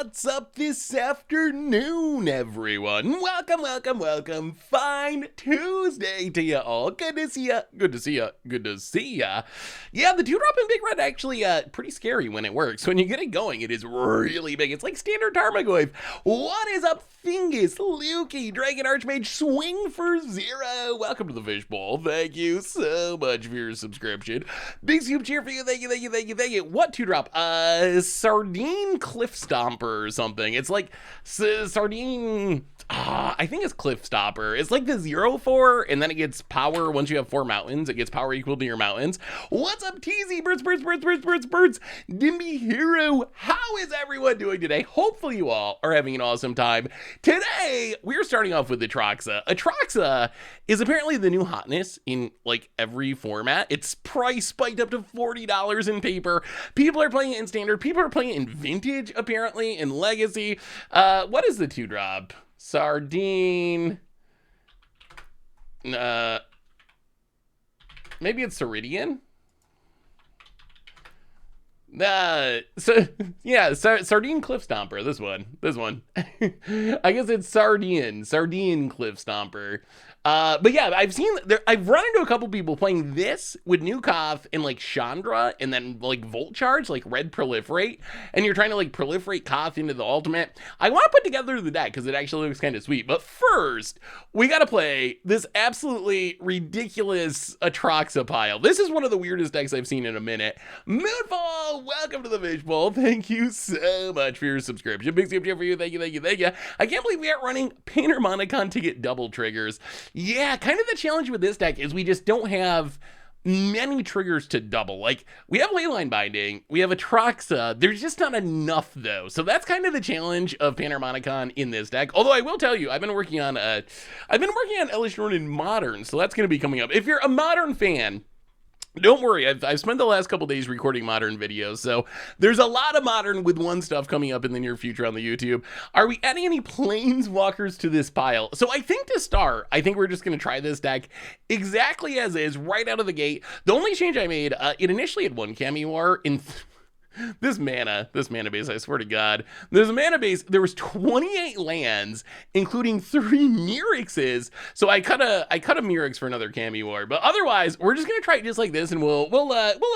What's up this afternoon, everyone? Welcome. Fine Tuesday to ya all. Good to see ya. Yeah, the 2-drop in Big Red actually pretty scary when it works. When you get it going, it is really big. It's like standard Tarmogoyf. What is up, Fingus, Lukey, Dragon Archmage, Swing for Zero? Welcome to the Fishbowl. Thank you so much for your subscription. Big scoop cheer for you. Thank you. What 2-drop? Sardine Cliff Stomper or something. It's like Sardine. I think it's Cliff Stopper. It's like the 0-4, and then it gets power once you have 4 mountains. It gets power equal to your mountains. What's up, TZ? Birds. Dimby Hero. How is everyone doing today? Hopefully you all are having an awesome time. Today, we're starting off with Atraxa. Atraxa is apparently the new hotness in like every format. Its price spiked up to $40 in paper. People are playing it in standard. People are playing it in vintage, apparently, in legacy. What is the 2-drop? Sardine. Maybe it's Ceridian. Sardine Cliff Stomper. This one. I guess it's Sardine Cliff Stomper. But yeah, I've run into a couple people playing this with Nukoth and like Chandra and then like Volt Charge, like Red Proliferate, and you're trying to like proliferate Koth into the ultimate. I want to put together the deck because it actually looks kind of sweet. But first, we got to play this absolutely ridiculous Atraxa pile. This is one of the weirdest decks I've seen in a minute. Moonfall, welcome to the Fishbowl. Thank you so much for your subscription. Big super for you. Thank you. I can't believe we aren't running Painter Monocon to get double triggers. Yeah, kind of the challenge with this deck is we just don't have many triggers to double. Like, we have Leyline Binding, we have Atraxa, there's just not enough though. So that's kind of the challenge of Panharmonicon in this deck. Although I will tell you, I've been working on Elish Norton Modern, so that's going to be coming up. If you're a Modern fan, don't worry, I've spent the last couple days recording Modern videos, so there's a lot of Modern with one stuff coming up in the near future on the YouTube. Are we adding any Planeswalkers to this pile? So I think to start, we're just going to try this deck exactly as is, right out of the gate. The only change I made, it initially had 1 Cameo in... This mana base, I swear to God. There's a mana base, there was 28 lands, including 3 Myrixes. So I cut a Myrix for another Cameo. But otherwise, we're just gonna try it just like this, and we'll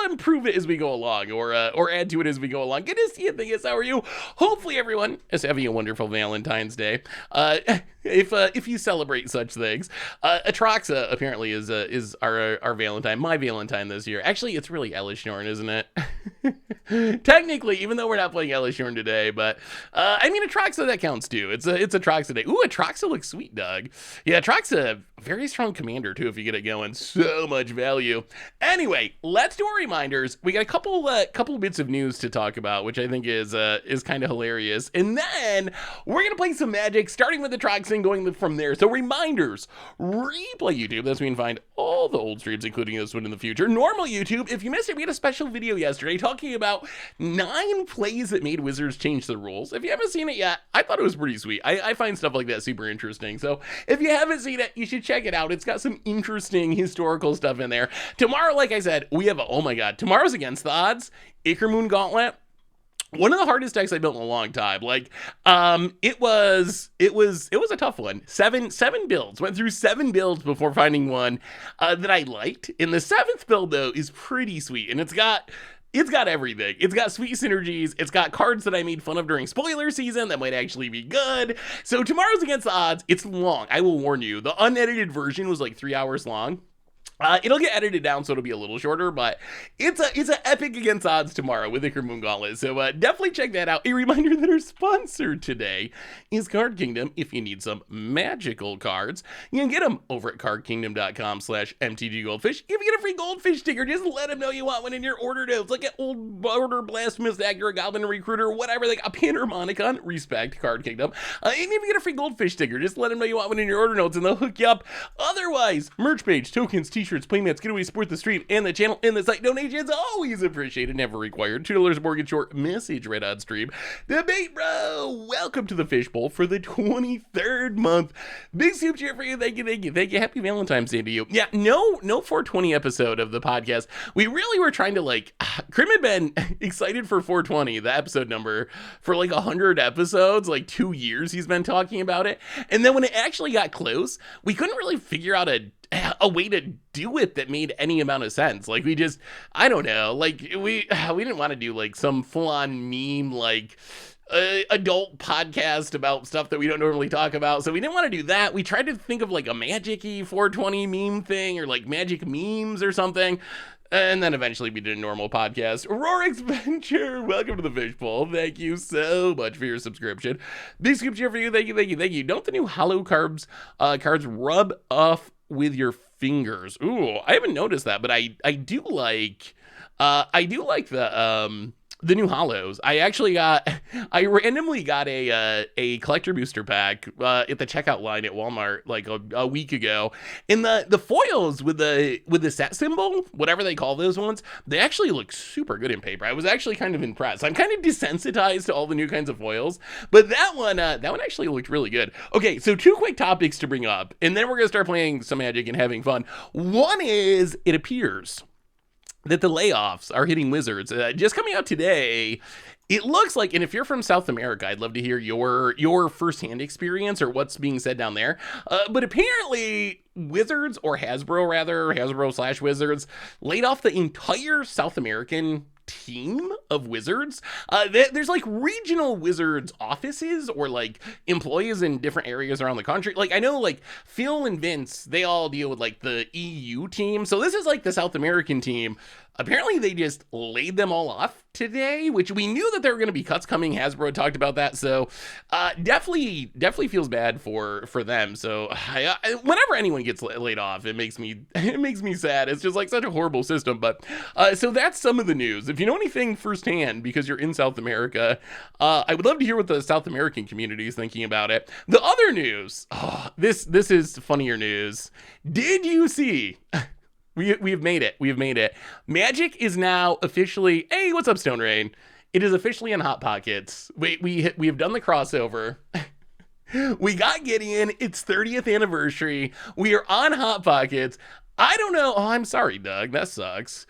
improve it as we go along, or add to it as we go along. Good to see you, Vegas. How are you? Hopefully everyone is having a wonderful Valentine's Day. If you celebrate such things. Atraxa apparently is our Valentine, my Valentine this year. Actually, it's really Elish Norn, isn't it? Technically, even though we're not playing Elish Norn today, but I mean, Atraxa, that counts too. It's Atraxa day. Ooh, Atraxa looks sweet, Doug. Yeah, Atraxa, very strong commander too if you get it going. So much value. Anyway, let's do our reminders. We got a couple bits of news to talk about, which I think is kind of hilarious. And then we're gonna play some Magic, starting with Atraxa and going from there. So reminders, replay YouTube. That's where you can find all the old streams, including this one in the future. Normal YouTube, if you missed it, we had a special video yesterday talking about 9 plays that made Wizards change the rules. If you haven't seen it yet, I thought it was pretty sweet. I find stuff like that super interesting. So if you haven't seen it, you should check it out. It's got some interesting historical stuff in there. Tomorrow, like I said, we have oh my God, tomorrow's Against the Odds, Ichor Gauntlet. One of the hardest decks I built in a long time. Like, it was a tough one. Seven builds. Went through 7 builds before finding one that I liked. And the 7th build though is pretty sweet, and it's got everything. It's got sweet synergies. It's got cards that I made fun of during spoiler season that might actually be good. So tomorrow's Against the Odds. It's long. I will warn you. The unedited version was like 3 hours long. It'll get edited down, so it'll be a little shorter, but it's an epic Against Odds tomorrow with Ichor Gauntlet. So definitely check that out. A reminder that our sponsor today is Card Kingdom. If you need some magical cards, you can get them over at cardkingdom.com/mtggoldfish. If you get a free goldfish sticker, just let them know you want one in your order notes. Like an old Border Blasphemous Accurate Goblin Recruiter, whatever. Like a Panharmonicon, respect Card Kingdom. And if you get a free goldfish sticker, just let them know you want one in your order notes, and they'll hook you up. Otherwise, merch page, tokens, t-shirts, t-shirts, playmats, giveaways, support the stream, and the channel, and the site. Donations always appreciated, never required. $2 mortgage short, message right on stream. Debate bro, welcome to the fishbowl for the 23rd month. Big soup cheer for you. Thank you. Happy Valentine's Day to you. Yeah, no 420 episode of the podcast. We really were trying to Krim had been excited for 420, the episode number, for 100 episodes, 2 years he's been talking about it. And then when it actually got close, we couldn't really figure out a way to do it that made any amount of sense. We just, I don't know, we didn't want to do some full-on meme, adult podcast about stuff that we don't normally talk about. So we didn't want to do that. We tried to think of a magic-y 420 meme thing, or magic memes or something. And then eventually we did a normal podcast. Rorix Venture, welcome to the fishbowl. Thank you so much for your subscription. Big scoop cheer for you. Thank you. Don't the new hollow cards rub off with your fingers? Ooh, I haven't noticed that, but I do like the new hollows. I randomly got a collector booster pack at the checkout line at Walmart a week ago. And the foils with the set symbol, whatever they call those ones, they actually look super good in paper. I was actually kind of impressed. I'm kind of desensitized to all the new kinds of foils, but that one actually looked really good. Okay, so 2 quick topics to bring up, and then we're gonna start playing some Magic and having fun. One is, it appears that the layoffs are hitting Wizards. Just coming out today, it looks like, and if you're from South America, I'd love to hear your firsthand experience or what's being said down there. But apparently Wizards, or Hasbro/Wizards, laid off the entire South American team of Wizards. There's regional Wizards offices or employees in different areas around the country. I know Phil and Vince, they all deal with the EU team. So this is the South American team. Apparently they just laid them all off today, which we knew that there were going to be cuts coming. Hasbro talked about that. So definitely feels bad for them. So whenever anyone gets laid off, it makes me sad. It's just such a horrible system. But so that's some of the news. If you know anything firsthand because you're in South America, I would love to hear what the South American community is thinking about it. The other news, this is funnier news. Did you see? We have made it. We have made it. Magic is now officially, hey, what's up, Stone Rain? It is officially in Hot Pockets. We have done the crossover. We got Gideon. It's 30th anniversary. We are on Hot Pockets. I don't know. Oh, I'm sorry, Doug. That sucks.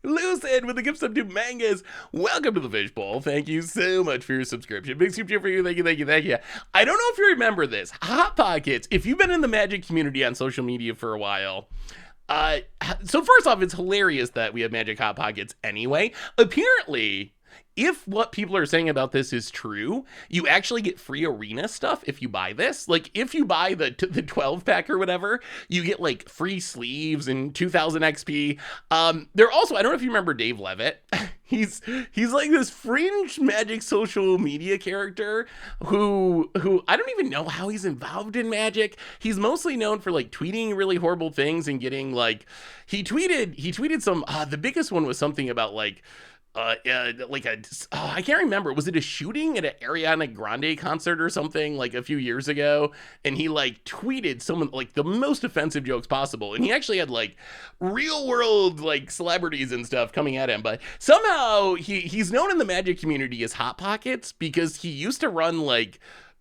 Lucid with the gift sub to Mangas. Welcome to the fishbowl. Thank you so much for your subscription. Big soup cheer for you. Thank you. I don't know if you remember this. Hot Pockets, if you've been in the Magic community on social media for a while, so first off, it's hilarious that we have Magic Hot Pockets anyway. Apparently, if what people are saying about this is true, you actually get free arena stuff if you buy this. If you buy the 12 pack or whatever, you get free sleeves and 2000 XP. They're also, I don't know if you remember Dave Levitt. He's this fringe Magic social media character who I don't even know how he's involved in Magic. He's mostly known for tweeting really horrible things and getting he tweeted some, the biggest one was something about I can't remember. Was it a shooting at an Ariana Grande concert or something a few years ago? And he tweeted some the most offensive jokes possible. And he actually had real world celebrities and stuff coming at him. But somehow he's known in the Magic community as Hot Pockets because he used to run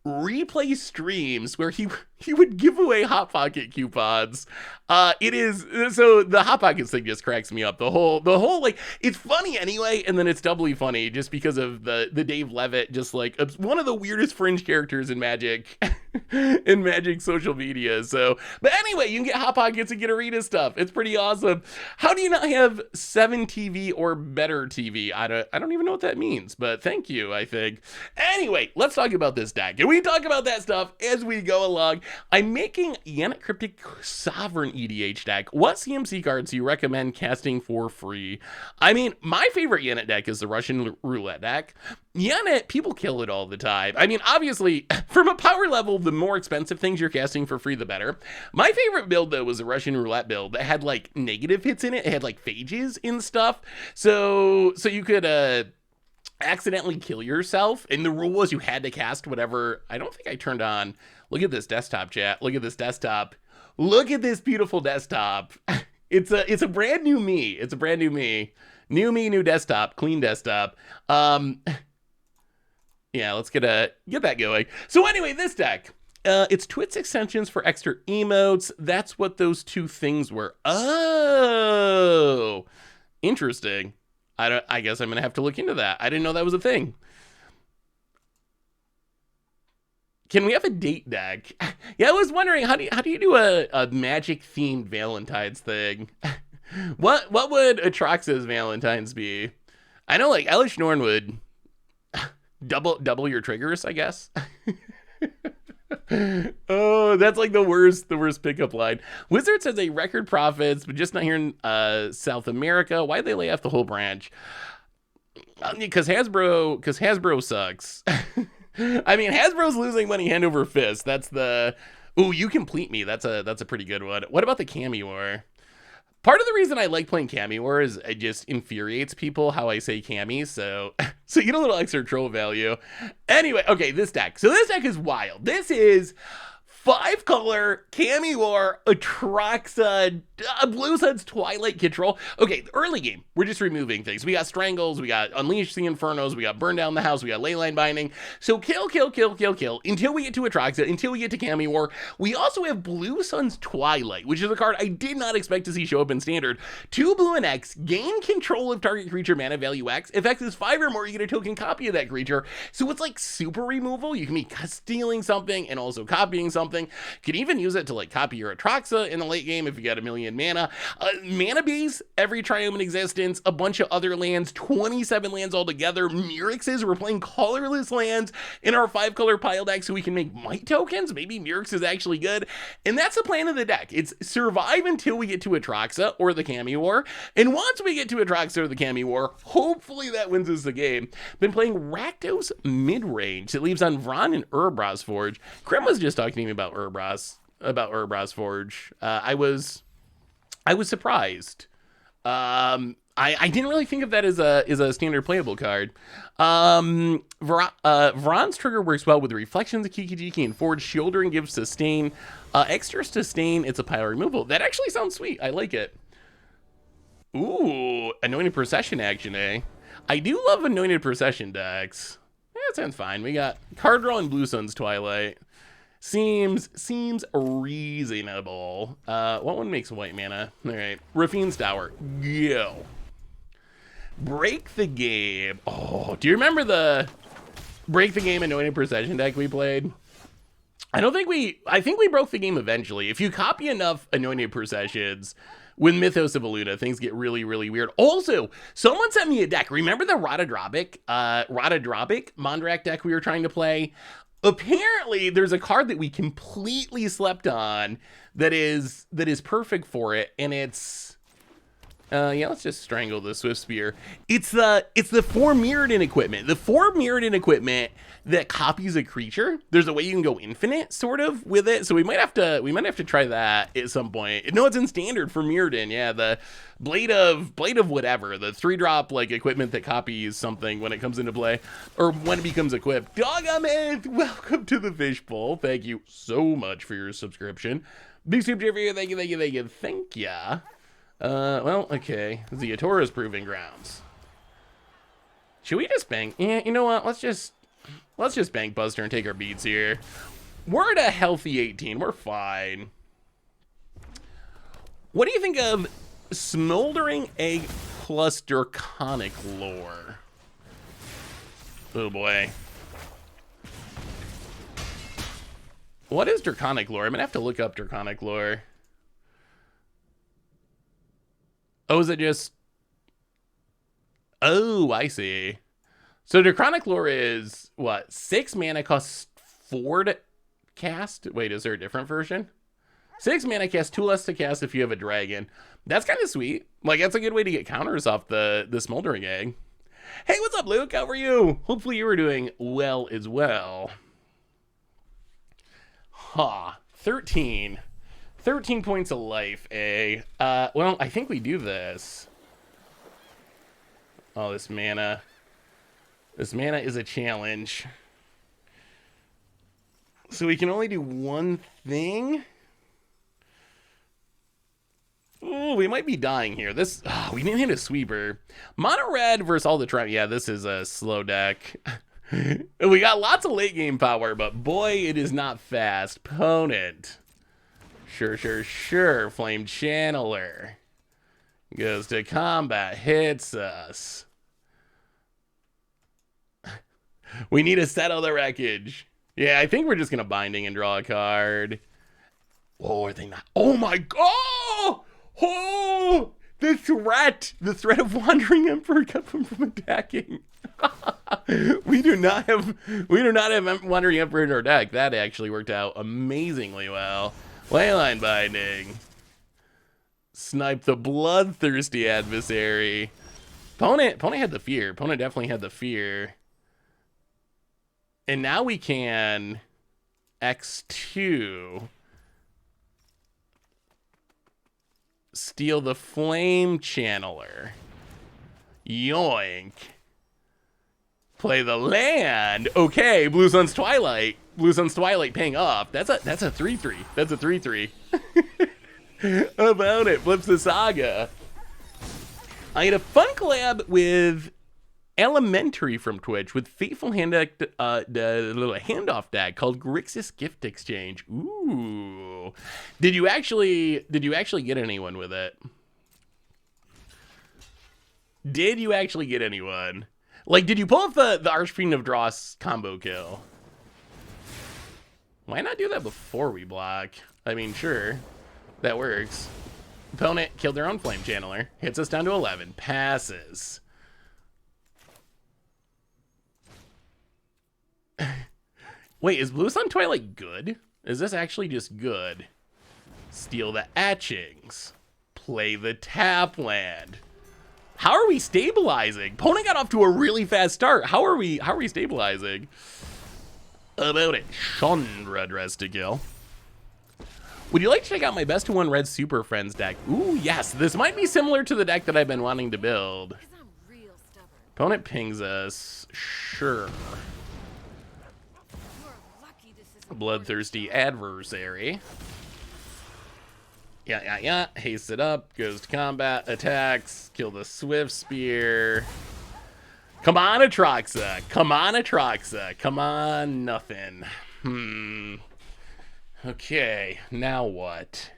replay streams where he would give away Hot Pocket coupons. It is, so the Hot Pockets thing just cracks me up. The whole it's funny anyway, and then it's doubly funny just because of the Dave Levitt, just one of the weirdest fringe characters in Magic in Magic social media. So, but anyway, you can get Hot Pockets and get arena stuff. It's pretty awesome. How do you not have 7 TV or better TV? I don't even know what that means, but thank you, I think. Anyway, let's talk about this deck. And we talk about that stuff as we go along. I'm making Yannick Cryptic Sovereign EDH deck. What CMC cards do you recommend casting for free? I mean, my favorite Yannick deck is the Russian Roulette deck. Yannick, people kill it all the time. I mean, obviously, from a power level, the more expensive things you're casting for free, the better. My favorite build, though, was the Russian Roulette build that had, negative hits in it. It had, phages and stuff. So you could, accidentally kill yourself, and the rule was you had to cast whatever. I don't think I turned on. Look at this desktop chat. Look at this desktop. Look at this beautiful desktop. It's a brand new me. It's a brand new me. New me, new desktop, clean desktop. Yeah, let's get that going. So anyway, this deck. It's Twitch extensions for extra emotes. That's what those two things were. Oh, interesting. I guess I'm gonna have to look into that. I didn't know that was a thing. Can we have a date deck? Yeah, I was wondering how do you do a magic themed Valentine's thing? What would Atraxa's Valentine's be? I know like Elish Norn would double your triggers, I guess. Oh, that's like the worst pickup line. Wizards has a record profits, but just not here in South America. Why'd they lay off the whole branch? Because Hasbro sucks. I mean, Hasbro's losing money hand over fist. That's the ooh, you complete me. That's a pretty good one. What about the Cammy War? Part of the reason I like playing Cammy War is it just infuriates people how I say Cammy, so you get a little extra troll value. Anyway, okay, this deck. So this deck is wild. This is 5-color Cammy War Atraxa Blue Suns Twilight Control. Okay, early game, we're just removing things. We got Strangles, we got Unleash the Infernos, we got Burn Down the House, we got Leyline Binding. So kill until we get to Atraxa, until we get to Cammy War. We also have Blue Suns Twilight, which is a card I did not expect to see show up in Standard. 2 blue and X, gain control of target creature mana value X. If X is 5 or more, you get a token copy of that creature. So it's like super removal. You can be stealing something and also copying something. You can even use it to like copy your Atraxa in the late game if you got a million mana. Mana base, every Triumph in existence, a bunch of other lands, 27 lands altogether. Myrixes, we're playing colorless lands in our 5-color pile deck so we can make might tokens. Maybe Myrix is actually good. And that's the plan of the deck. It's survive until we get to Atraxa or the Cammy War. And once we get to Atraxa or the Cammy War, hopefully that wins us the game. Been playing Rakdos mid-range. It leaves on Vron and Urbra's Forge. Krem was just talking to me about Urbra's Forge. I was surprised. I didn't really think of that as a standard playable card. Vron's trigger works well with the Reflections of Kiki and Forge. Shielding gives sustain. Extra sustain, it's a pile removal. That actually sounds sweet. I like it. Ooh, Anointed Procession action, eh? I do love Anointed Procession decks. Yeah, that sounds fine. We got card draw and Blue Suns Twilight. Seems reasonable. What one makes white mana? All right, Rafine's Tower. Go. Break the game. Oh, do you remember the Break the Game Anointed Procession deck we played? I think we broke the game eventually. If you copy enough Anointed Processions with Mythos of Aluna, things get really, really weird. Also, someone sent me a deck. Remember the Rotodropic Mondrak deck we were trying to play? Apparently, there's a card that we completely slept on that is perfect for it, and it's yeah, let's just strangle the Swift Spear. It's the 4 Mirrodin equipment. The 4 Mirrodin equipment that copies a creature. There's a way you can go infinite sort of with it. So we might have to try that at some point. No, it's in standard for Mirrodin. Yeah, the blade of whatever, the 3-drop like equipment that copies something when it comes into play or when it becomes equipped. Dogamith, welcome to the fishbowl. Thank you so much for your subscription. Big super for you. Thank you. Well, okay. Zeatora's Proving Grounds. Should we just bang? Yeah, you know what? Let's just bank Buster and take our beats here. We're at a healthy 18. We're fine. What do you think of Smoldering Egg plus Draconic Lore? Oh boy. What is Draconic Lore? I'm gonna have to look up Draconic Lore. Oh, is it just... Oh, I see. So Draconic Lore is, what, 6 mana, costs 4 to cast? Wait, is there a different version? 6 mana, cast 2 less to cast if you have a dragon. That's kind of sweet. Like, that's a good way to get counters off the Smoldering Egg. Hey, what's up, Luke? How are you? Hopefully you were doing well as well. Ha, 13 points of life, eh? Well, I think we do this. Oh, this mana. This mana is a challenge. So we can only do one thing? Ooh, we might be dying here. This, we didn't hit a sweeper. Mono red versus all the tribe. Yeah, this is a slow deck. We got lots of late game power, but boy, it is not fast. Opponent. Sure. Flame Channeler. Goes to combat. Hits us. We need to settle the wreckage. Yeah, I think we're just going to Binding and draw a card. Whoa, are they not? Oh my god! Oh! The threat of Wandering Emperor kept him from attacking. We do not have Wandering Emperor in our deck. That actually worked out amazingly well. Leyline Binding. Snipe the bloodthirsty adversary. Opponent had the fear. Opponent definitely had the fear. And now we can X2. Steal the Flame Channeler. Yoink. Play the land. Okay, Blue Sun's Twilight. Blue Sun's Twilight paying off. That's a 3/3. That's a 3/3. About it. Flips the Saga. I had a fun collab with Elementary from Twitch with Fateful Hand deck, the little handoff deck called Grixis Gift Exchange. Ooh. Did you actually get anyone with it? Did you actually get anyone? Like, did you pull off the Archfiend of Dross combo kill? Why not do that before we block? I mean, sure. That works. Opponent killed their own Flame Channeler. Hits us down to 11. Passes. Wait, is Blue Sun Twilight good? Is this actually just good? Steal the Etchings. Play the tap land. How are we stabilizing? Opponent got off to a really fast start. How are we stabilizing? About it. Chandra dress to kill. Would you like to check out my best of one red Super Friends deck? Ooh, yes. This might be similar to the deck that I've been wanting to build. Opponent pings us. Sure. Bloodthirsty adversary. Yeah. Haste it up. Goes to combat. Attacks. Kill the Swift Spear. Come on, Atraxa. Come on, Atraxa. Come on, nothing. Okay, now what?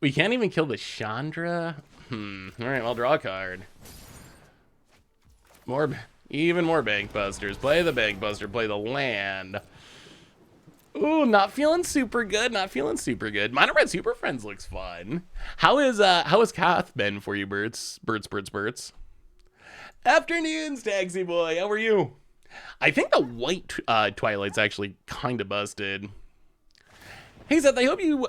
We can't even kill the Chandra? Alright, well, draw a card. Even more Bank Busters. Play the Bank Buster, play the land. Ooh, not feeling super good, Mono Red Super Friends looks fun. How is Kath been for you, Berts? Afternoons, Taxi Boy, how are you? I think the white Twilight's actually kind of busted. Hey Seth, I hope you,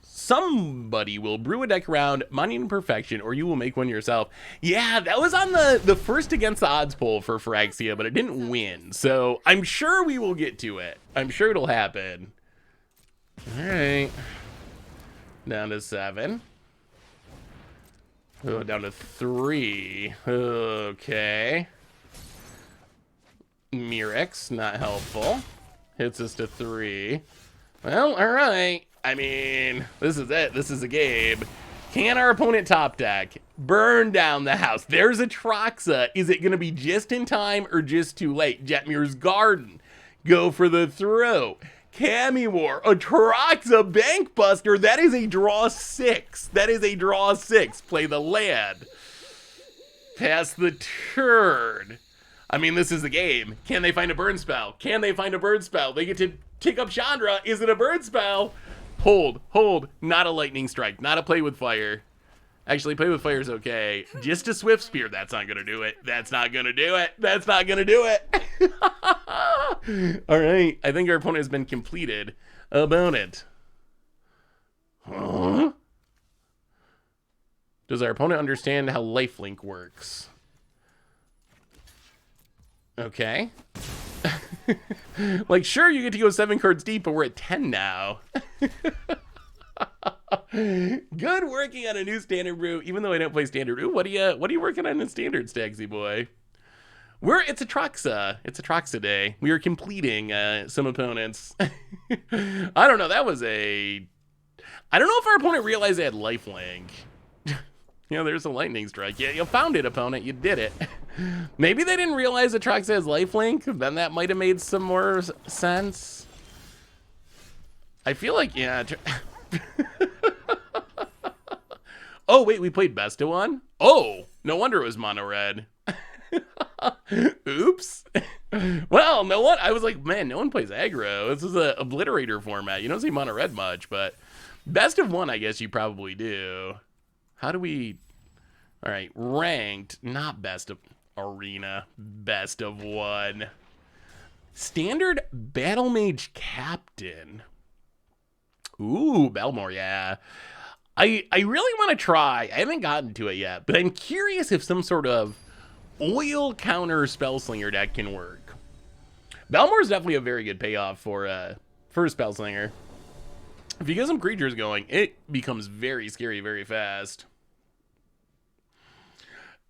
somebody will brew a deck around Monument Perfection, or you will make one yourself. Yeah, that was on the first against the odds poll for Phyrexia, but it didn't win. So I'm sure we will get to it. I'm sure it'll happen. All right. Down to 7. Oh, down to 3. Okay. Mirex, not helpful. Hits us to 3. Well, all right. I mean, this is it. This is a game. Can our opponent top deck burn down the house? There's Atraxa. Is it going to be just in time or just too late? Jetmir's Garden. Go for the throw. War. Atraxa Bank Buster. That is a draw 6. Play the land. Pass the turn. I mean, this is the game. Can they find a burn spell? They get to tick up Chandra. Is it a burn spell? Hold. Not a lightning strike. Not a play with fire. Actually, play with fire is okay. Just a Swift Spear. That's not gonna do it. All right. I think our opponent has been completed. About it. Huh? Does our opponent understand how lifelink works? Okay. Like, sure, you get to go 7 cards deep, but we're at 10 now. Good working on a new standard brew, even though I don't play standard brew. What are you working on in standards, Taxi Boy? It's Atraxa day. We are completing some opponents. I don't know, that was a I don't know if our opponent realized they had lifelink. You know, there's a lightning strike. Yeah, you found it, opponent. You did it. Maybe they didn't realize Atraxa has lifelink. Then that might have made some more sense. I feel like, yeah. Oh, wait, we played best of one? Oh, no wonder it was mono red. Oops. Well, no one, I was like, man, no one plays aggro. This is a obliterator format. You don't see mono red much, but best of one, I guess you probably do. How do we, all right, ranked, not best of arena, best of one. Standard Battle Mage Captain. Ooh, Belmore, yeah. I really want to try. I haven't gotten to it yet, but I'm curious if some sort of oil counter Spellslinger deck can work. Belmore is definitely a very good payoff for a Spellslinger. If you get some creatures going, it becomes very scary very fast.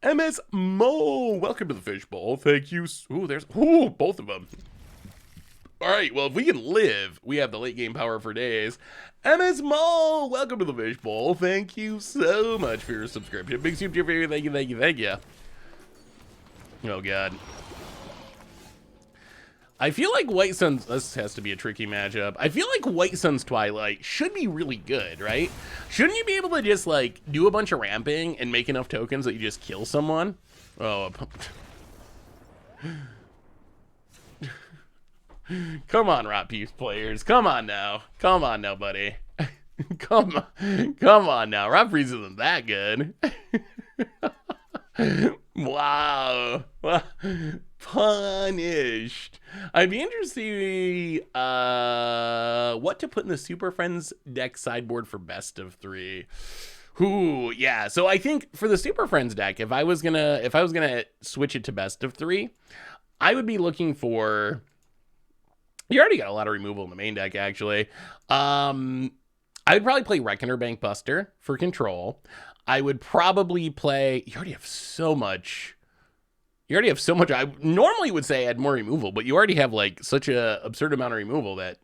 MS Mo, welcome to the fishbowl. Thank you. Ooh, there's both of them. All right, well, if we can live, we have the late game power for days. MS Mo, welcome to the fishbowl. Thank you so much for your subscription. Big soup to your thank you, thank you, thank you. Oh, God. I feel like White Sun's, this has to be a tricky matchup. I feel like White Sun's Twilight should be really good, right? Shouldn't you be able to just, like, do a bunch of ramping and make enough tokens that you just kill someone? Oh, come on, Rot Peace players. Come on now. Come on now, buddy. Come on now. Rot Peace isn't that good. Wow. Punished. I'd be interested to see what to put in the Super Friends deck sideboard for best of 3. Ooh, yeah. So I think for the Super Friends deck, if I was gonna switch it to best of 3, I would be looking for. You already got a lot of removal in the main deck, actually. I would probably play Reckoner Bankbuster for control. I would probably play. You already have so much. I normally would say add more removal, but you already have like such a absurd amount of removal that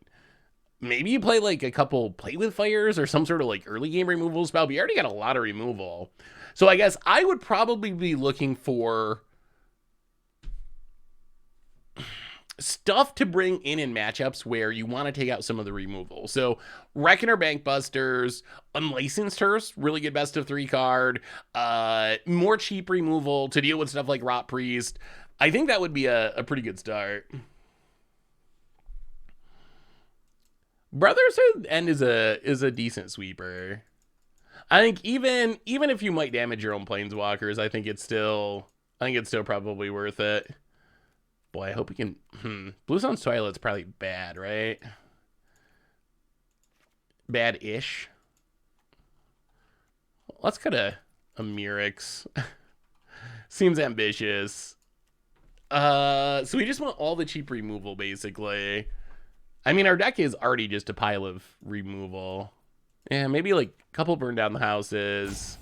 maybe you play like a couple Play with Fires or some sort of like early game removal spell, but you already got a lot of removal. So I guess I would probably be looking for stuff to bring in matchups where you want to take out some of the removal. So Reckoner Bankbusters, Unlicensed Hearse, really good best of 3 card, more cheap removal to deal with stuff like Rot Priest. I think that would be a pretty good start. Brotherhood End is a decent sweeper. I think even if you might damage your own planeswalkers, I think it's still probably worth it. Boy, I hope we can. Blue Sun's Twilight's probably bad, right? Bad-ish. Let's cut a Mirix. Seems ambitious. So we just want all the cheap removal, basically. I mean, our deck is already just a pile of removal. Yeah, maybe like a couple burn down the houses.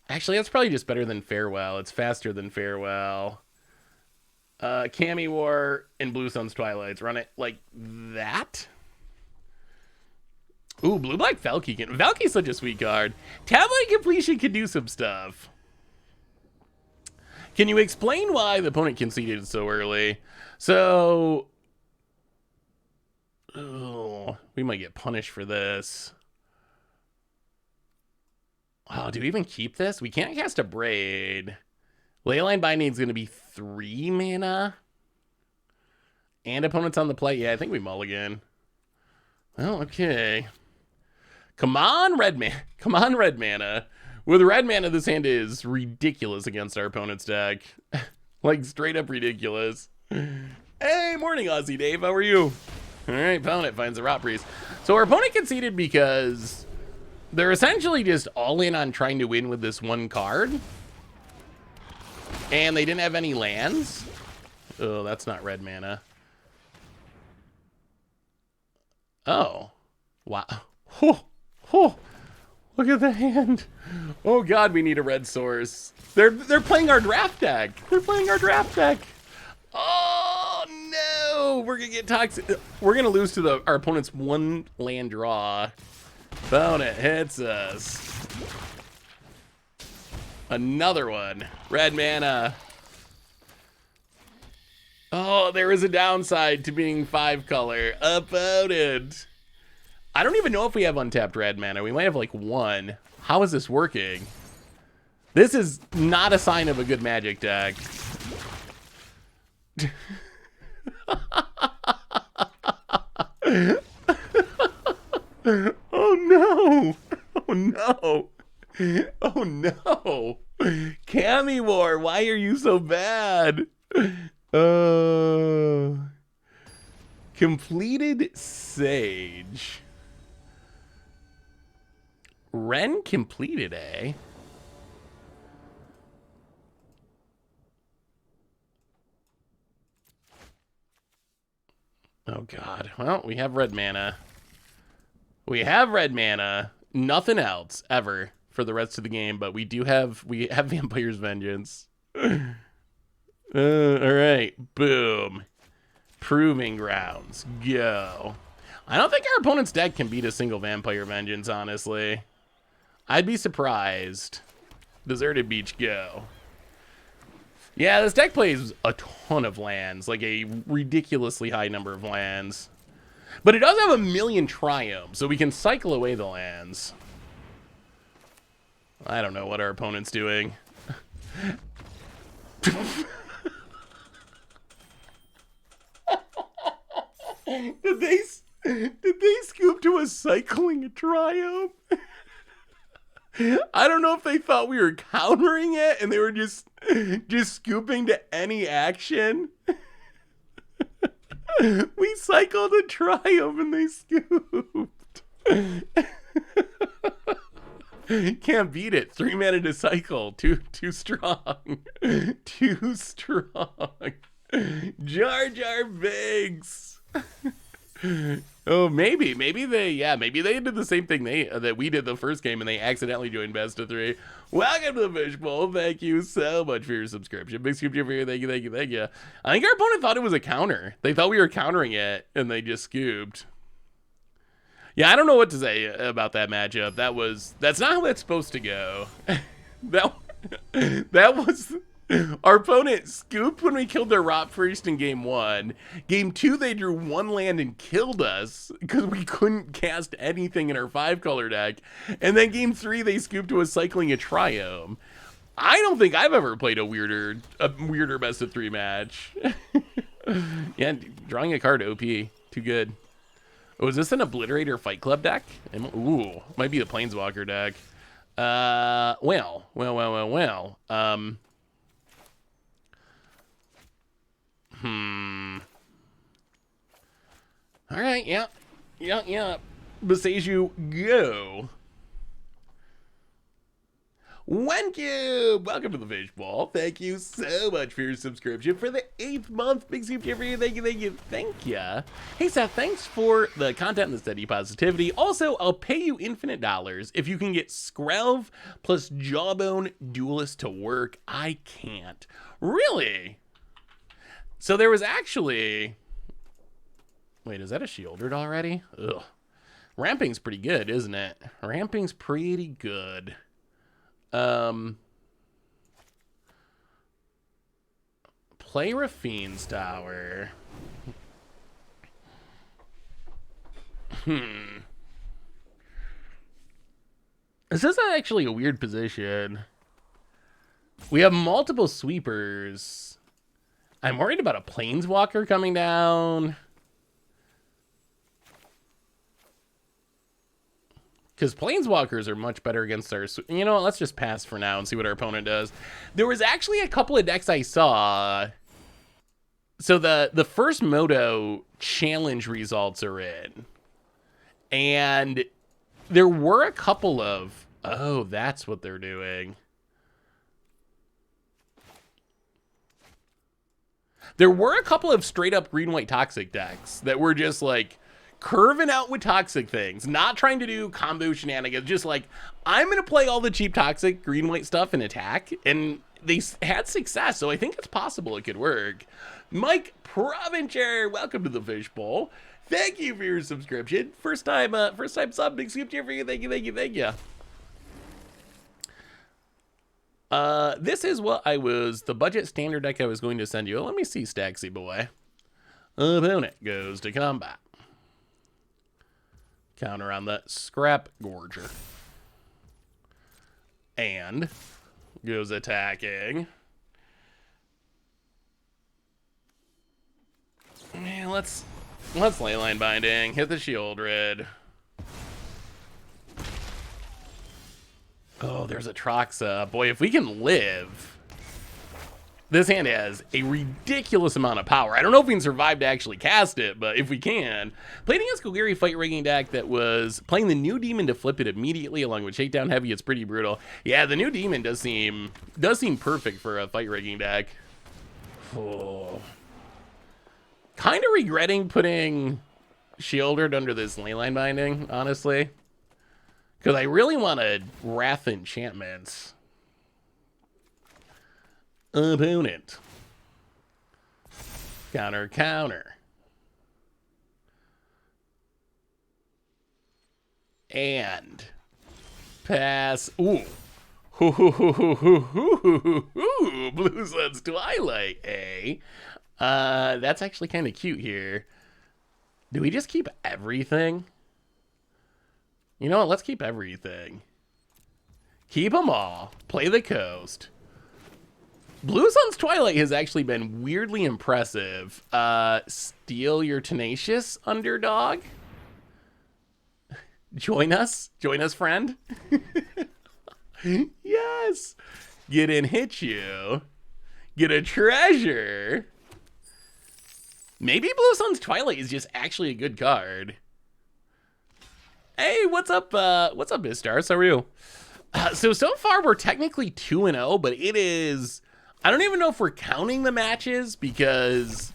Actually, that's probably just better than Farewell. It's faster than Farewell. Cami War and Blue Sun's Twilights. Run it like that. Ooh, Blue Black Valky. Valky's such a sweet card. Tablet Completion can do some stuff. Can you explain why the opponent conceded so early? So, we might get punished for this. Oh, do we even keep this? We can't cast a Braid. Leyline Binding is going to be 3 mana. And opponents on the play. Yeah, I think we mulligan. Well, okay. Come on, red mana. Come on, red mana. With red mana, this hand is ridiculous against our opponent's deck. Like, straight up ridiculous. Hey, morning, Aussie Dave. How are you? All right, opponent finds a Rot Priest. So our opponent conceded because they're essentially just all in on trying to win with this one card. And they didn't have any lands. Oh, that's not red mana. Oh. Wow. Oh, oh. Look at the hand. Oh god, we need a red source. They're playing our draft deck. They're playing our draft deck. Oh no, we're gonna get toxic. We're gonna lose to our opponent's 1 land draw. Opponent hits us. Another one. Red mana. Oh, there is a downside to being 5-color. Opponent. I don't even know if we have untapped red mana. We might have like 1. How is this working? This is not a sign of a good Magic deck. Oh no! Oh no! Oh no! Cammy War, why are you so bad? Completed Sage. Ren completed, eh? Oh god. Well, we have red mana. We have red mana. Nothing else ever for the rest of the game, but we have Vampire's Vengeance. Alright. Boom. Proving Grounds. Go. I don't think our opponent's deck can beat a single Vampire Vengeance, honestly. I'd be surprised. Deserted Beach, go. Yeah, this deck plays a ton of lands, like a ridiculously high number of lands. But it does have a million triomes, so we can cycle away the lands. I don't know what our opponent's doing. Did they scoop to a cycling a triumph? I don't know if they thought we were countering it and they were just scooping to any action. We cycled a triumph and they scooped. Can't beat it. 3 mana to cycle. Too strong. Too strong. Jar Jar Binks. Oh, maybe they did the same thing that we did the first game and they accidentally joined best of 3. Welcome to the Fishbowl. Thank you so much for your subscription. Big scoop over here. Thank you. I think our opponent thought it was a counter. They thought we were countering it and they just scooped. Yeah, I don't know what to say about that matchup. That's not how that's supposed to go. that was our opponent scooped when we killed their Rot Priest in game 1. Game 2, they drew 1 land and killed us because we couldn't cast anything in our 5-color deck. And then game 3, they scooped to us cycling a Triome. I don't think I've ever played a weirder best of 3 match. Yeah, drawing a card OP. Too good. Oh, is this an Obliterator Fight Club deck? Ooh, might be the Planeswalker deck. Well. All right, yeah. Beseju, go. OneCube, welcome to the Fishbowl. Thank you so much for your subscription for the 8th month. Big soup for you. Thank you. Hey, Seth, thanks for the content and the steady positivity. Also, I'll pay you infinite dollars if you can get Skrelv plus Jawbone Duelist to work. I can't. Really? So there was actually... Wait, is that a Shieldred already? Ugh. Ramping's pretty good, isn't it? Ramping's pretty good. Play Rafine's Tower. This is actually a weird position. We have multiple sweepers. I'm worried about a Planeswalker coming down. Because Planeswalkers are much better against our... You know what, let's just pass for now and see what our opponent does. There was actually a couple of decks I saw. So the first Moto challenge results are in. And there were a couple of... Oh, that's what they're doing. There were a couple of straight-up green-white toxic decks that were just like... curving out with toxic things, not trying to do combo shenanigans, just like, I'm going to play all the cheap toxic green-white stuff and attack, and they had success, so I think it's possible it could work. Mike Provencher, welcome to the Fishbowl. Thank you for your subscription. First time sub, big scoop cheer for you. Thank you, thank you, thank you. This is what the budget standard deck I was going to send you. Let me see, Staxy boy. Opponent goes to combat. Counter on the Scrap Gorger. And goes attacking. Man, let's Leyline Binding. Hit the Shieldred. Oh, there's Atraxa. Boy, if we can live. This hand has a ridiculous amount of power. I don't know if we can survive to actually cast it, but if we can. Playing against Golgari Fight Rigging deck that was playing the new Demon to flip it immediately along with Shakedown Heavy. It's pretty brutal. Yeah, the new Demon does seem perfect for a Fight Rigging deck. Oh. Kind of regretting putting Shieldred under this Leyline Binding, honestly. Because I really wanted Wrath Enchantments. Opponent. Counter, counter. And pass. Ooh. Blue Sun's Twilight, eh? That's actually kind of cute here. Do we just keep everything? You know what? Let's keep everything. Keep them all. Play the coast. Blue Sun's Twilight has actually been weirdly impressive. Steal your Tenacious, underdog. Join us, friend. Yes. Get in, hit you. Get a treasure. Maybe Blue Sun's Twilight is just actually a good card. Hey, what's up, Bistar? How are you? So far, we're technically 2-0, but it is... I don't even know if we're counting the matches because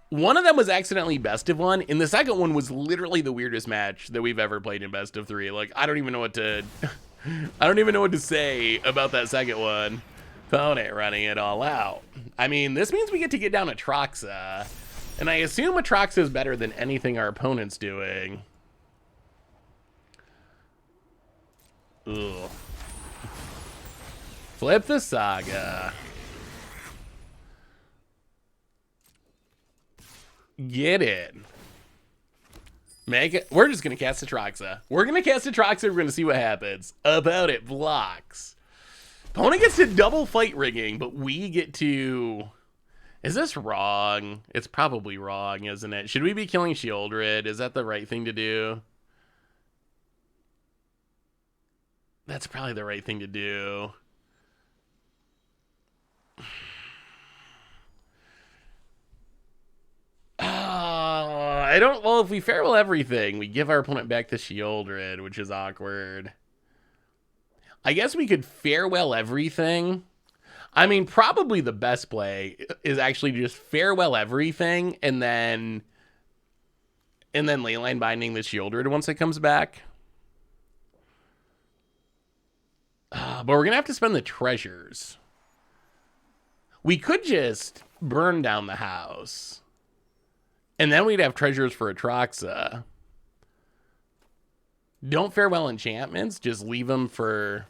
one of them was accidentally best of one, and the second one was literally the weirdest match that we've ever played in best of three. Like, I don't even know what to say about that second one. Opponent running it all out. I mean, this means we get to get down Atraxa, and I assume Atraxa is better than anything our opponent's doing. Ugh. Flip the Saga. Get in. Make it. We're just going to cast Atraxa. We're going to cast Atraxa. We're going to see what happens. About it. Blocks. Opponent gets to double Fight Rigging, but we get to... Is this wrong? It's probably wrong, isn't it? Should we be killing Shieldred? Is that the right thing to do? That's probably the right thing to do. I don't... Well, if we farewell everything, we give our opponent back the Shieldred, which is awkward. I guess we could farewell everything. I mean, probably the best play is actually just farewell everything and then Leyline Binding the Shieldred once it comes back. But we're going to have to spend the treasures. We could just burn down the house. And then we'd have treasures for Atraxa. Don't farewell enchantments. Just leave them for...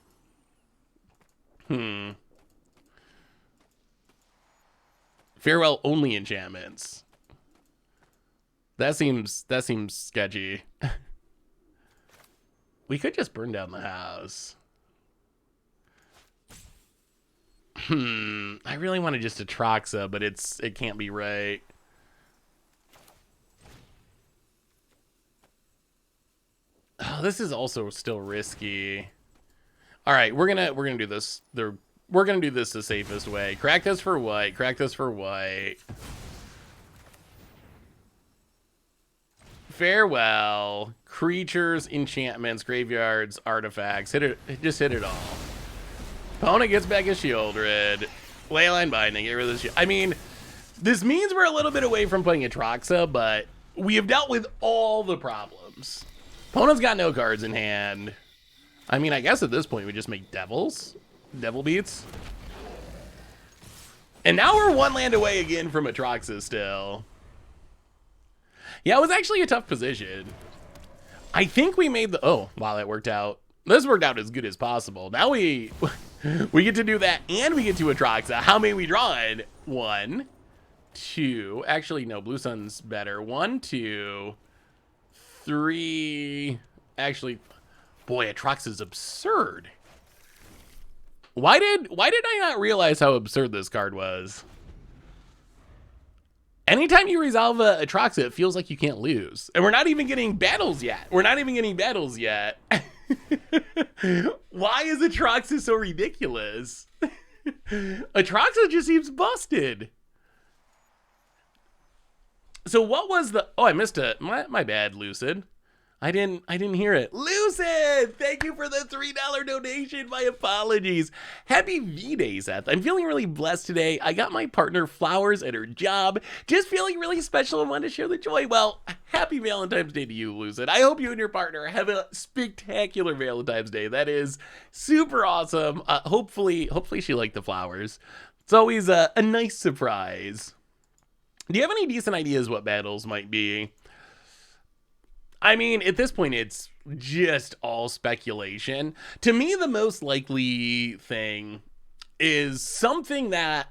Farewell only enchantments. That seems sketchy. We could just burn down the house. I really want to just Atraxa, but it can't be right. Oh, this is also still risky. All right, we're gonna do this. We're gonna do this the safest way. Crack this for white. Crack this for white. Farewell. Creatures, enchantments, graveyards, artifacts. Hit it. Just hit it all. Opponent gets back a Shieldred. Leyline Binding. Get rid of this. I mean, this means we're a little bit away from playing Atraxa, but we have dealt with all the problems. Opponent's got no cards in hand. I mean, I guess at this point we just make devils. Devil beats. And now we're one land away again from Atraxa still. Yeah, it was actually a tough position. I think we made the... Oh, wow, that worked out. This worked out as good as possible. Now we get to do that, and we get to Atraxa. How many we drawing? 1, 2. Actually, no, Blue Sun's better. 1, 2, 3. Actually, boy, Atraxa's absurd. Why did I not realize how absurd this card was? Anytime you resolve a Atraxa, it feels like you can't lose. And we're not even getting battles yet. Why is Atraxa so ridiculous? Atraxa just seems busted. So what was the... Oh, I missed it. My bad, Lucid. I didn't hear it. Lucid, thank you for the $3 donation. My apologies. Happy V-Day, Seth. I'm feeling really blessed today. I got my partner flowers at her job. Just feeling really special and wanted to share the joy. Well, happy Valentine's Day to you, Lucid. I hope you and your partner have a spectacular Valentine's Day. That is super awesome. Hopefully she liked the flowers. It's always a nice surprise. Do you have any decent ideas what battles might be? I mean, at this point, it's just all speculation. To me, the most likely thing is something that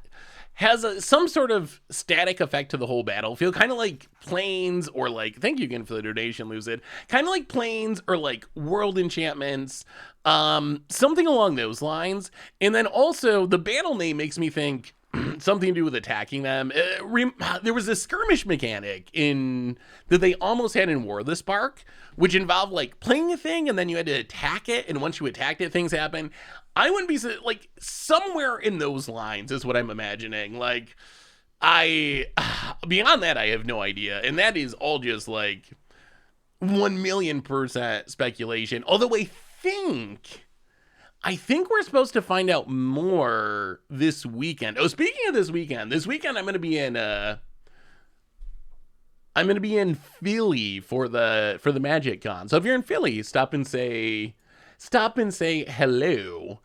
has some sort of static effect to the whole battlefield, kind of like planes or like, thank you again for the donation, Lucid, kind of like planes or like world enchantments, something along those lines. And then also the battle name makes me think something to do with attacking them. There was a skirmish mechanic that they almost had in War of the Spark, which involved like playing a thing and then you had to attack it, and once you attacked it, things happen. I wouldn't be like somewhere in those lines is what I'm imagining. Like beyond that, I have no idea, and that is all just like 1,000,000% speculation. Although I think we're supposed to find out more this weekend. Oh, speaking of this weekend I'm going to be in Philly for the Magic Con. So if you're in Philly, stop and say hello.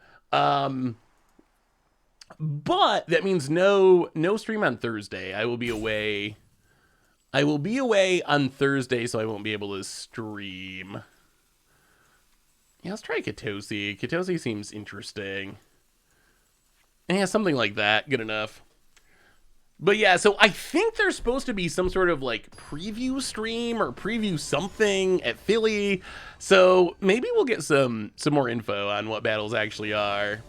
But that means no stream on Thursday. I will be away on Thursday, so I won't be able to stream. Yeah, let's try Katosi. Katosi seems interesting. Yeah, something like that. Good enough. But yeah, so I think there's supposed to be some sort of like preview stream or preview something at Philly. So maybe we'll get some more info on what battles actually are.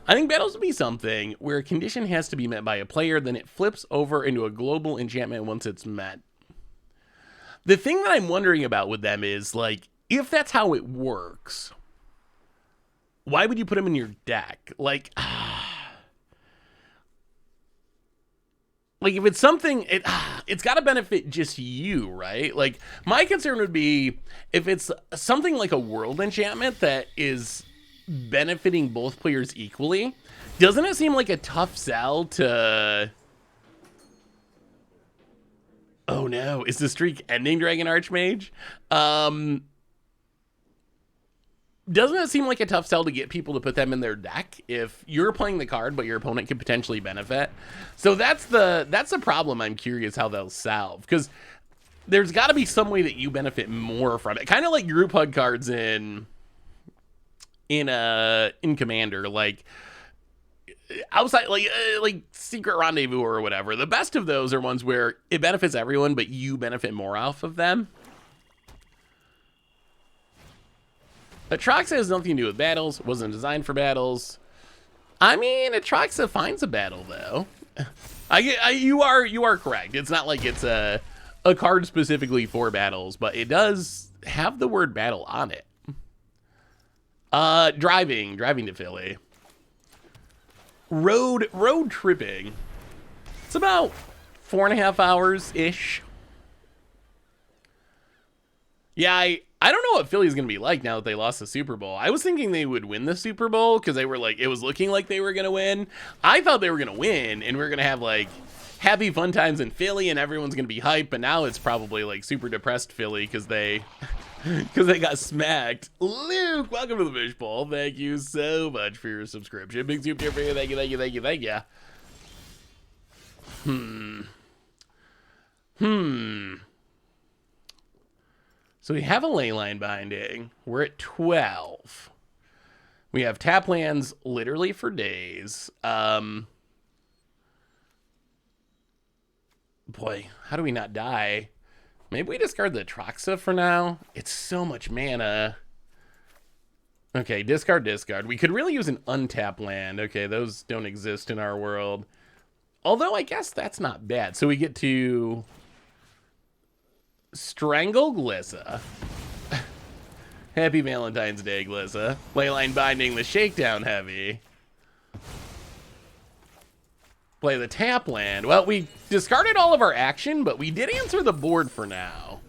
I think battles will be something where a condition has to be met by a player, then it flips over into a global enchantment once it's met. The thing that I'm wondering about with them is like, if that's how it works, why would you put them in your deck? Like if it's something, it's got to benefit just you, right? Like, my concern would be if it's something like a world enchantment that is benefiting both players equally. Doesn't it seem like a tough sell to... Oh no, is the streak ending, Dragon Archmage? Doesn't it seem like a tough sell to get people to put them in their deck if you're playing the card, but your opponent could potentially benefit? So that's the problem I'm curious how they'll solve, because there's got to be some way that you benefit more from it. Kind of like group hug cards in Commander, like outside, like Secret Rendezvous or whatever. The best of those are ones where it benefits everyone, but you benefit more off of them. Atraxa has nothing to do with battles, wasn't designed for battles. I mean, Atraxa finds a battle, though. You are correct. It's not like it's a card specifically for battles, but it does have the word battle on it. Driving to Philly. Road tripping. It's about 4.5 hours-ish. Yeah, I don't know what Philly's going to be like now that they lost the Super Bowl. I was thinking they would win the Super Bowl because they were like, it was looking like they were going to win. I thought they were going to win and we are going to have like happy fun times in Philly and everyone's going to be hyped. But now it's probably like super depressed Philly because they got smacked. Luke, welcome to the Fishbowl. Thank you so much for your subscription. Big soup here for you. Thank you. So we have a leyline binding. We're at 12. We have tap lands literally for days. Boy, how do we not die? Maybe we discard the Atraxa for now. It's so much mana. Okay, discard, discard. We could really use an untap land. Okay, those don't exist in our world. Although I guess that's not bad. So we get to strangle Glissa. Happy Valentine's Day, Glissa. Leyline binding the shakedown heavy. Play the tap land. Well, we discarded all of our action, but we did answer the board for now.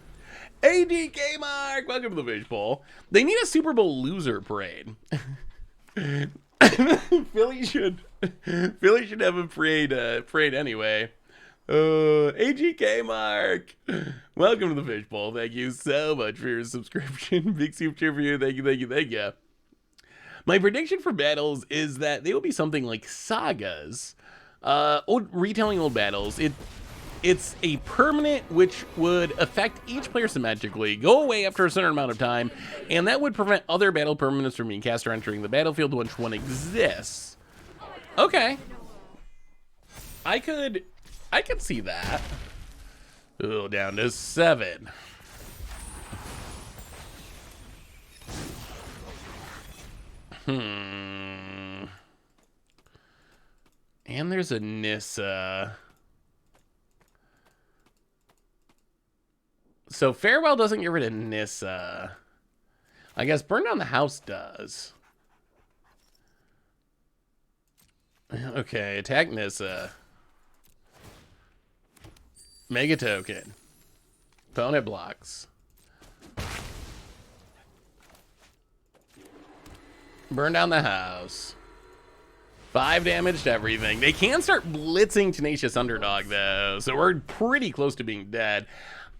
ADK Mark, welcome to the Fish Bowl. They need a Super Bowl loser parade. Philly should have a parade anyway. AGK Mark, welcome to the Fish Bowl. Thank you so much for your subscription. Big super cheer for you. Thank you, thank you, thank you. My prediction for battles is that they will be something like sagas. Retelling old battles. It's a permanent which would affect each player symmetrically, go away after a certain amount of time, and that would prevent other battle permanents from being cast or entering the battlefield once one exists. Okay. I could see that. Oh, down to 7. And there's a Nissa. So Farewell doesn't get rid of Nissa. I guess Burn Down the House does. Okay, attack Nissa. Mega Token. Opponent blocks. Burn Down the House. 5 damage to everything. They can start blitzing Tenacious Underdog, though, so we're pretty close to being dead.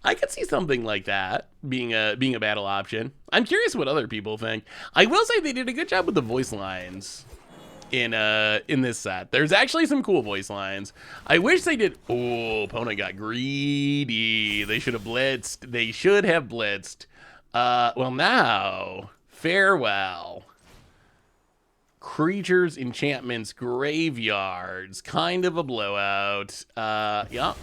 I could see something like that being a battle option. I'm curious what other people think. I will say they did a good job with the voice lines in this set. There's actually some cool voice lines. I wish they did. Oh, opponent got greedy. They should have blitzed. They should have blitzed. Well, now Farewell. Creatures, enchantments, graveyards. Kind of a blowout. Yeah.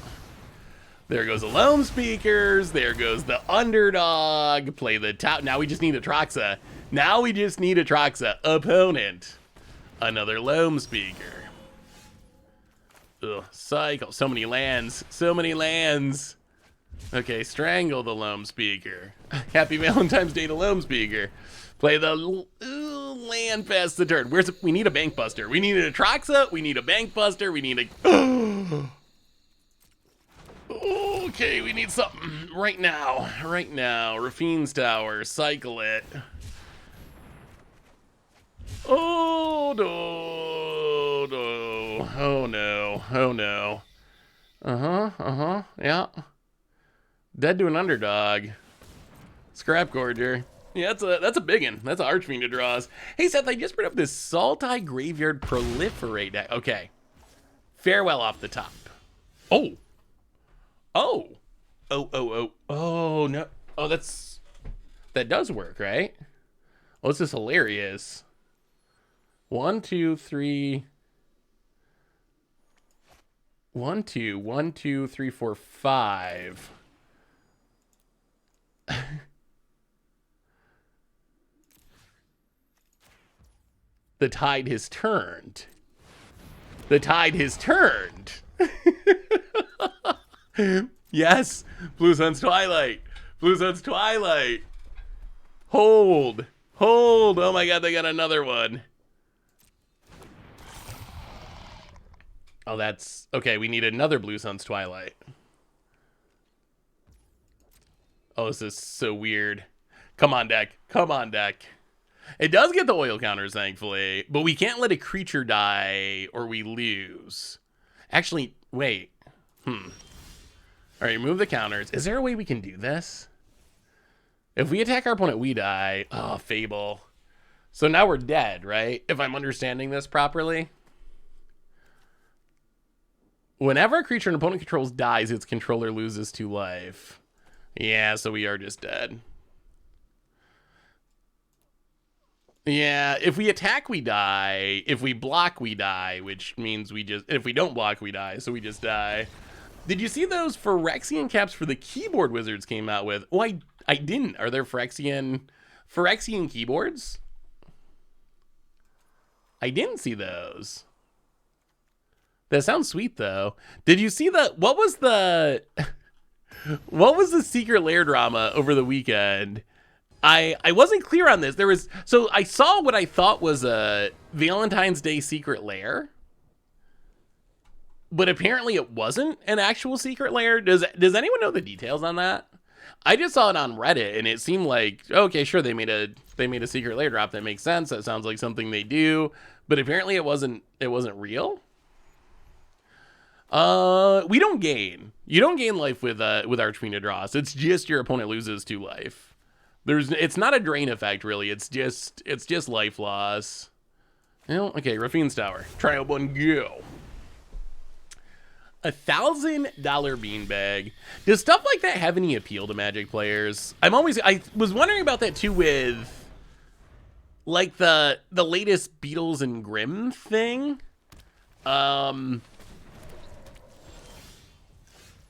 There goes the Loam Speakers. There goes the Underdog. Play the top. Now we just need Atraxa. Now we just need Atraxa. Opponent. Another Loam Speaker. Ugh. Cycle. So many lands. So many lands. Okay, strangle the Loam Speaker. Happy Valentine's Day to Loam Speaker. Play the land past the turn. We need a Bank Buster. We need an Atraxa. We need a Bank Buster. We need a... Okay, we need something right now. Right now. Rafine's Tower. Cycle it. Oh, no. No. Oh, no. Oh, no. Yeah. Dead to an Underdog. Scrap Gorger. Yeah, that's a big one. That's an Archfiend to draws. Hey, Seth, I just brought up this Sultai Graveyard Proliferate deck. Okay. Farewell off the top. Oh. Oh. Oh, no. Oh, that does work, right? Oh, this is hilarious. 1, 2, 3. 1, 2, 1, 2, 3, 4, 5. The tide has turned. The tide has turned. Yes. Blue Sun's Twilight. Blue Sun's Twilight. Hold. Hold. Oh my god, they got another one. Oh, that's... Okay, we need another Blue Sun's Twilight. Oh, this is so weird. Come on, deck. Come on, deck. It does get the oil counters, thankfully, but we can't let a creature die or we lose. Actually, wait. All right, remove the counters. Is there a way we can do this? If we attack our opponent, we die. Oh, Fable. So now we're dead, right? If I'm understanding this properly. Whenever a creature an opponent controls dies, its controller loses 2 life. Yeah, so we are just dead. Yeah, if we attack, we die. If we block, we die, which means we just... If we don't block, we die, so we just die. Did you see those Phyrexian caps for the keyboard wizards came out with? Oh, I didn't. Are there Phyrexian keyboards? I didn't see those. That sounds sweet, though. Did you see the... What was the secret lair drama over the weekend? I wasn't clear on this. There was... So I saw what I thought was a Valentine's Day secret lair. But apparently it wasn't an actual secret lair. Does anyone know the details on that? I just saw it on Reddit and it seemed like, okay, sure, they made a secret lair drop. That makes sense. That sounds like something they do. But apparently it wasn't real. We don't gain. You don't gain life with Archfiend of Dross. It's just your opponent loses 2 life. It's not a drain effect really. It's just life loss. Well, okay, Rafine's Tower. Try out one, go. $1,000 beanbag. Does stuff like that have any appeal to Magic players? I was wondering about that too with like the latest Beatles and Grimm thing.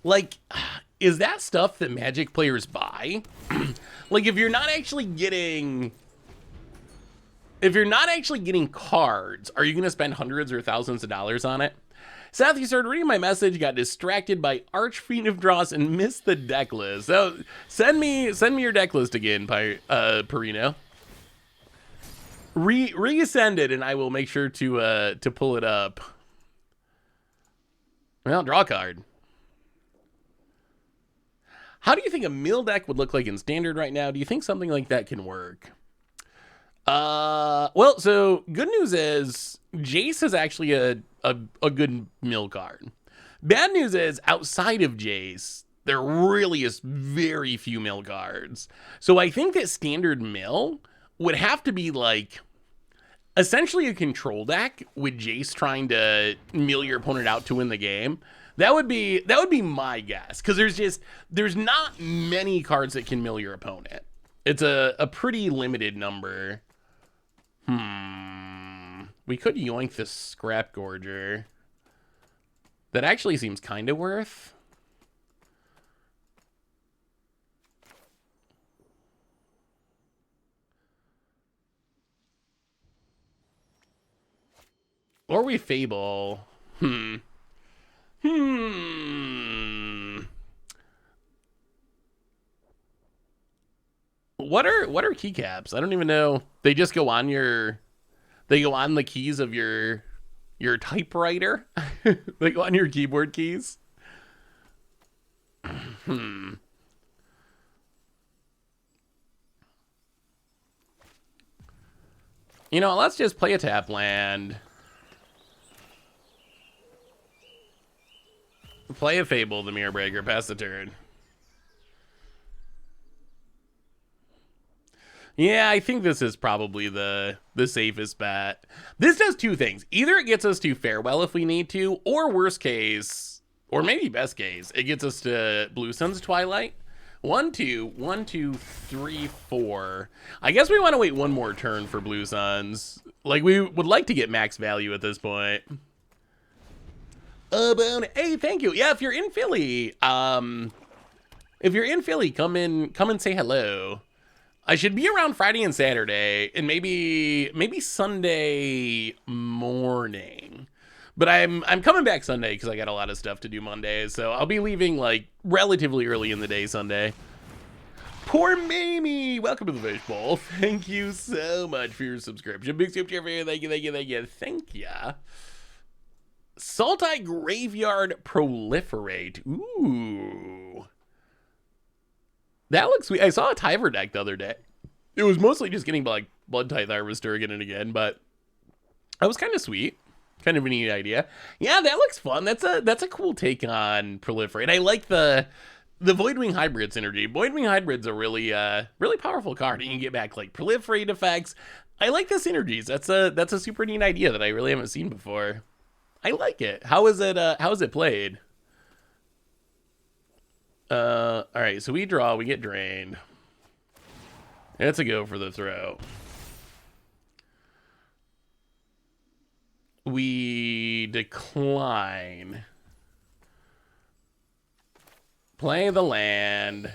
Like, is that stuff that Magic players buy? Like, if you're not actually getting cards, are you going to spend hundreds or thousands of dollars on it? Seth, you started reading my message, got distracted by Archfiend of Dross, and missed the deck list. So send me your deck list again, Perino. Resend it, and I will make sure to pull it up. Well, draw a card. How do you think a mill deck would look like in Standard right now? Do you think something like that can work? Well, so good news is Jace is actually a good mill card. Bad news is outside of Jace, there really is very few mill cards. So I think that Standard mill would have to be like essentially a control deck with Jace trying to mill your opponent out to win the game. That would be my guess, because there's not many cards that can mill your opponent. It's a pretty limited number. We could yoink this Scrap Gorger. That actually seems kind of worth. Or we Fable. What are keycaps? I don't even know. They just go on the keys of your typewriter. They go on your keyboard keys. You know, let's just play a tap land. Play a Fable, the Mirror Breaker, pass the turn. Yeah, I think this is probably the safest bet. This does 2 things. Either it gets us to Farewell if we need to, or worst case, or maybe best case, it gets us to Blue Sun's Twilight. 1, 2, 1, 2, 3, 4. I guess we want to wait one more turn for Blue Suns. Like, we would like to get max value at this point. Hey, thank you. Yeah, if you're in Philly, come and say hello. I should be around Friday and Saturday, and maybe Sunday morning. But I'm coming back Sunday because I got a lot of stuff to do Monday, so I'll be leaving like relatively early in the day Sunday. Poor Mamie, welcome to the Fishbowl. Thank you so much for your subscription. Big super chat for you. Thank you. Sultai Graveyard Proliferate. Ooh. That looks sweet. I saw a Tyver deck the other day. It was mostly just getting like Blood Tithe Harvester again and again, but that was kind of sweet. Kind of a neat idea. Yeah, that looks fun. That's a cool take on Proliferate. I like the Voidwing Hybrid synergy. Voidwing Hybrid's a really powerful card. You can get back like Proliferate effects. I like the synergies. That's a super neat idea that I really haven't seen before. I like it. How is it played? All right, so we get drained. It's a go for the throw. we decline? Play the land.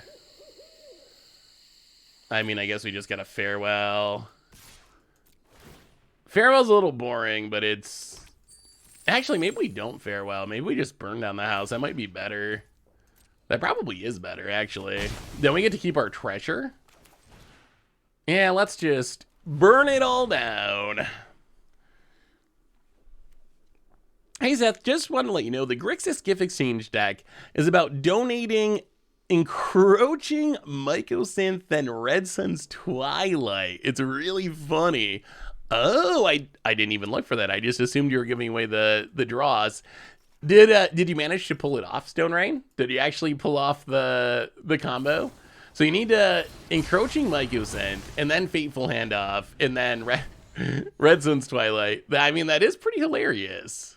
I mean, I guess we just got a farewell. Farewell's a little boring, but it's... Actually, maybe we don't farewell. Maybe we just burn down the house. That might be better. That probably is better, actually. Then we get to keep our treasure. Yeah, let's just burn it all down. Hey, Seth, just want to let you know the Grixis Gift Exchange deck is about donating Encroaching Mycosynth and Red Sun's Twilight. It's really funny. Oh, I didn't even look for that. I just assumed you were giving away the draws. Did you manage to pull it off, Stone Rain? Did you actually pull off the combo? So you need to Encroaching Mycosynth, and then Fateful Handoff, and then Red Sun's Twilight. I mean, that is pretty hilarious.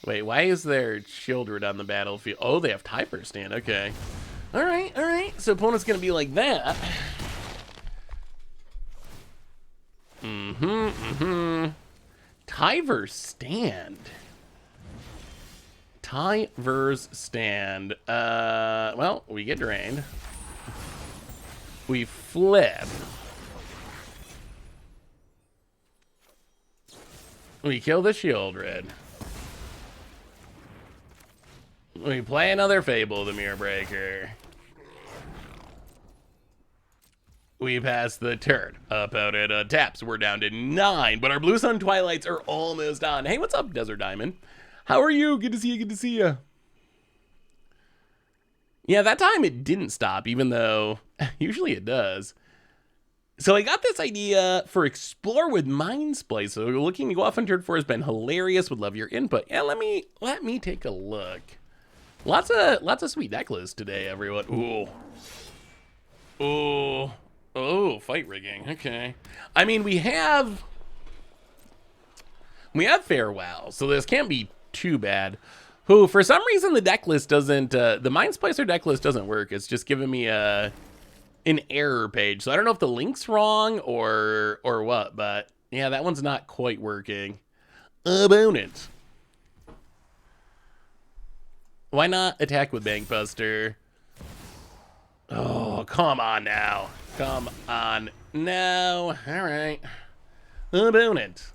Wait, why is there Children on the battlefield? Oh, they have Typer Stand. Okay. All right. So opponent's going to be like that. Tyver's Stand. Tyver's Stand. Well, we get drained. We flip. We kill the Shieldred. We play another Fable, the Mirror Breaker. We pass the turn. Up out at taps. We're down to 9, but our Blue Sun Twilights are almost on. Hey, what's up, Desert Diamond? How are you? Good to see you. Good to see you. Yeah, that time it didn't stop, even though usually it does. So I got this idea for Explore with Mind Splice. So looking to go off on turn 4 has been hilarious. Would love your input. Yeah, let me take a look. Lots of sweet deck lists today, everyone. Oh, fight rigging. Okay. I mean, we have Farewell, so this can't be too bad. For some reason the deck list doesn't the Mind Splicer deck list doesn't work. It's just giving me an error page. So I don't know if the link's wrong or what, but yeah, that one's not quite working. Opponent. Why not attack with Bankbuster? Oh, come on now. Come on now. All right. Opponent.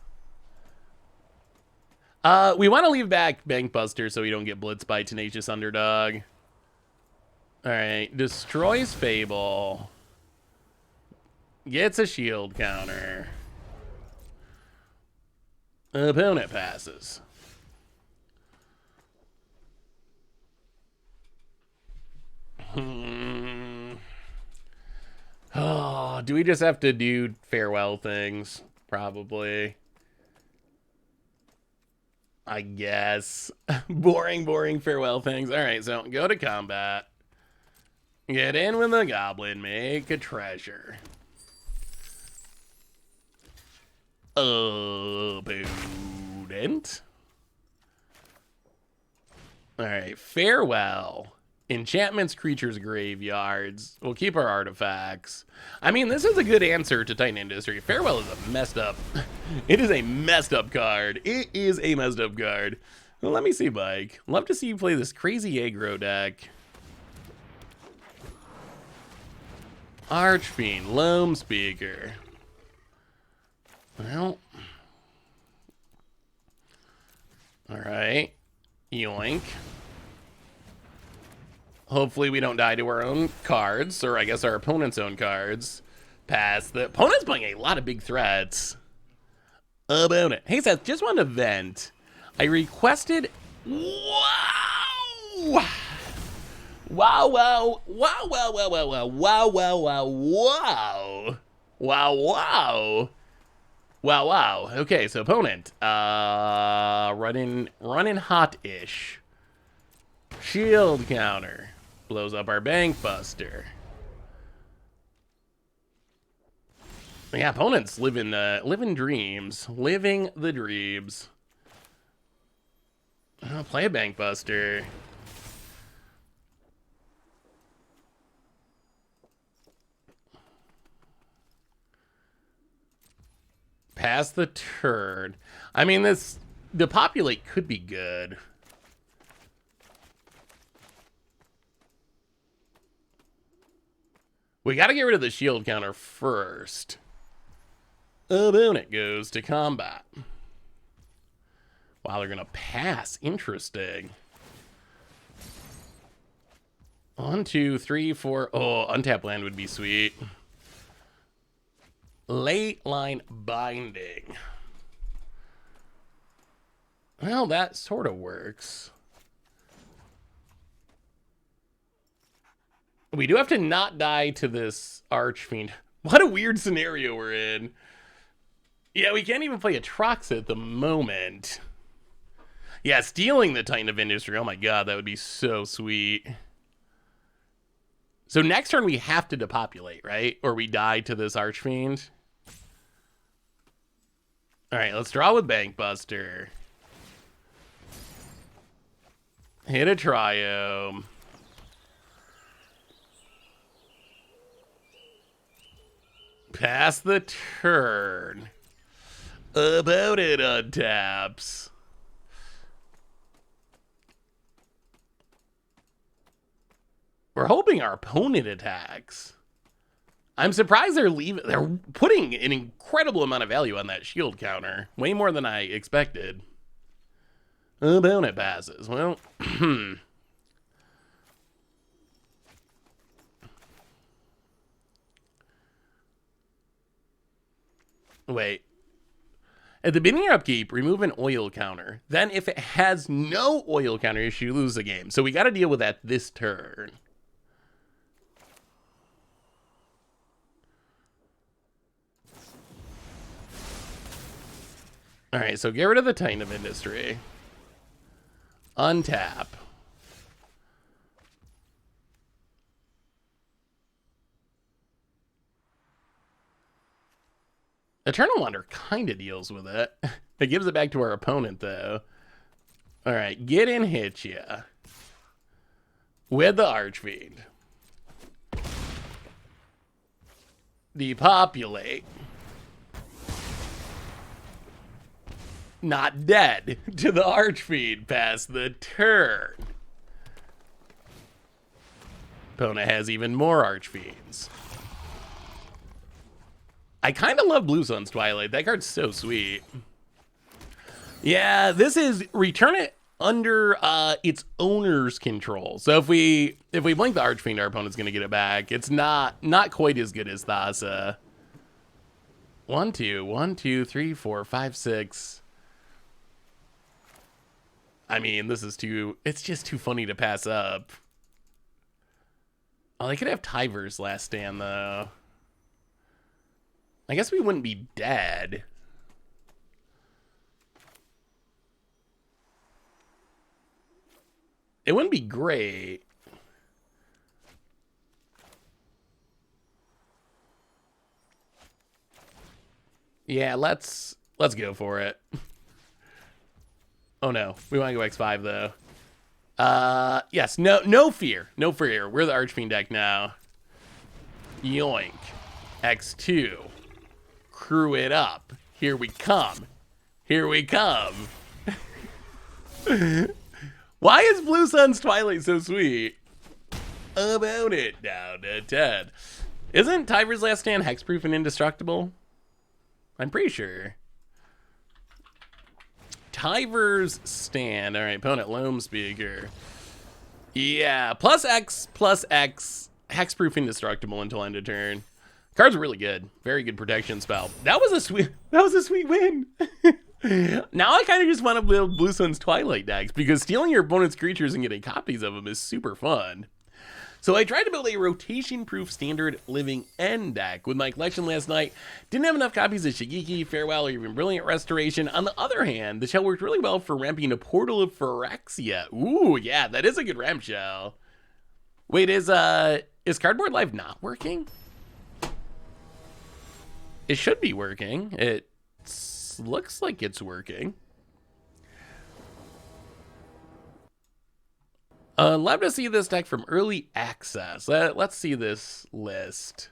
We want to leave back Bankbuster so we don't get blitzed by Tenacious Underdog. All right. Destroys Fable. Gets a shield counter. Opponent passes. Oh, do we just have to do farewell things? Probably. I guess. boring farewell things. All right, so go to combat. Get in with the goblin. Make a treasure. Opponent. All right, farewell. Enchantments, creatures, graveyards. We'll keep our artifacts. I mean, this is a good answer to Titan Industry. Farewell is a messed up. It is a messed up card. It is a messed up card. Well, let me see, Mike. Love to see you play this crazy aggro deck. Archfiend, Loam Speaker. Well. All right. Yoink. Hopefully we don't die to our own cards, or I guess our opponent's own cards. Pass. The opponent's playing a lot of big threats. Opponent. Hey, Seth, just want to vent. I requested... Wow! Wow, wow. Wow, wow, wow, wow, wow. Wow, wow, wow, wow. Wow, wow. Wow, wow. Okay, so opponent. Running hot-ish. Shield counter. Blows up our Bankbuster. Yeah, opponents living dreams. Living the dreams. Oh, play a Bankbuster. Pass the turn. I mean, the populate could be good. We got to get rid of the shield counter first. Opponent goes to combat. Wow, they're going to pass. Interesting. 1, 2, 3, 4. Oh, untap land would be sweet. Late line binding. Well, that sort of works. We do have to not die to this Archfiend. What a weird scenario we're in. Yeah, we can't even play Atraxa at the moment. Yeah, stealing the Titan of Industry. Oh my god, that would be so sweet. So next turn we have to depopulate, right? Or we die to this Archfiend. Alright, let's draw with Bankbuster. Hit a Triome. Pass the turn. About it untaps. We're hoping our opponent attacks. I'm surprised they're putting an incredible amount of value on that shield counter. Way more than I expected. Opponent passes. Well, wait. At the beginning of your upkeep, remove an oil counter. Then if it has no oil counter issue, you lose the game. So we got to deal with that this turn. All right, so get rid of the Titan of Industry. Untap. Eternal Wonder kind of deals with it. It gives it back to our opponent, though. All right, get in Phyrexia with the Archfiend. Depopulate. Not dead to the Archfiend. Pass the turn. Opponent has even more Archfiends. I kind of love Blue Sun's Twilight. That card's so sweet. Yeah, this is return it under its owner's control. So if we blink the Archfiend, our opponent's gonna get it back. It's not quite as good as Thassa. 1, 2, 1, 2, 3, 4, 5, 6. I mean, it's just too funny to pass up. Oh, they could have Tyver's Last Stand, though. I guess we wouldn't be dead. It wouldn't be great. Yeah, let's go for it. Oh no, we want to go X5 though. Yes, no fear. No fear. We're the Archfiend deck now. Yoink. X2. Crew it up. Here we come. Here we come. Why is Blue Sun's Twilight so sweet? About it. Down to 10. Isn't Tyver's Last Stand hexproof and indestructible? I'm pretty sure. Tyver's Stand. All right, opponent Loam Speaker. Yeah, +X, hexproof indestructible until end of turn. Card's really good. Very good protection spell. That was a sweet win. Now I kind of just want to build Blue Sun's Twilight decks because stealing your opponent's creatures and getting copies of them is super fun. So I tried to build a rotation-proof standard living end deck with my collection last night. Didn't have enough copies of Shigeki, Farewell, or even Brilliant Restoration. On the other hand, the shell worked really well for ramping a Portal of Phyrexia. Ooh, yeah, that is a good ramp shell. Wait, is Cardboard Live not working? It should be working. It looks like it's working. Love to see this deck from early access. Let's see this list.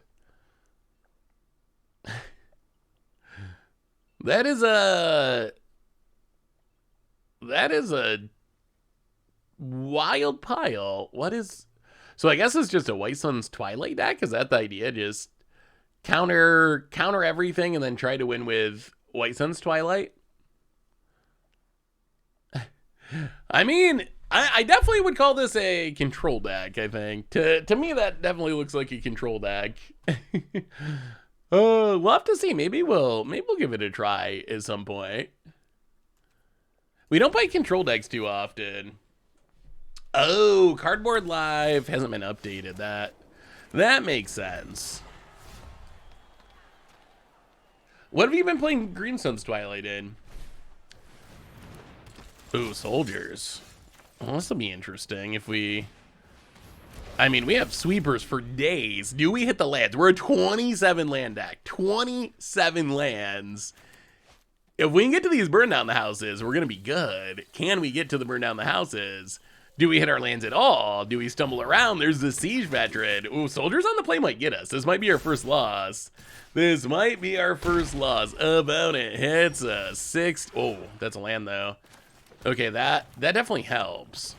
That is a wild pile. What is... So I guess it's just a White Sun's Twilight deck? Is that the idea? Just counter everything and then try to win with White Sun's Twilight? I mean, I definitely would call this a control deck, I think. To me, that definitely looks like a control deck. We'll have to see. Maybe we'll give it a try at some point. We don't play control decks too often. Oh, Cardboard Live hasn't been updated. That makes sense. What have you been playing Green Sun's Twilight in? Ooh, Soldiers. Well, this will be interesting if we... I mean, we have sweepers for days. Do we hit the lands? We're a 27 land deck. 27 lands. If we can get to these burn down the houses, we're going to be good. Can we get to the burn down the houses? Do we hit our lands at all? Do we stumble around? There's the Siege Veteran. Ooh, Soldiers on the Play might get us. This might be our first loss. This might be our first loss. About it. Hits a 6. Oh, that's a land, though. Okay, that definitely helps.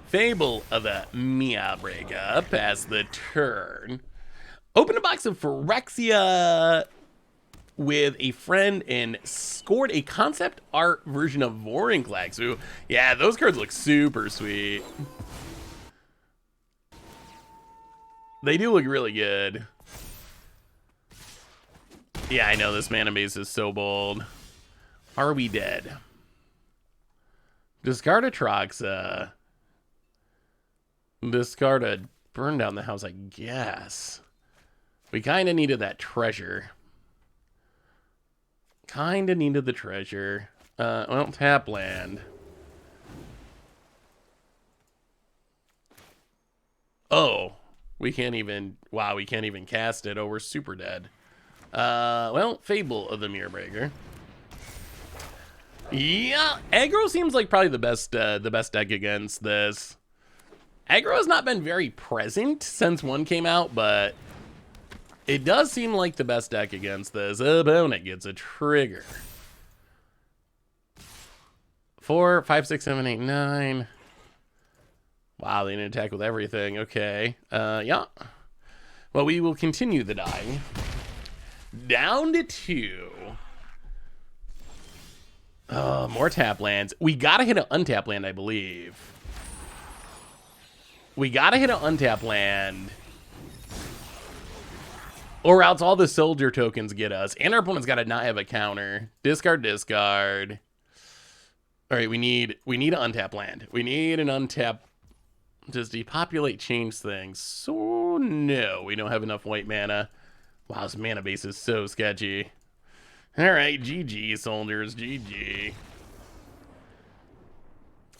Fable of a Mia breakup. Pass the turn. Open a box of Phyrexia with a friend and scored a concept art version of Vorinclex. Ooh, yeah, those cards look super sweet. They do look really good. Yeah, I know this mana base is so bold. Are we dead? Discard Atraxa. Discard a burn down the house, I guess. We kind of needed that treasure. Kind of needed the treasure. Well, tap land. Oh, we can't even... Wow, we can't even cast it. Oh, we're super dead. Well, Fable of the Mirrorbreaker. Yeah, aggro seems like probably the best deck against this. Aggro has not been very present since 1 came out, but it does seem like the best deck against this. Opponent gets a trigger. 4, 5, 6, 7, 8, 9. Wow, they didn't attack with everything. Okay. Yeah. Well, we will continue the dying. Down to 2. More tap lands. We gotta hit an untap land, I believe. We gotta hit an untap land. Or else all the soldier tokens get us. And our opponent's gotta not have a counter. Discard, discard. Alright, we need an untap land. We need an untap. Does depopulate change things? So no, we don't have enough white mana. Wow, this mana base is so sketchy. Alright, GG, soldiers, GG.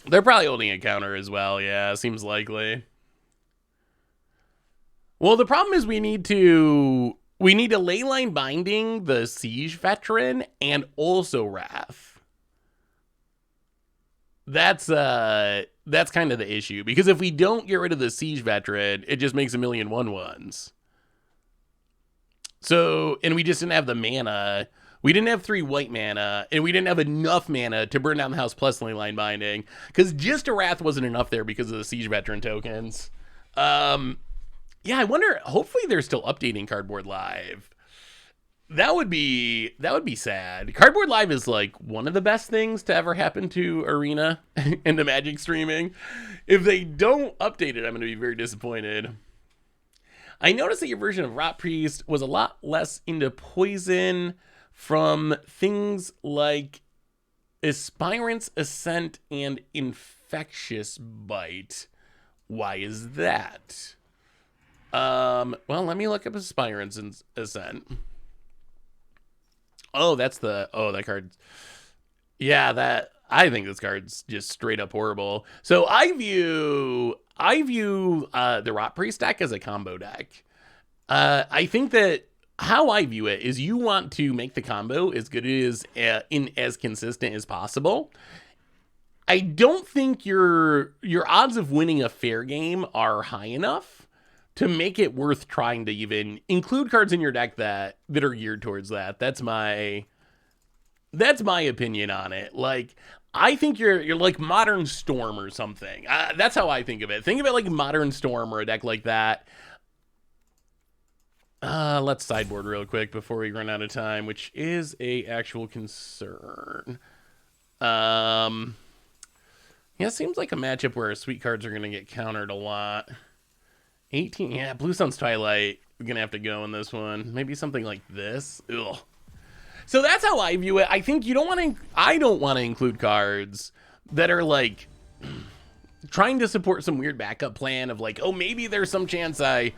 They're probably holding a counter as well, yeah, seems likely. Well, the problem is we need to Leyline Binding the Siege Veteran and also Wrath. That's kind of the issue, because if we don't get rid of the Siege Veteran, it just makes a million 1/1s. So, and we just didn't have the mana. We didn't have 3 white mana, and we didn't have enough mana to burn down the house plus Leyline Binding, because just a Wrath wasn't enough there because of the Siege Veteran tokens. Yeah, I wonder, hopefully they're still updating Cardboard Live. That would be sad. Cardboard Live is like one of the best things to ever happen to Arena and to Magic streaming. If they don't update it, I'm going to be very disappointed. I noticed that your version of Rot Priest was a lot less into poison from things like Aspirant's Ascent and Infectious Bite. Why is that? Well, let me look up Aspirant's Ascent. Oh, that's the... Oh, that card... Yeah, I think this card's just straight up horrible. So I view the Rot Priest deck as a combo deck. I think that how I view it is you want to make the combo as good as as consistent as possible. I don't think your odds of winning a fair game are high enough to make it worth trying to even include cards in your deck that are geared towards that. That's my That's my opinion on it. Like, I think you're like Modern Storm or something. That's how I think of it. Think of it like Modern Storm or a deck like that. Let's sideboard real quick before we run out of time, which is a actual concern. Yeah, it seems like a matchup where sweet cards are going to get countered a lot. 18, yeah, Blue Sun's Twilight. We're going to have to go in this one. Maybe something like this. Ugh. So that's how I view it. I think I don't want to include cards that are like trying to support some weird backup plan of like, oh, maybe there's some chance I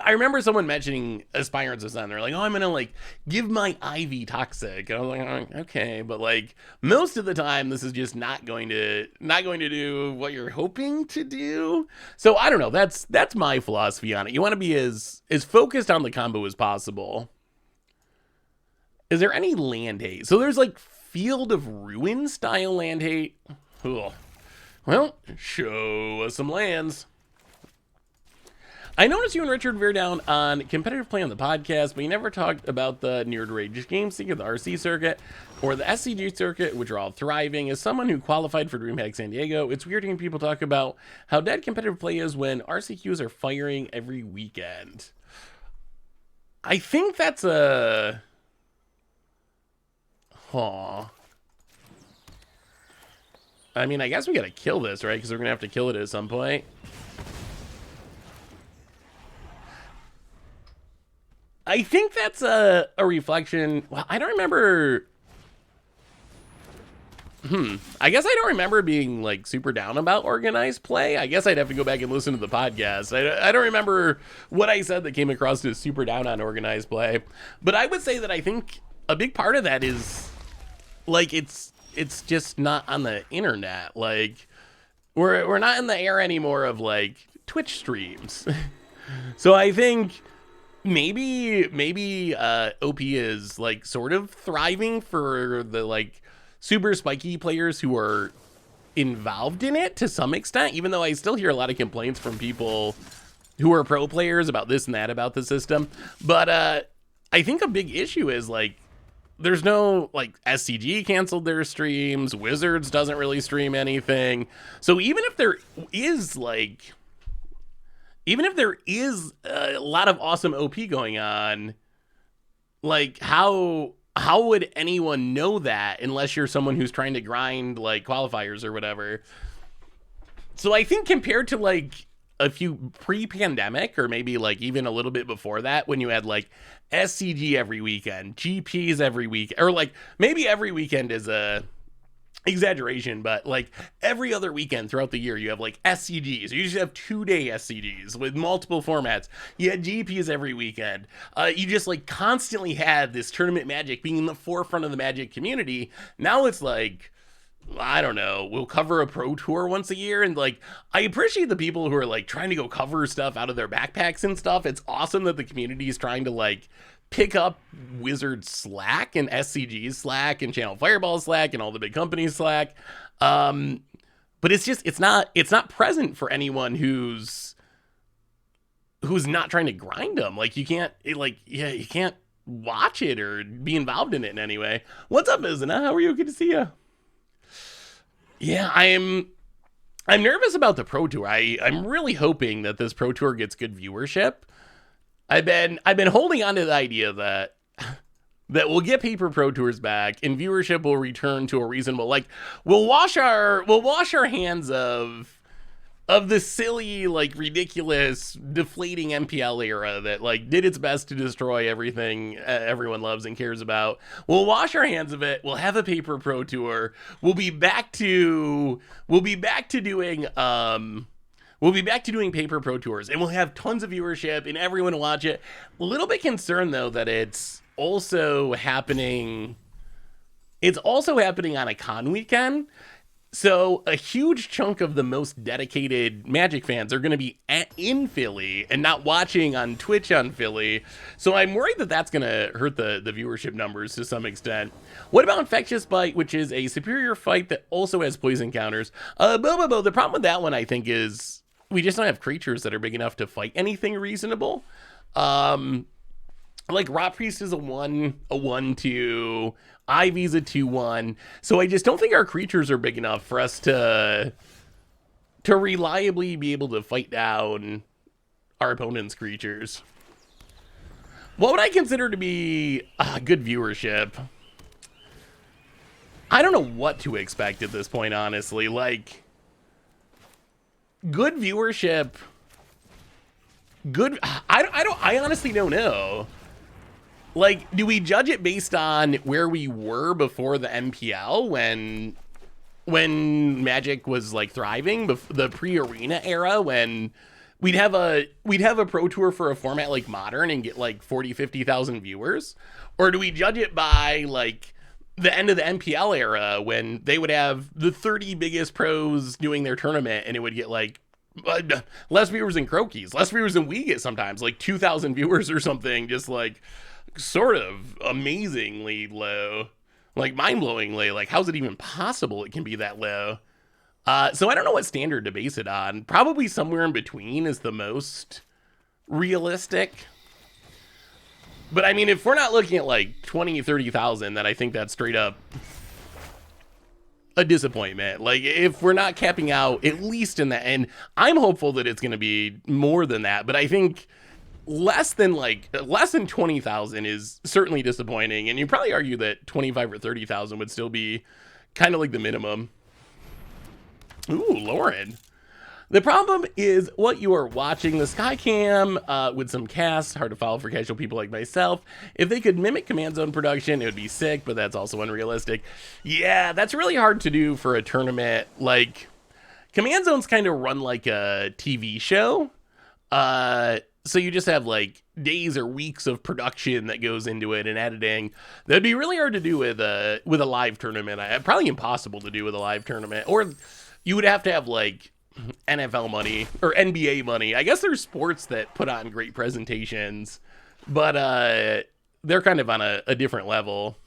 remember someone mentioning Aspirants of Sun. They're like, oh, I'm going to like give my Ivy Toxic. I was like, oh, okay. But like most of the time, this is just not going to do what you're hoping to do. So I don't know. That's my philosophy on it. You want to be as focused on the combo as possible. Is there any land hate? So there's like Field of Ruin style land hate. Ugh. Well, show us some lands. I noticed you and Richard veer down on competitive play on the podcast, but you never talked about the near range game seeker, the RC circuit, or the SCG circuit, which are all thriving. As someone who qualified for DreamHack San Diego, it's weird hearing people talk about how dead competitive play is when RCQs are firing every weekend. I think that's a... Huh. I mean, I guess we gotta kill this, right? Because we're gonna have to kill it at some point. I think that's a reflection. Well, I don't remember. I guess I don't remember being like super down about organized play. I guess I'd have to go back and listen to the podcast. I don't remember what I said that came across as super down on organized play. But I would say that I think a big part of that is like it's just not on the internet. Like we're not in the era anymore of like Twitch streams. So I think maybe OP is like sort of thriving for the like super spiky players who are involved in it to some extent, even though I still hear a lot of complaints from people who are pro players about this and that about the system. But I think a big issue is like there's no like SCG canceled their streams, Wizards doesn't really stream anything. So even if there is a lot of awesome OP going on, like how would anyone know that unless you're someone who's trying to grind like qualifiers or whatever? So I think compared to like a few pre-pandemic or maybe like even a little bit before that, when you had like SCG every weekend, GPs every week, or like maybe every weekend is a exaggeration, but like every other weekend throughout the year you have like SCGs. You usually have 2-day SCGs with multiple formats. You had GPs every weekend. You just like constantly had this tournament Magic being in the forefront of the Magic community. Now it's like, I don't know, we'll cover a pro tour once a year, and like I appreciate the people who are like trying to go cover stuff out of their backpacks and stuff. It's awesome that the community is trying to like pick up Wizard Slack and SCG Slack and Channel Fireball Slack and all the big companies Slack. But it's just it's not present for anyone who's not trying to grind them. Like you can't watch it or be involved in it in any way. What's up, Izana? How are you? Good to see you. Yeah, I'm nervous about the Pro Tour. I'm really hoping that this Pro Tour gets good viewership. I've been holding on to the idea that we'll get paper Pro Tours back and viewership will return to a reasonable, like we'll wash our hands of the silly, like ridiculous, deflating MPL era that like did its best to destroy everything everyone loves and cares about. We'll wash our hands of it. We'll have a paper Pro Tour. We'll be back to doing paper Pro Tours, and we'll have tons of viewership and everyone will watch it. A little bit concerned though that it's also happening on a con weekend. So a huge chunk of the most dedicated Magic fans are going to be in Philly and not watching on Twitch on Philly. So I'm worried that that's going to hurt the viewership numbers to some extent. What about Infectious Bite, which is a superior fight that also has poison counters? The problem with that one, I think, is we just don't have creatures that are big enough to fight anything reasonable. like Rot Priest is a 1/2, Ivy's a 2/1. So I just don't think our creatures are big enough for us to reliably be able to fight down our opponent's creatures. What would I consider to be good viewership? I don't know what to expect at this point, honestly. Like, good viewership. Good. I honestly don't know. Like, do we judge it based on where we were before the MPL when Magic was like thriving, the pre-arena era, when we'd have a pro tour for a format like Modern and get like 40-50,000 viewers? Or do we judge it by like the end of the MPL era when they would have the 30 biggest pros doing their tournament and it would get like less viewers than Crokies, less viewers than we get sometimes, like 2,000 viewers or something, just like sort of amazingly low, like mind-blowingly, like how's it even possible it can be that low? So I don't know what standard to base it on. Probably somewhere in between is the most realistic. But I mean, if we're not looking at like 20-30,000, then I think that's straight up a disappointment. Like, if we're not capping out at least in that, and I'm hopeful that it's going to be more than that, but I think less than 20,000 is certainly disappointing. And you probably argue that 25 or 30,000 would still be kind of like the minimum. Ooh, Lauren. The problem is what you are watching. The Skycam with some casts, hard to follow for casual people like myself. If they could mimic Command Zone production, it would be sick, but that's also unrealistic. Yeah, that's really hard to do for a tournament. Like, Command Zone's kind of run like a TV show. So you just have like days or weeks of production that goes into it and editing. That'd be really hard to do with a live tournament. Probably impossible to do with a live tournament. Or you would have to have like NFL money or NBA money. I guess there's sports that put on great presentations, but they're kind of on a different level.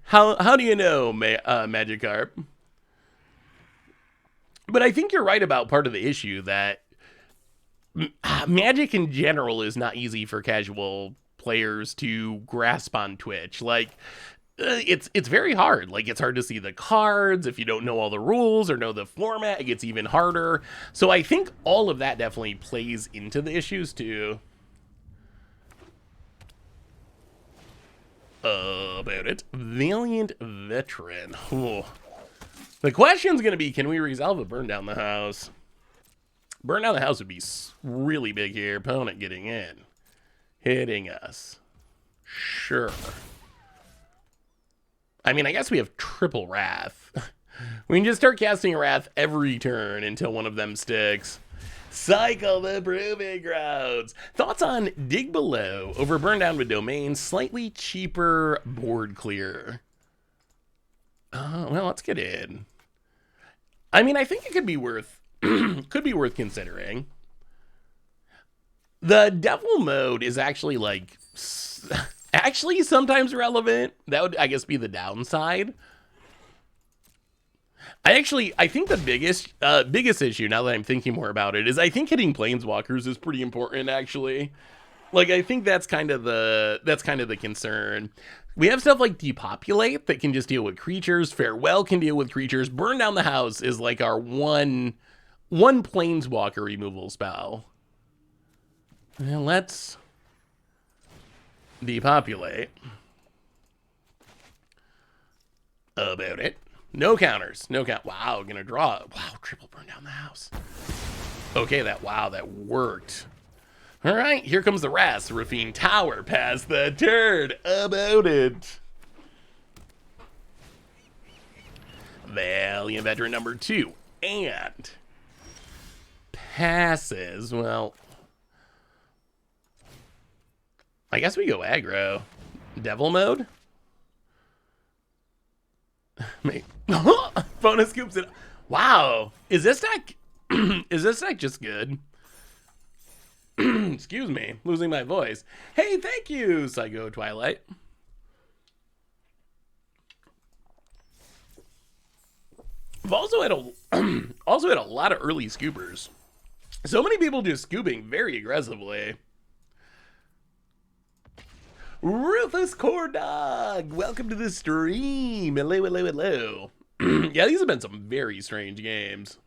How do you know, Magikarp? But I think you're right about part of the issue, that Magic in general is not easy for casual players to grasp on Twitch. Like, it's very hard. Like, it's hard to see the cards. If you don't know all the rules or know the format, it gets even harder. So I think all of that definitely plays into the issues too. About it. Valiant Veteran. Ooh. The question's going to be, can we resolve a burn down the house? Burn down the house would be really big here. Opponent getting in. Hitting us. Sure. I mean, I guess we have triple Wrath. We can just start casting Wrath every turn until one of them sticks. Cycle the Proving Grounds. Thoughts on Dig Below over Burn Down with Domain? Slightly cheaper board clear. Well, let's get in. I mean, I think it could be worth considering. The Devil mode is actually like sometimes relevant. That would, I guess, be the downside. I think the biggest issue, now that I'm thinking more about it, is I think hitting Planeswalkers is pretty important, actually. Like, I think that's kind of the concern. We have stuff like Depopulate that can just deal with creatures. Farewell can deal with creatures. Burn Down the House is like our one Planeswalker removal spell. And let's Depopulate. About it. No counters. No count. Wow, gonna draw. Wow, triple Burn Down the House. Okay, that worked. All right, here comes the Wrath. Rafine Tower past the turn. About it. Valiant Veteran number 2. And passes. Well, I guess we go aggro. Devil mode? Bonus scoops it. Wow. Is this deck just good? Excuse me, losing my voice. Hey, thank you, Psycho Twilight. I've also had a lot of early scoopers. So many people just scooping very aggressively. Ruthless Corn Dog, welcome to the stream. Hello, hello, hello. Yeah, these have been some very strange games.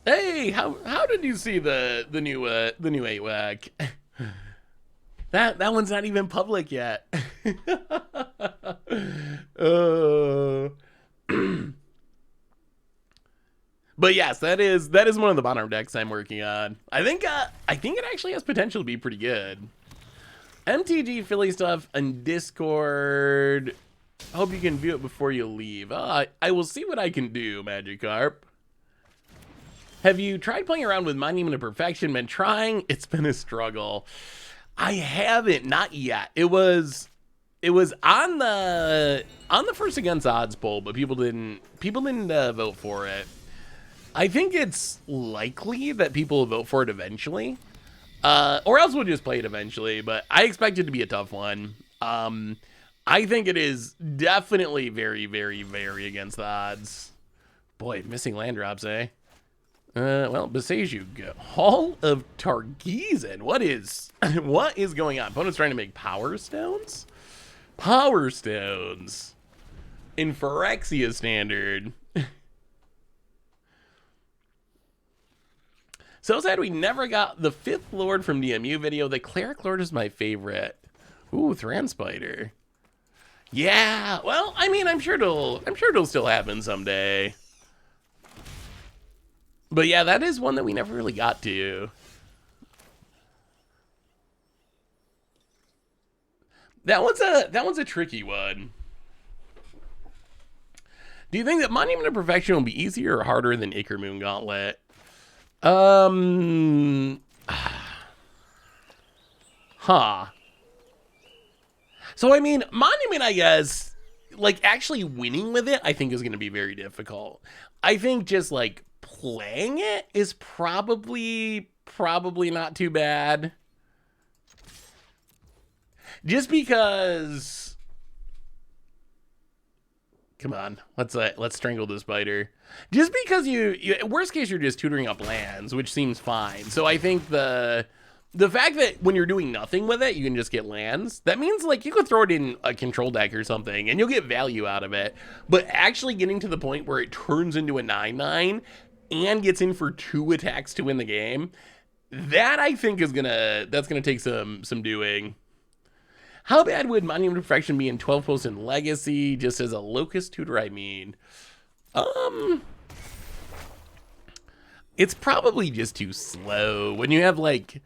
Hey, how did you see the new 8-wack? That one's not even public yet. But yes, that is one of the bottom decks I'm working on. I think it actually has potential to be pretty good. MTG Philly stuff on Discord. Hope you can view it before you leave. I will see what I can do, Magikarp. Have you tried playing around with Monument of Perfection? Been trying? It's been a struggle. I haven't, not yet. It was on the first against odds poll, but people didn't vote for it. I think it's likely that people will vote for it eventually, or else we'll just play it eventually. But I expect it to be a tough one. I think it is definitely very, very, very against the odds. Boy, missing land drops, eh? Well, Beseju go. Hall of Targizen. What is going on? Opponent's trying to make Power Stones? Power Stones. In Phyrexia standard. So sad we never got the 5th Lord from DMU video. The Cleric Lord is my favorite. Ooh, Thranspider. Yeah, well, I mean, I'm sure it'll still happen someday. But yeah, that is one that we never really got to. That one's a tricky one. Do you think that Monument of Perfection will be easier or harder than Ichor Moon Gauntlet? Huh. So I mean, Monument, I guess, like actually winning with it, I think is going to be very difficult. I think just like playing it is probably not too bad. Just because, come on, let's strangle this spider. Just because you worst case you're just tutoring up lands, which seems fine. So I think the fact that when you're doing nothing with it, you can just get lands, that means like you could throw it in a control deck or something and you'll get value out of it. But actually getting to the point where it turns into a 9/9 and gets in for 2 attacks to win the game, that I think is that's gonna take some doing. How bad would Monument of Perfection be in 12 posts in Legacy? Just as a Locust tutor, I mean. It's probably just too slow. When you have like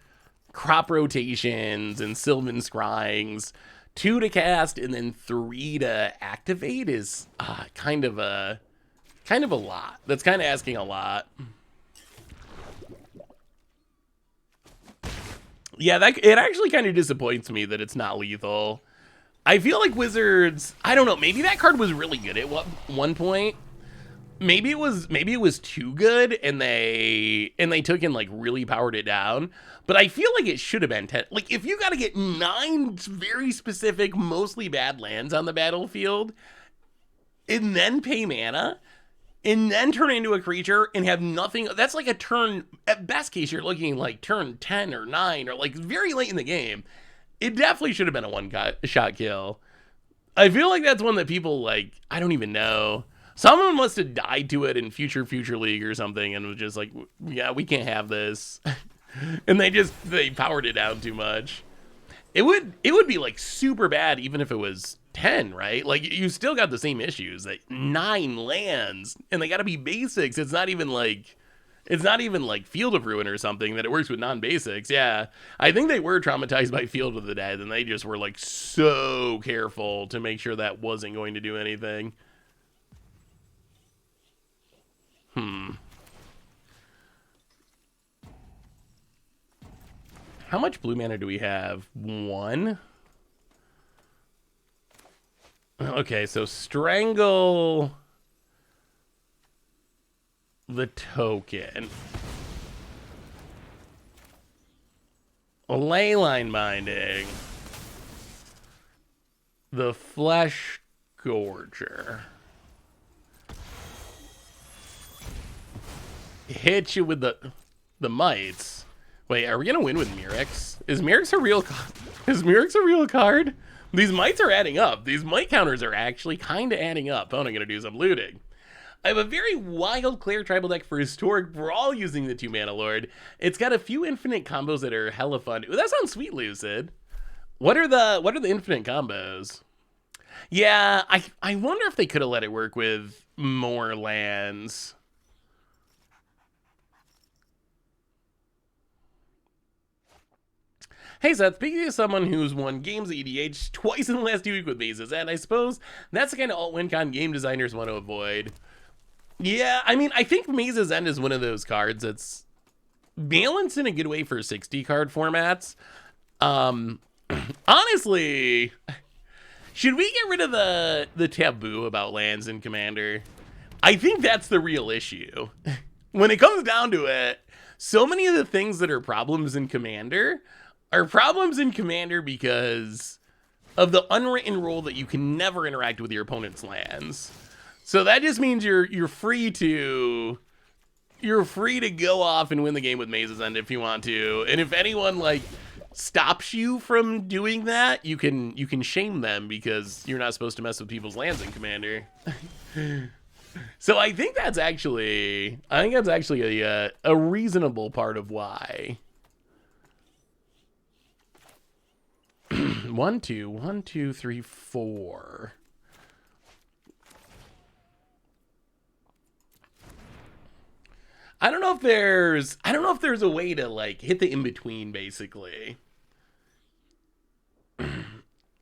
crop rotations and Sylvan Scryings, 2 to cast and then 3 to activate is kind of a lot. That's kind of asking a lot. Yeah, it actually kind of disappoints me that it's not lethal. I feel like Wizards, I don't know, maybe that card was really good at one point. Maybe it was too good and they took and like really powered it down. But I feel like it should have been 10. Like if you got to get 9 very specific, mostly bad lands on the battlefield and then pay mana and then turn into a creature and have nothing, that's like a turn, at best case you're looking like turn 10 or 9 or like very late in the game. It definitely should have been a one-shot kill. I feel like that's one that people like, I don't even know. Someone must have died to it in Future League or something and was just like, yeah, we can't have this. And they powered it down too much. It would be like super bad even if it was 10, right? Like you still got the same issues, like 9 lands and they got to be basics. It's not even like Field of Ruin or something that it works with non-basics. Yeah, I think they were traumatized by Field of the Dead and they just were like so careful to make sure that wasn't going to do anything. How much blue mana do we have? 1. Okay, so strangle the token. A leyline binding. The flesh Gorger. Hit you with the mites. Wait, are we gonna win with Mirex? Is Mirex a real is Mirex a real card? These mites are adding up. These mite counters are actually kind of adding up. Oh, I'm gonna do some looting. I have a very wild Claire tribal deck for Historic Brawl using the 2-mana Lord. It's got a few infinite combos that are hella fun. Ooh, that sounds sweet, Lucid. What are the infinite combos? Yeah, I wonder if they could have let it work with more lands. Hey Seth, speaking of someone who's won games at EDH twice in the last 2 weeks with Mazes, and I suppose that's the kind of alt-win con game designers want to avoid. Yeah, I mean, I think Mazes End is one of those cards that's balanced in a good way for 60 card formats. Honestly, should we get rid of the taboo about lands in Commander? I think that's the real issue. When it comes down to it, so many of the things that are problems in Commander are problems in Commander because of the unwritten rule that you can never interact with your opponent's lands. So that just means you're free to go off and win the game with Mazes End if you want to. And if anyone like stops you from doing that, you can shame them because you're not supposed to mess with people's lands in Commander. So I think that's actually a reasonable part of why. 1, 2, 3, 4. I don't know if there's a way to like hit the in between basically.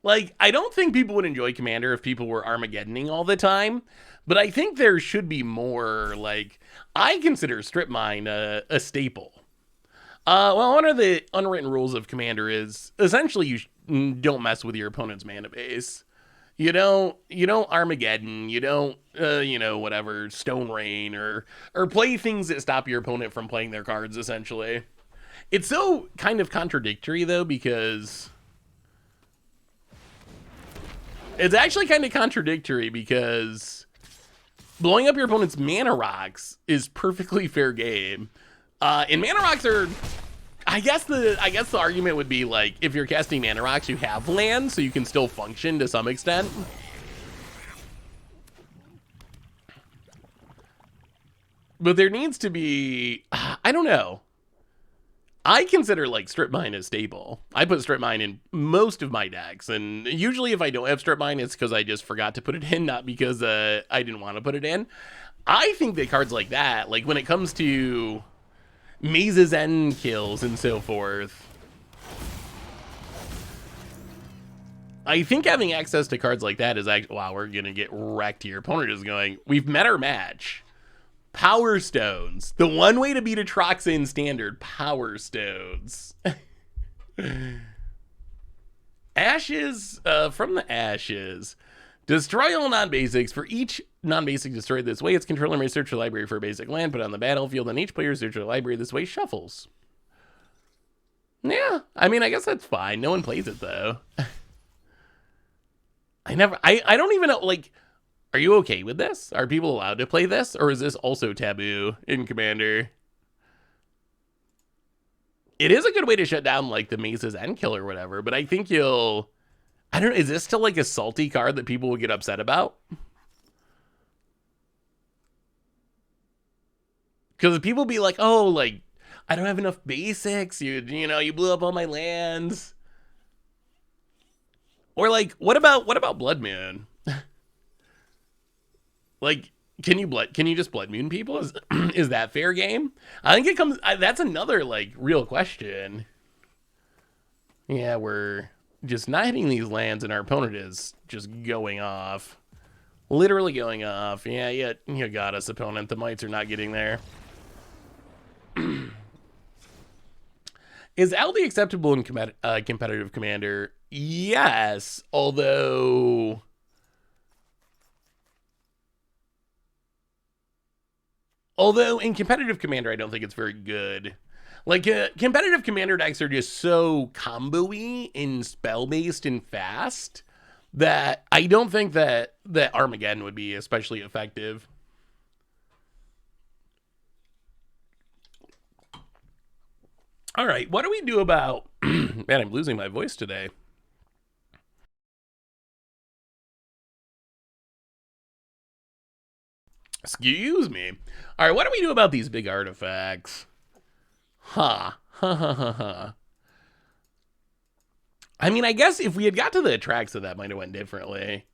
Like, I don't think people would enjoy Commander if people were Armageddoning all the time, but I think there should be more, like, I consider Strip Mine a staple. Well, one of the unwritten rules of Commander is essentially you don't mess with your opponent's mana base. You don't Armageddon, you don't, whatever, Stone Rain, or play things that stop your opponent from playing their cards, essentially. It's so kind of contradictory, though, because it's actually kind of contradictory because blowing up your opponent's mana rocks is perfectly fair game. And mana rocks are, I guess the argument would be like, if you're casting mana rocks, you have land, so you can still function to some extent. But there needs to be, I don't know. I consider like Strip Mine a staple. I put Strip Mine in most of my decks, and usually if I don't have Strip Mine, it's because I just forgot to put it in, not because I didn't want to put it in. I think that cards like that, like when it comes to Mazes End kills and so forth, I think having access to cards like that is actually, wow, we're gonna get wrecked here. Opponent is going, we've met our match. Power Stones. The one way to beat Atraxa in Standard. Power Stones. Ashes, from the Ashes. Destroy all non-basics. For each non-basic destroyed this way, its controller may search your library for a basic land, put on the battlefield, and each player search your library this way shuffles. Yeah, I mean, I guess that's fine. No one plays it, though. I don't even know, like, are you okay with this? Are people allowed to play this? Or is this also taboo in Commander? It is a good way to shut down, like, the Mazes End kill or whatever, but I think you'll... I don't know, is this still, like, a salty card that people would get upset about? Because people be like, oh, like, I don't have enough basics, you blew up all my lands. Or, like, what about Blood Moon? Like, can you just Blood Moon people? Is that fair game? I think it comes, that's another, like, real question. Yeah, we're just not hitting these lands and our opponent is just going off. Literally going off. Yeah, you got us, opponent. The mites are not getting there. Is Aldi acceptable in competitive Commander? Yes, although... Although in competitive Commander, I don't think it's very good. Like, competitive Commander decks are just so combo-y and spell-based and fast that I don't think that Armageddon would be especially effective. All right, what do we do about... Man, I'm losing my voice today. Excuse me. All right, what do we do about these big artifacts? Ha. Ha ha ha ha. I mean, I guess if we had got to the Atraxa, that might have went differently.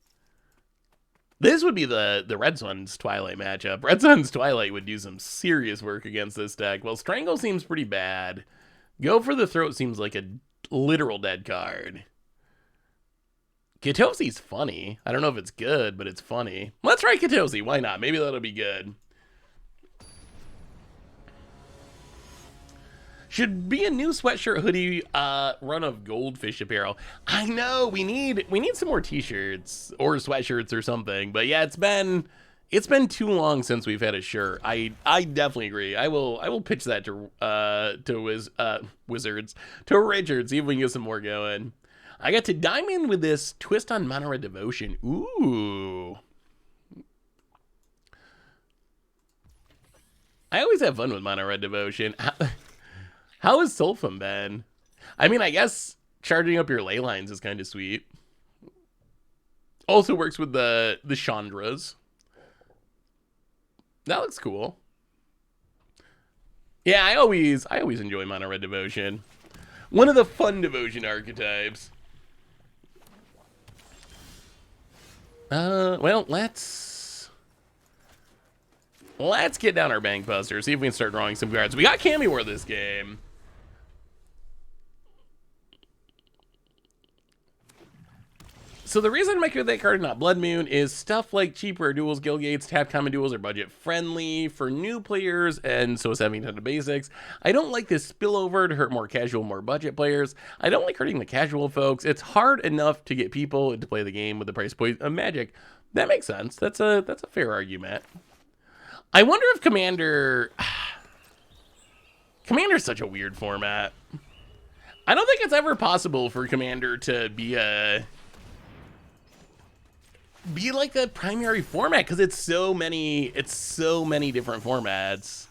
This would be the Red Sun's Twilight matchup. Red Sun's Twilight would do some serious work against this deck. Well, Strangle seems pretty bad. Go for the Throat seems like a literal dead card. Kitosi's funny. I don't know if it's good, but it's funny. Let's try Kitosi. Why not? Maybe that'll be good. Should be a new sweatshirt hoodie run of Goldfish apparel. I know we need some more t-shirts or sweatshirts or something. But yeah, it's been too long since we've had a shirt. I definitely agree. I will pitch that to Wizards, to Richard, see if we can get some more going. I got to Diamond with this twist on Mono Red Devotion. Ooh. I always have fun with Mono Red Devotion. How has Sulfum been? I mean, I guess charging up your ley lines is kind of sweet. Also works with the Chandras. That looks cool. Yeah, I always enjoy Mono Red Devotion. One of the fun devotion archetypes. Well, let's get down our Bank Buster, see if we can start drawing some cards. We got Cameo this game. So the reason I make that card not Blood Moon is stuff like cheap rare duels, guild gates, tap common duels are budget friendly for new players, and so is having a ton of basics. I don't like this spillover to hurt more casual, more budget players. I don't like hurting the casual folks. It's hard enough to get people to play the game with the price point of Magic. That makes sense. That's a fair argument. I wonder if Commander's such a weird format. I don't think it's ever possible for Commander to be like the primary format because it's so many different formats.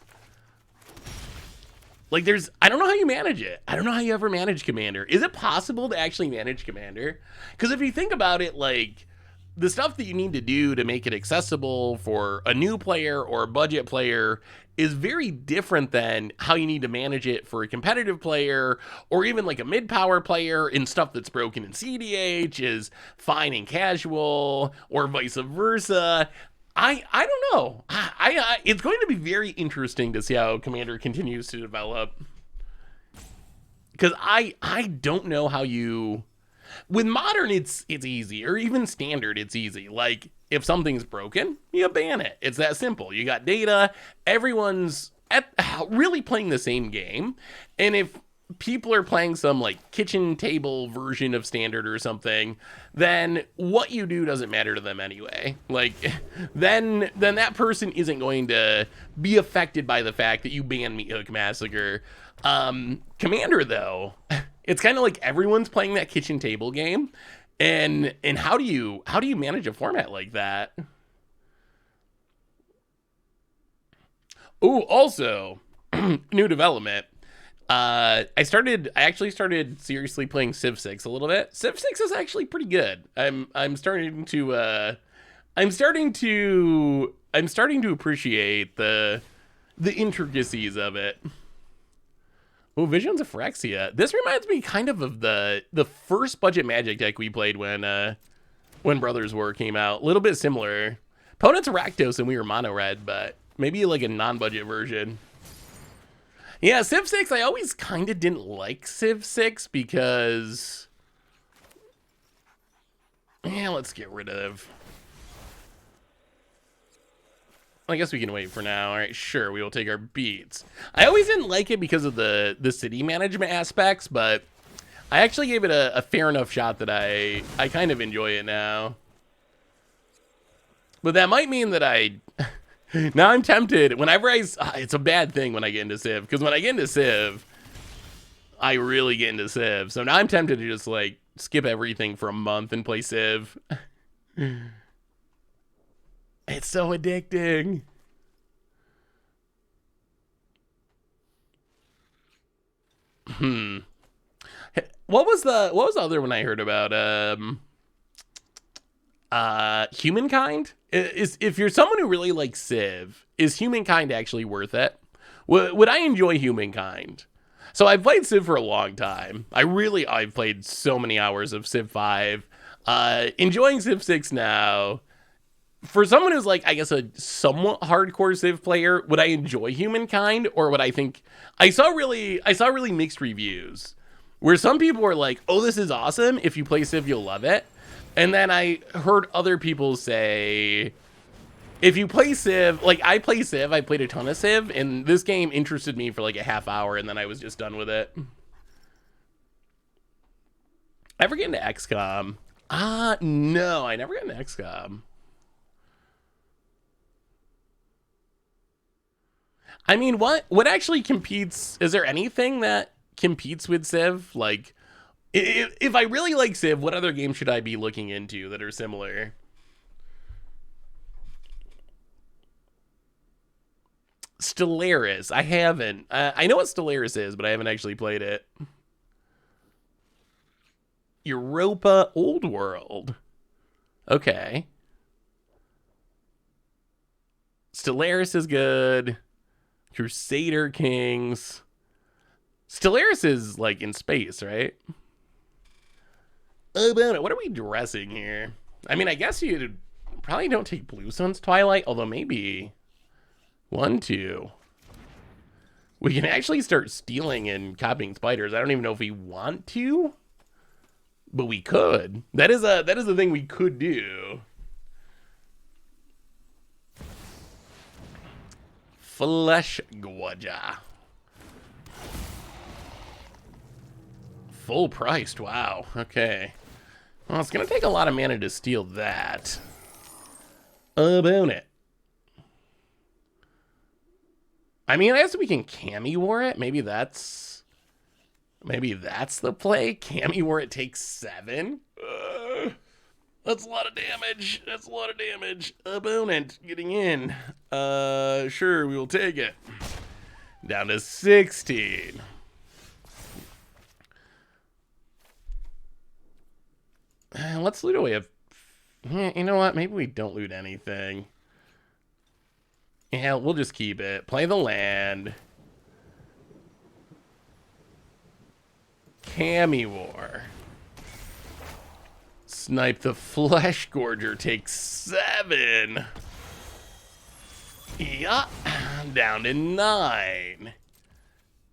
Like I don't know how you manage it. I don't know how you ever manage Commander. Is it possible to actually manage Commander? Because if you think about it, like the stuff that you need to do to make it accessible for a new player or a budget player is very different than how you need to manage it for a competitive player or even like a mid-power player, and stuff that's broken in CDH is fine in casual or vice versa. I don't know. It's going to be very interesting to see how Commander continues to develop. Because I don't know how you... With Modern, it's easy, or even Standard, it's easy. Like, if something's broken, you ban it. It's that simple. You got data, everyone's really playing the same game, and if people are playing some, like, kitchen table version of Standard or something, then what you do doesn't matter to them anyway. Like, then that person isn't going to be affected by the fact that you ban Meat Hook Massacre. Commander, though... It's kind of like everyone's playing that kitchen table game, and how do you manage a format like that? Oh, also, new development. I actually started seriously playing Civ 6 a little bit. Civ 6 is actually pretty good. I'm starting to appreciate the intricacies of it. Oh, Visions of Phyrexia. This reminds me kind of the first budget Magic deck we played when Brothers War came out. A little bit similar. Opponent's Rakdos and we were mono red, but maybe like a non-budget version. Yeah, Civ 6, I always kind of didn't like Civ 6 because... Yeah, let's get rid of... I guess we can wait for now. All right, sure, we will take our beats. I always didn't like it because of the city management aspects, but I actually gave it a fair enough shot that I kind of enjoy it now. But that might mean that now I'm tempted. Whenever it's a bad thing when I get into Civ, because when I get into Civ, I really get into Civ. So now I'm tempted to just like skip everything for a month and play Civ. It's so addicting. What was the other one I heard about? Humankind? Is if you're someone who really likes Civ, is Humankind actually worth it? Would I enjoy Humankind? So I've played Civ for a long time. I've played so many hours of Civ 5. Enjoying Civ 6 now. For someone who's like, I guess, a somewhat hardcore Civ player, would I enjoy Humankind, or would I think... I saw really mixed reviews, where some people were like, oh, this is awesome. If you play Civ, you'll love it. And then I heard other people say, if you play Civ, like I play Civ, I played a ton of Civ, and this game interested me for like a half hour, and then I was just done with it. Ever get into XCOM? No, I never got into XCOM. I mean, what actually competes? Is there anything that competes with Civ? Like, if I really like Civ, what other games should I be looking into that are similar? Stellaris. I haven't. I know what Stellaris is, but I haven't actually played it. Europa Old World. Okay. Stellaris is good. Crusader Kings. Stellaris is like in space, right? What are we dressing here? I mean, I guess you probably don't take Blue Sun's Twilight, although maybe 1, 2. We can actually start stealing and copying spiders. I don't even know if we want to, but we could. That is a thing we could do. Flesh Gorger. Full priced, wow. Okay. Well, it's gonna take a lot of mana to steal that. About it. I mean, I guess we can Cammy War it. Maybe that's the play. Cammy War it takes 7. That's a lot of damage. That's a lot of damage. Opponent getting in. Sure, we will take it. Down to 16. Let's loot away. You know what? Maybe we don't loot anything. Yeah, we'll just keep it. Play the land. Cammy War. Snipe the Flesh Gorger. Takes 7. Yeah. Down to 9.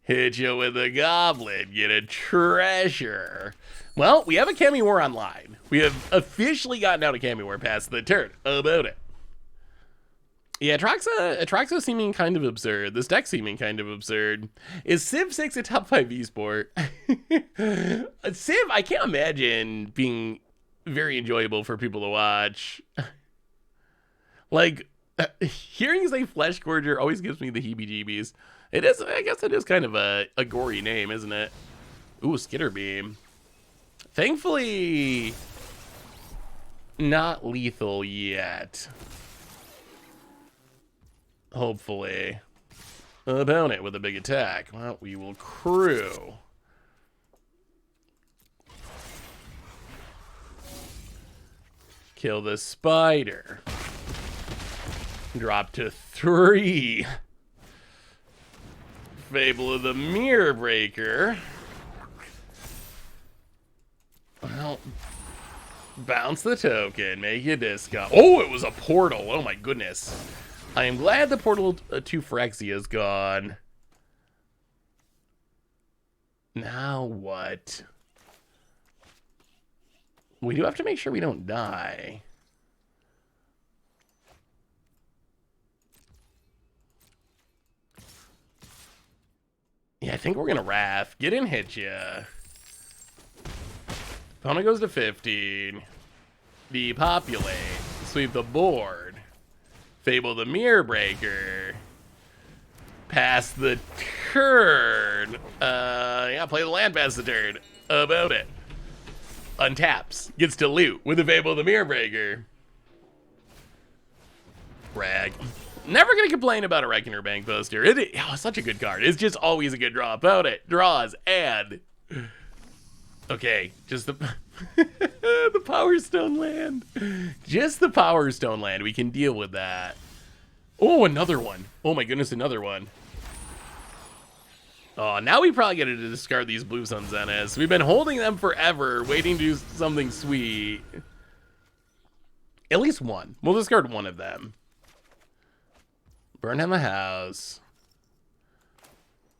Hit you with a goblin. Get a treasure. Well, we have a Cammy War online. We have officially gotten out of Cammy War past the turn. About it. Yeah, Atraxa seeming kind of absurd. This deck seeming kind of absurd. Is Civ 6 a top 5 esport? Civ, I can't imagine being very enjoyable for people to watch. Like, hearing you say Flesh Gorger always gives me the heebie-jeebies. It is, I guess it is kind of a gory name, isn't it? Ooh, Skitter Beam. Thankfully, not lethal yet. Hopefully. Opponent with a big attack. Well, we will crew. Kill the spider. Drop to 3. Fable of the Mirror Breaker. Well, bounce the token. Make a discount. Oh, it was a portal. Oh my goodness. I am glad the portal to Phyrexia is gone. Now what? We do have to make sure we don't die. Yeah, I think we're gonna Wrath. Get in, hit ya. Opponent goes to 15. Depopulate. Sweep the board. Fable the Mirror Breaker. Pass the turn. Yeah, play the land past the turn. About it. untaps, gets to loot with the Fable of the Mirror Breaker. Rag. Never gonna complain about a Reckoner Bank poster. Such a good card. It's just always a good draw. Opponent draws and okay, just the the Power Stone land. Just the Power Stone land. We can deal with that. Oh, another one. Oh my goodness, another one. Oh, now we probably get to discard these Blue Sun Zeniths. We've been holding them forever, waiting to do something sweet. At least one. We'll discard one of them. Burn down the house.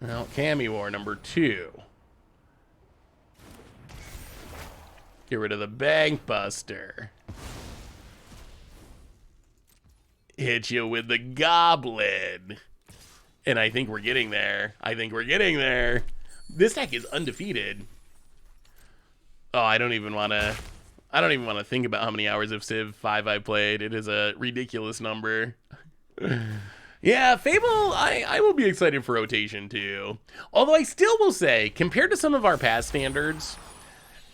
Now, Cammy War number 2. Get rid of the Bank Buster. Hit you with the Goblin. And I think we're getting there. I think we're getting there. This deck is undefeated. Oh, I don't even want to think about how many hours of Civ 5 I played. It is a ridiculous number. Yeah, Fable, I will be excited for rotation too. Although I still will say, compared to some of our past standards,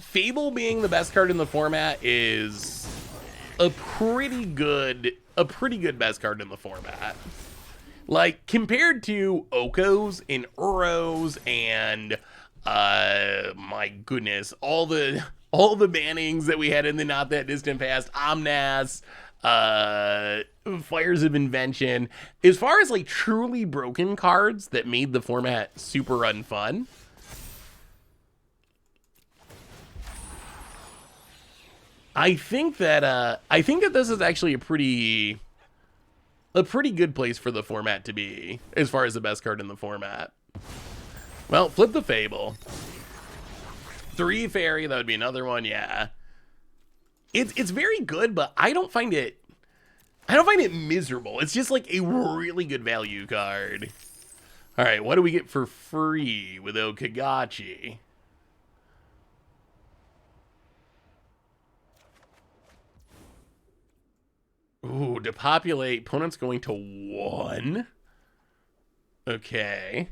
Fable being the best card in the format is a pretty good best card in the format. Like, compared to Okos and Uros and, my goodness, all the bannings that we had in the not that distant past, Omnas, Fires of Invention, as far as like truly broken cards that made the format super unfun, I think that this is actually a pretty good place for the format to be, as far as the best card in the format. Well, flip the Fable. 3 Fairy, that would be another one, yeah. It's very good, but I don't find it miserable. It's just like a really good value card. All right, what do we get for free with Okagachi? Ooh, depopulate. Opponent's going to 1. Okay.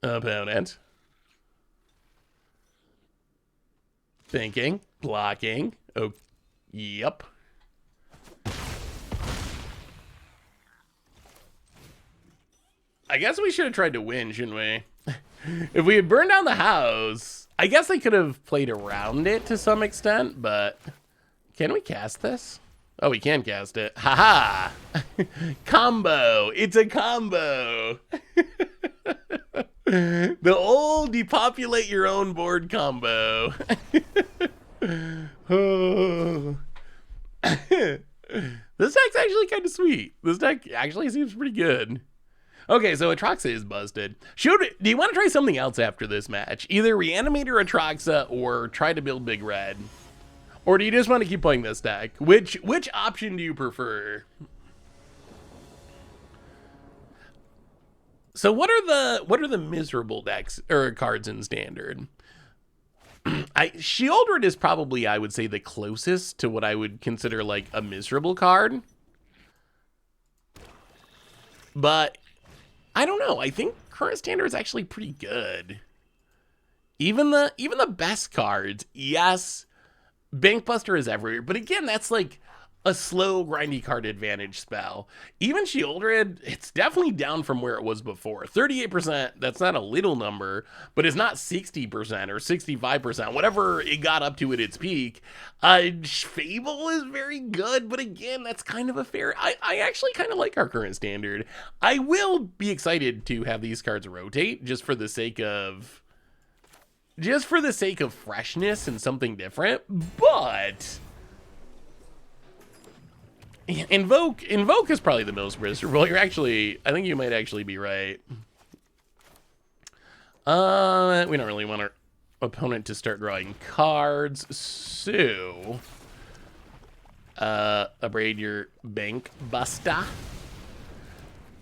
Opponent. Thinking. Blocking. Oh, yep. I guess we should have tried to win, shouldn't we? If we had burned down the house, I guess I could have played around it to some extent, but can we cast this? Oh, we can cast it. Haha! Combo! It's a combo! The old depopulate your own board combo. Oh. This deck's actually kind of sweet. This deck actually seems pretty good. Okay, so Atraxa is busted. Do you want to try something else after this match? Either reanimate or Atraxa or try to build Big Red. Or do you just want to keep playing this deck? Which option do you prefer? So what are the miserable decks or cards in Standard? Shieldred is probably, I would say, the closest to what I would consider like a miserable card. But I don't know. I think current Standard is actually pretty good. Even the best cards, yes, Bankbuster is everywhere. But again, that's like a slow, grindy card advantage spell. Even Shieldred, it's definitely down from where it was before. 38%, that's not a little number, but it's not 60% or 65%, whatever it got up to at its peak. Fable is very good, but again, that's kind of a fair... I actually kind of like our current Standard. I will be excited to have these cards rotate, just for the sake of freshness and something different, but... Invoke is probably the most miserable. I think you might actually be right. We don't really want our opponent to start drawing cards, so upgrade your Bank Buster.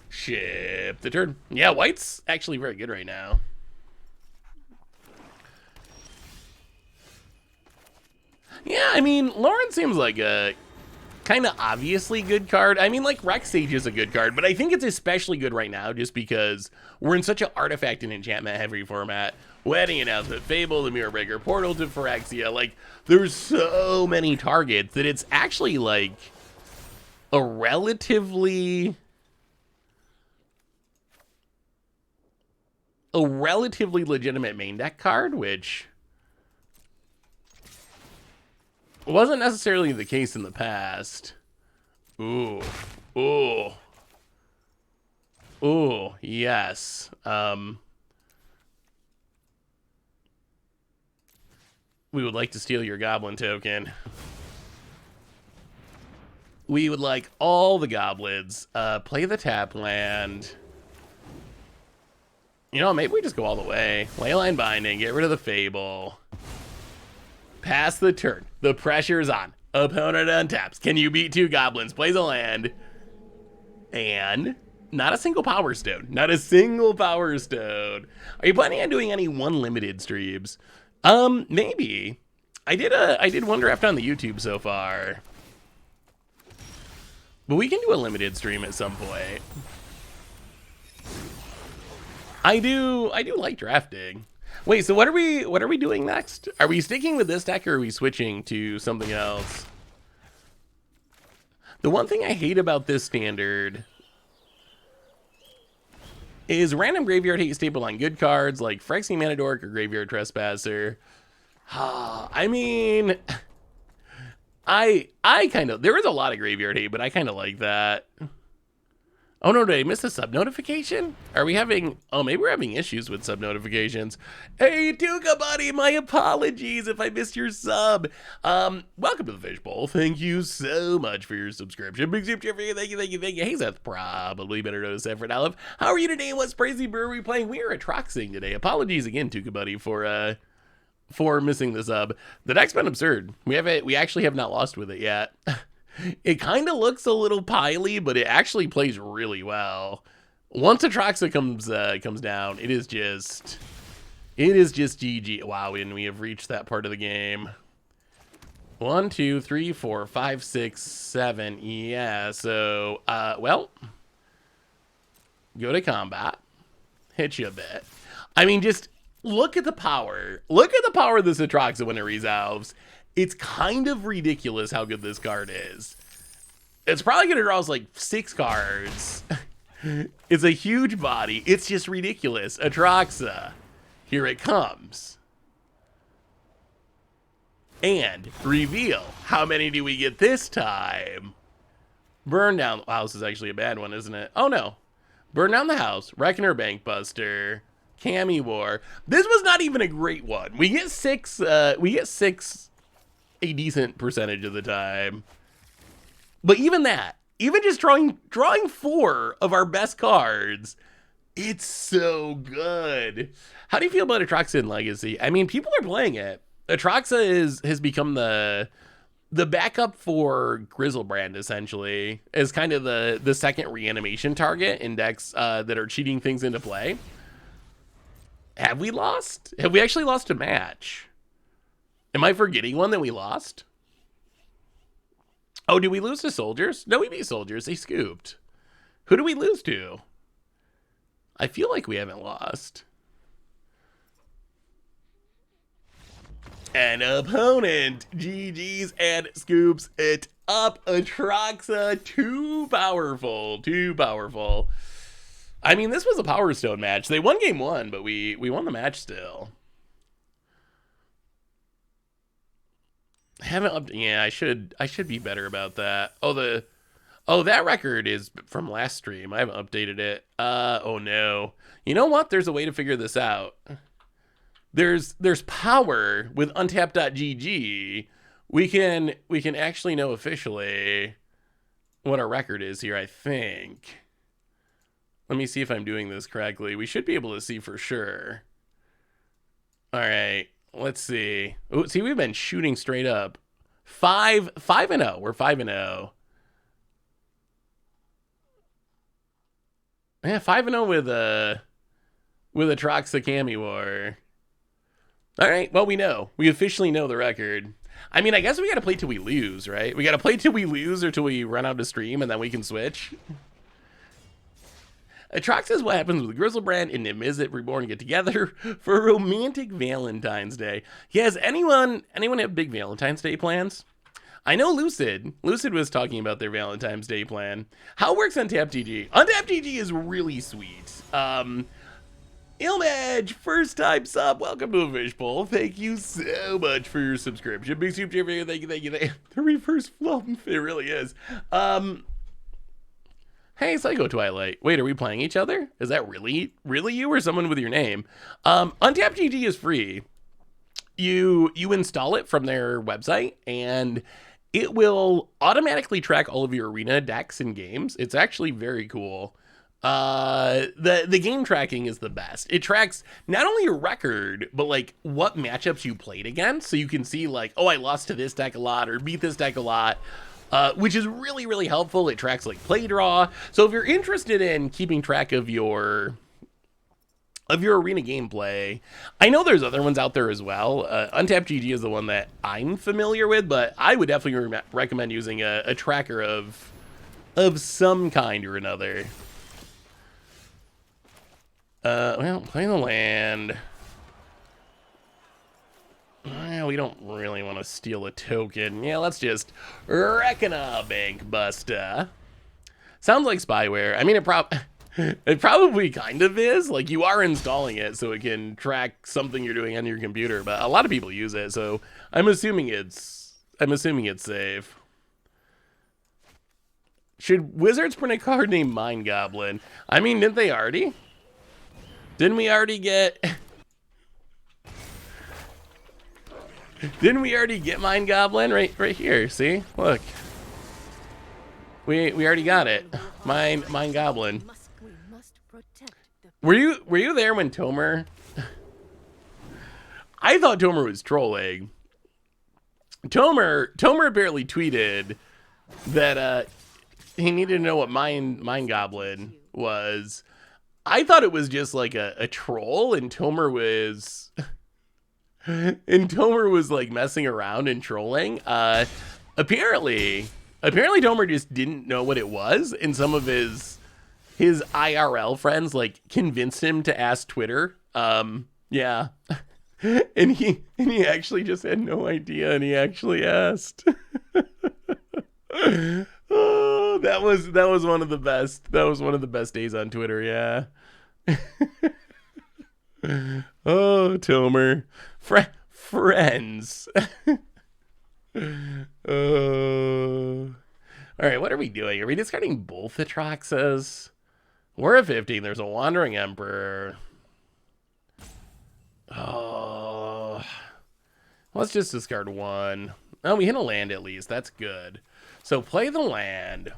Ship the turn. Yeah, white's actually very good right now. Yeah, I mean, Lauren seems like a kind of obviously good card. I mean, like, Rex Sage is a good card, but I think it's especially good right now just because we're in such an artifact and enchantment heavy format Wedding Announcement, Fable, the Mirror Breaker, Portal to Phyrexia. Like, there's so many targets that it's actually like a relatively legitimate main deck card, which wasn't necessarily the case in the past. Ooh. Ooh. Ooh, yes. We would like to steal your goblin token. We would like all the goblins. Play the tap land. You know, maybe we just go all the way. Leyline Binding, get rid of the Fable. Pass the turn. The pressure's on. Opponent untaps. Can you beat 2 goblins? Plays a land. And not a single Power Stone. Not a single Power Stone. Are you planning on doing any one limited streams? Maybe. I did one draft on the YouTube so far. But we can do a limited stream at some point. I do like drafting. Wait, so what are we doing next? Are we sticking with this deck or are we switching to something else? The one thing I hate about this standard is random graveyard hate staple on good cards like Phyrexia Mana Dork or Graveyard Trespasser. I mean, I kind of, there is a lot of graveyard hate, but I kind of like that. Oh no, did I miss a sub notification? Are we having, oh, maybe we're having issues with sub notifications. Hey, Tuka buddy, my apologies if I missed your sub. Welcome to the Fishbowl. Thank you so much for your subscription. Big super for you. Thank you. Hey, Seth, probably better know Seth for Olive. How are you today? What crazy brew are we playing? We are Atraxing today. Apologies again, Tuka buddy, for missing the sub. The deck's been absurd. We actually have not lost with it yet. It kind of looks a little piley, but it actually plays really well. Once Atraxa comes down, it is just GG. Wow, and we have reached that part of the game. 1, 2, 3, 4, 5, 6, 7. Yeah, so well, go to combat, hit you a bit. I mean, just look at the power. Look at the power of this Atraxa when it resolves. It's kind of ridiculous how good this card is. It's probably going to draw us like 6 cards. It's a huge body. It's just ridiculous. Atraxa. Here it comes. And reveal. How many do we get this time? Burn down. Wow, this is actually a bad one, isn't it? Oh, no. Burn down the house. Reckoner Bankbuster. Cammy War. This was not even a great one. We get 6 a decent percentage of the time. But even that, even just drawing 4 of our best cards, it's so good. How do you feel about Atraxa in Legacy? I mean, people are playing it. Atraxa has become the backup for Grizzlebrand, essentially, as kind of the second reanimation target in decks that are cheating things into play. Have we lost? Have we actually lost a match? Am I forgetting one that we lost? Oh, did we lose to Soldiers? No, we beat Soldiers. They scooped. Who do we lose to? I feel like we haven't lost. An opponent. GG's and scoops it up. Atraxa. Too powerful. Too powerful. I mean, this was a Power Stone match. They won game 1, but we won the match still. Yeah, I should be better about that. Oh, that record is from last stream. I haven't updated it. Oh no. You know what? There's a way to figure this out. There's power with untap.gg. We can actually know officially what our record is here, I think. Let me see if I'm doing this correctly. We should be able to see for sure. All right. Let's see. Ooh, see, we've been shooting straight up. 5-0. We're 5-0. Yeah, 5-0 with Atraxa Cammy War. All right. Well, we know. We officially know the record. I mean, I guess we got to play till we lose, right? We got to play till we lose or till we run out of stream and then we can switch. Atraxa is what happens with Grizzlebrand and Nimizit Reborn get together for a romantic Valentine's Day. Yes, anyone have big Valentine's Day plans? I know Lucid was talking about their Valentine's Day plan. How it works on TapTG? On TapTG is really sweet. Ilmage, first time sub, welcome to a Fishbowl. Thank you so much for your subscription. Big super chat, thank you. The reverse flump, it really is. Hey, Psycho Twilight. Wait, are we playing each other? Is that really you or someone with your name? Untap GG is free. You install it from their website, and it will automatically track all of your arena decks and games. It's actually very cool. The game tracking is the best. It tracks not only your record, but like what matchups you played against. So you can see like, oh, I lost to this deck a lot or beat this deck a lot, which is really, really helpful. It tracks like play draw. So if you're interested in keeping track of your arena gameplay, I know there's other ones out there as well. Untap GG is the one that I'm familiar with, but I would definitely recommend using a tracker of some kind or another. Well, play the land. Well, we don't really want to steal a token. Yeah, let's just reckon a bank buster. Sounds like spyware. I mean, it probably kind of is. Like, you are installing it so it can track something you're doing on your computer, but a lot of people use it, so I'm assuming it's safe. Should Wizards print a card named Mind Goblin? I mean, didn't they already? Didn't we already get Mind Goblin right here? See, look, we already got it. Mind Goblin. Were you there when Tomer? I thought Tomer was trolling. Tomer apparently tweeted that he needed to know what Mind Goblin was. I thought it was just like a troll, and Tomer was like messing around and trolling. Apparently Tomer just didn't know what it was, and some of his IRL friends like convinced him to ask Twitter. Yeah. And he actually just had no idea, and he actually asked. Oh, that was one of the best. That was one of the best days on Twitter, yeah. Oh, Tomer. Friends. All right, what are we doing? Are we discarding both Atraxas? We're at 15. There's a Wandering Emperor. Oh, let's just discard one. Oh, we hit a land at least. That's good. So play the land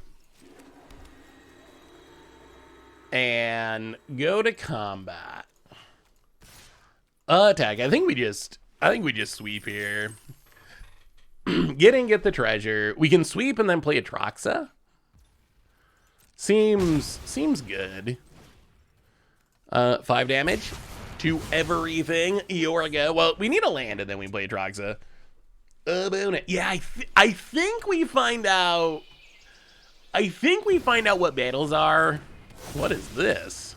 and go to combat. Attack. I think we just sweep here. Get the treasure. We can sweep and then play Atraxa. Seems good. 5 damage to everything. Yorga. Well, we need a land and then we play Atraxa. Yeah, I think we find out. I think we find out what battles are. What is this?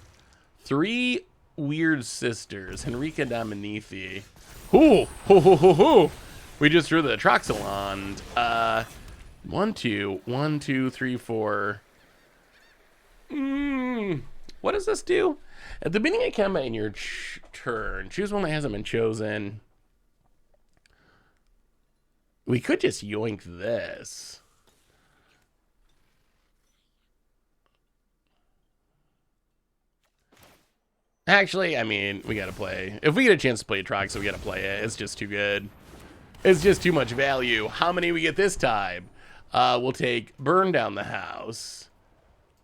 3 weird sisters. Henrika Dominici. Ooh. We just drew the Atraxa wand. 1, 2, 3, 4. What does this do? At the beginning of combat in your turn, choose one that hasn't been chosen. We could just yoink this. Actually, I mean, we gotta play. If we get a chance to play Atraxa, we gotta play it. It's just too good. It's just too much value. How many we get this time? We'll take Burn Down the House.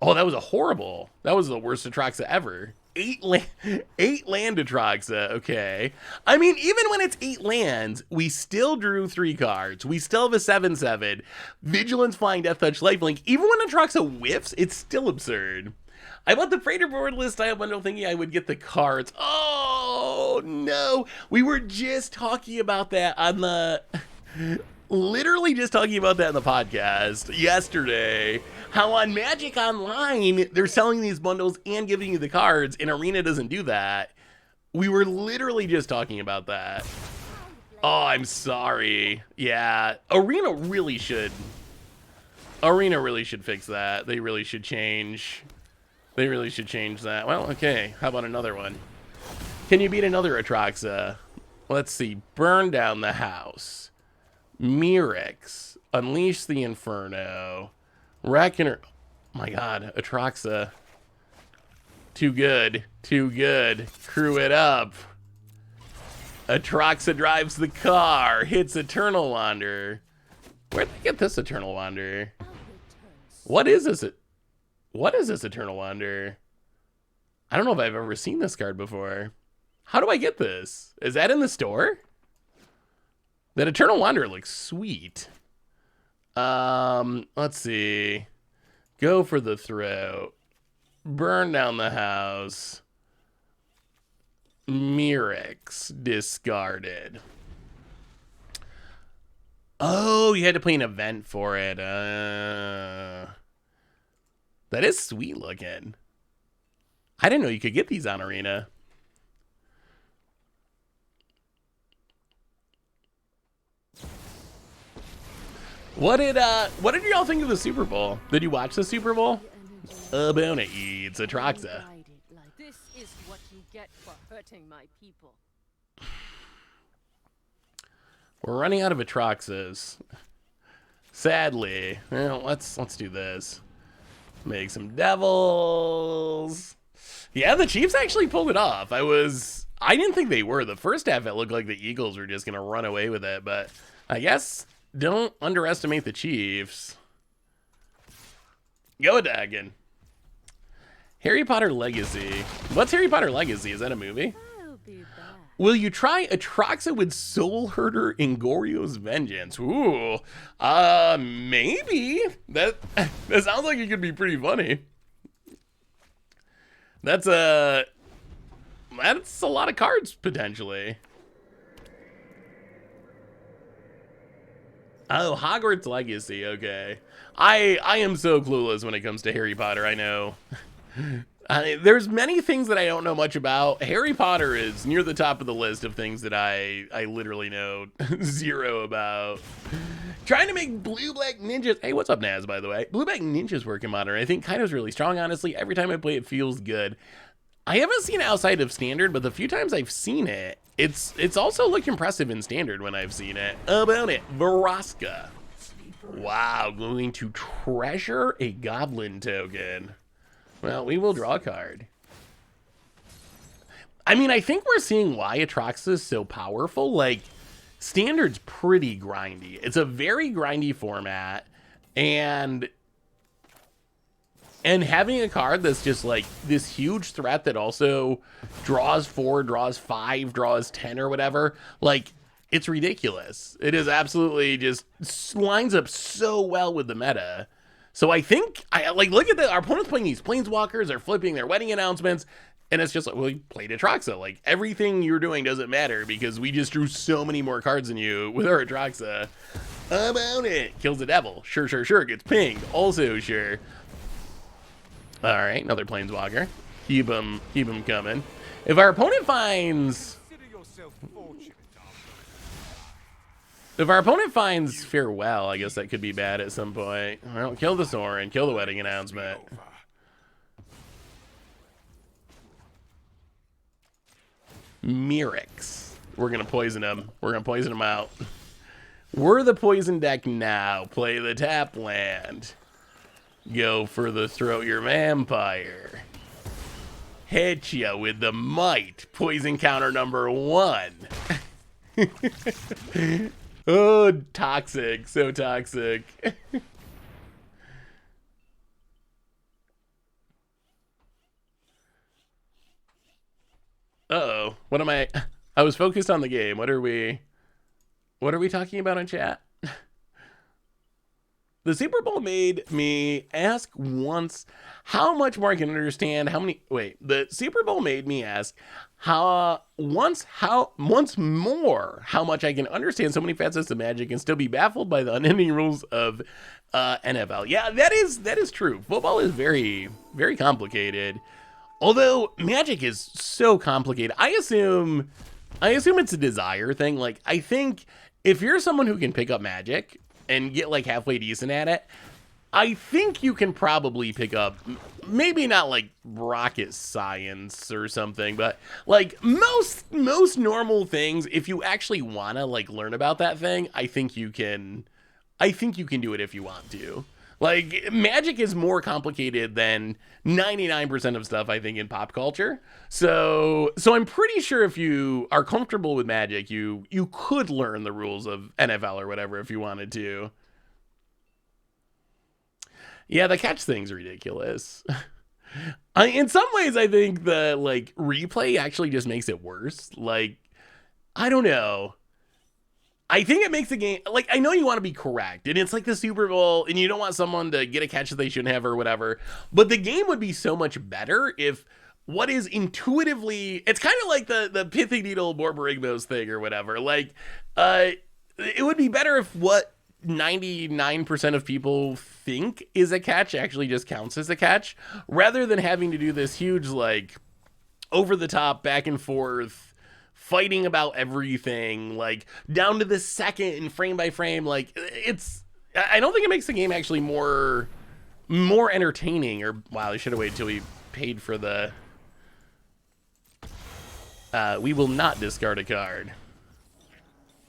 Oh, that was a horrible. That was the worst Atraxa ever. 8 land Atraxa. Okay. I mean, even when it's 8 lands, we still drew 3 cards. We still have a 7/7. Vigilance, Flying, Death Touch, Lifelink. Even when Atraxa whiffs, it's still absurd. I bought the Freighter board list. I have one thinking I would get the cards. Oh no. We were just talking about that on the literally just talking about that in the podcast yesterday. How on Magic Online, they're selling these bundles and giving you the cards, and Arena doesn't do that. We were literally just talking about that. Oh, I'm sorry. Yeah, Arena really should fix that. They really should change. They really should change that. Well, okay. How about another one? Can you beat another Atraxa? Let's see. Burn down the house. Phyrexia. Unleash the Inferno. Reckoner. Oh my god. Atraxa. Too good. Too good. Crew it up. Atraxa drives the car. Hits Eternal Wander. Where'd they get this Eternal Wander? What is this? What is this Eternal Wander? I don't know if I've ever seen this card before. How do I get this? Is that in the store? That Eternal Wander looks sweet. Let's see. Go for the throat. Burn down the house. Phyrexia discarded. Oh, you had to play an event for it. That is sweet looking. I didn't know you could get these on Arena. What did y'all think of the Super Bowl? Did you watch the Super Bowl? About it, it's Atraxa. This is what you get for hurting my people. We're running out of Atraxas. Sadly. Well, let's do this. Make some devils. Yeah, the Chiefs actually pulled it off. I didn't think they were. The first half it looked like the Eagles were just gonna run away with it, but I guess don't underestimate the Chiefs. Go Dagon. Harry Potter Legacy. What's Harry Potter Legacy? Is that a movie? Will you try Atraxa with Soul Herder Ingorio's Vengeance? Ooh, maybe. That sounds like it could be pretty funny. That's a lot of cards potentially. Oh, Hogwarts Legacy. Okay, I am so clueless when it comes to Harry Potter. I know. There's many things that I don't know much about. Harry Potter is near the top of the list of things that I literally know zero about. Trying to make Blue Black Ninjas. Hey, what's up, Naz, by the way? Blue Black Ninjas work in Modern. I think Kaido's really strong, honestly. Every time I play it feels good. I haven't seen it outside of Standard, but the few times I've seen it, it's also looked impressive in Standard when I've seen it. About it, Vraska. Wow, going to treasure a Goblin token. Well, we will draw a card. I mean, I think we're seeing why Atraxa is so powerful. Like, Standard's pretty grindy. It's a very grindy format. And having a card that's just like this huge threat that also draws 4, draws 5, draws 10 or whatever. Like, it's ridiculous. It is absolutely just lines up so well with the meta. So I think, look at our opponents playing these Planeswalkers, they're flipping their wedding announcements, and it's just like, well, we played Atraxa. Like, everything you're doing doesn't matter because we just drew so many more cards than you with our Atraxa. About it. Kills the devil. Sure. Gets pinged. Also sure. All right, another Planeswalker. Keep them coming. If our opponent finds... If our opponent finds Farewell, I guess that could be bad at some point. Well, kill the Sorin, kill the wedding announcement. Phyrexia. We're going to poison him. We're going to poison him out. We're the poison deck now. Play the tap land. Go for the throw your vampire. Hit ya with the might. Poison counter number 1. Oh, toxic. So toxic. Uh-oh. What am I was focused on the game. What are we talking about in chat? The Super Bowl made me ask once how much more I can understand the Super Bowl made me ask once more how much I can understand so many facets of Magic and still be baffled by the unending rules of NFL. Yeah, that is true. Football is very, very complicated. Although Magic is so complicated. I assume it's a desire thing. Like, I think if you're someone who can pick up Magic and get like halfway decent at it, I think you can probably pick up, maybe not like rocket science or something, but like most normal things, if you actually want to like learn about that thing, I think you can do it if you want to. Like, Magic is more complicated than 99% of stuff, I think, in pop culture. So I'm pretty sure if you are comfortable with Magic, you could learn the rules of NFL or whatever if you wanted to. Yeah, the catch thing's ridiculous. In some ways, I think the like replay actually just makes it worse. Like, I don't know. I think it makes the game, like, I know you want to be correct, and it's like the Super Bowl, and you don't want someone to get a catch that they shouldn't have or whatever, but the game would be so much better if what is intuitively, it's kind of like the Pithy Needle Borborygmos thing or whatever. Like, it would be better if what 99% of people think is a catch actually just counts as a catch, rather than having to do this huge, like, over the top, back and forth, fighting about everything, like, down to the second and frame by frame. Like, I don't think it makes the game actually more entertaining. Or, wow, I should have waited till we paid for the, we will not discard a card.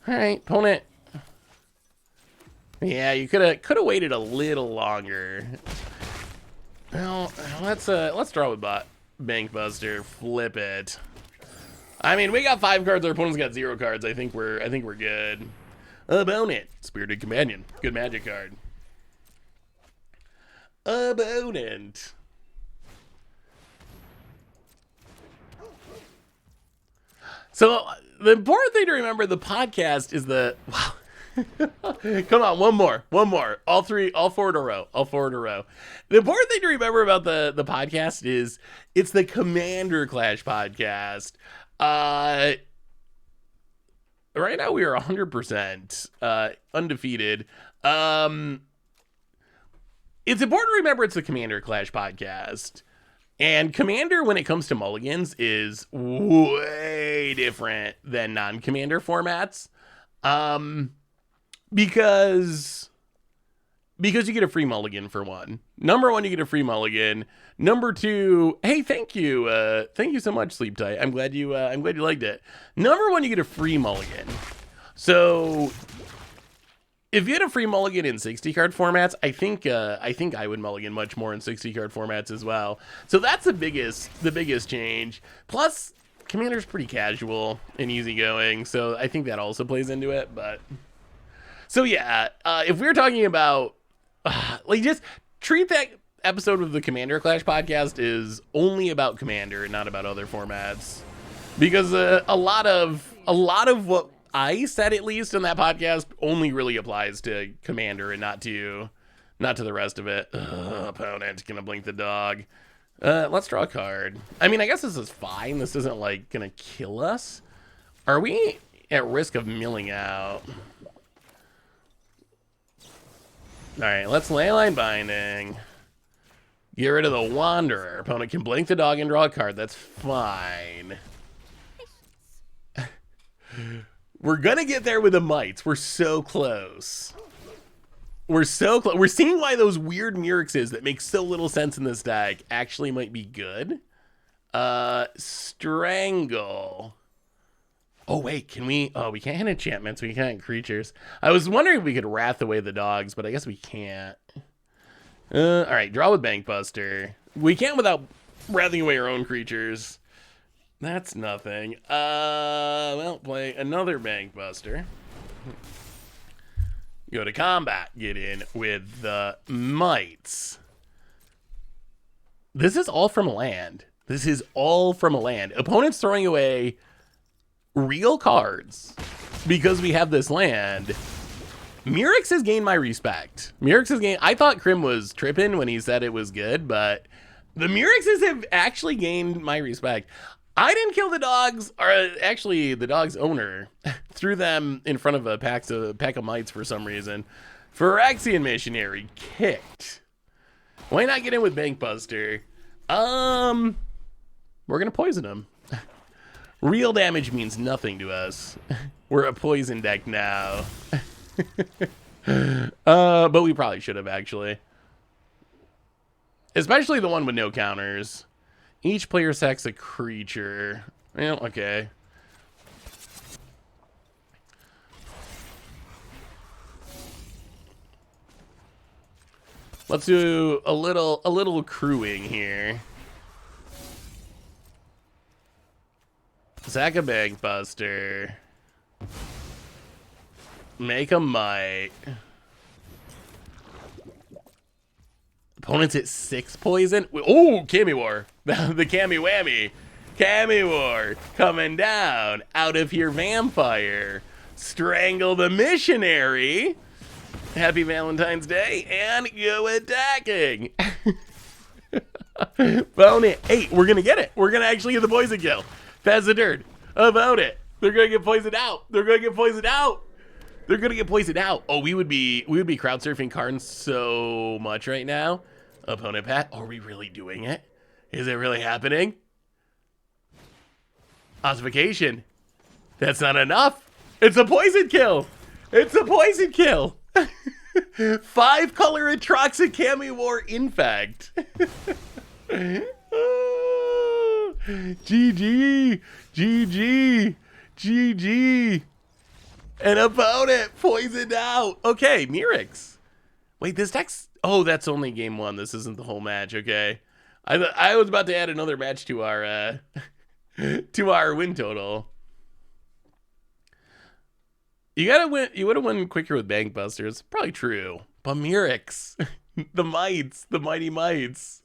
All right, opponent. Yeah, you could have waited a little longer. Well, let's draw with Bank Buster. Flip it. I mean, we got 5 cards. Our opponent's got 0 cards. I think we're good. Opponent, Spirited Companion, good Magic card. Opponent. So the important thing to remember: the podcast is the wow. Come on, one more. All 4 in a row. The important thing to remember about the podcast is it's the Commander Clash podcast. Right now we are 100% undefeated. It's important to remember it's the Commander Clash podcast. And Commander, when it comes to mulligans, is way different than non-Commander formats. Because you get a free mulligan for one. Number one, you get a free mulligan. Number two, hey, thank you so much, Sleep Tight. I'm glad you liked it. Number one, you get a free mulligan. So if you had a free mulligan in 60 card formats, I think I would mulligan much more in 60 card formats as well. So that's the biggest change. Plus, Commander's pretty casual and easygoing, so I think that also plays into it. But so yeah, if we're talking about like, just treat that episode of the Commander Clash podcast is only about Commander and not about other formats, because a lot of what I said, at least in that podcast, only really applies to Commander and not to the rest of it. Opponent gonna blink the dog. Let's draw a card. I mean, I guess this is fine. This isn't like gonna kill us. Are we at risk of milling out? All right, let's Leyline Binding. Get rid of the Wanderer. Opponent can blink the dog and draw a card. That's fine. We're gonna get there with the Mites. We're so close. We're so close. We're seeing why those weird Murixes that make so little sense in this deck actually might be good. Strangle. Oh, wait, can we? Oh, we can't hit enchantments. We can't hit creatures. I was wondering if we could Wrath away the dogs, but I guess we can't. All right, draw with Bankbuster. We can't without wrathing away our own creatures. That's nothing. Well, play another Bankbuster. Go to combat. Get in with the Mites. This is all from a land. Opponent's throwing away real cards because we have this land Mirix has gained my respect. Mirix has gained. I thought Krim was tripping when he said it was good, but the Mirixes have actually gained my respect. I didn't kill the dogs, or actually the dog's owner threw them in front of a pack of mites for some reason. Phyrexian missionary kicked. Why not get in with Bankbuster? We're gonna poison him. Real damage means nothing to us. We're a poison deck now. But we probably should have actually. Especially the one with no counters. Each player sacks a creature. Well, okay. Let's do a little crewing here. Sack a Bankbuster. Make a mite. Opponents at 6 poison. Oh, Cammy War. The Cammy Whammy. Cammy War coming down out of here, vampire. Strangle the missionary. Happy Valentine's Day and go attacking. Bone it. Hey, we're gonna get it. We're gonna actually get the poison kill. Pass the dirt about it. They're gonna get poisoned out. They're gonna get poisoned out. They're gonna get poisoned out. Oh, we would be crowd surfing Karn so much right now. Opponent Pat, are we really doing it? Is it really happening? Ossification. That's not enough. It's a poison kill. It's a poison kill. 5-color Atraxa Cammy War Infect. GG. GG. GG. An opponent poisoned out. Okay, Mirix. Wait, this deck's... Oh, that's only game 1. This isn't the whole match. Okay. I was about to add another match to our to our win total. You gotta win. You would have won quicker with Bankbusters. Probably true. But Mirix, the mites, the mighty mites.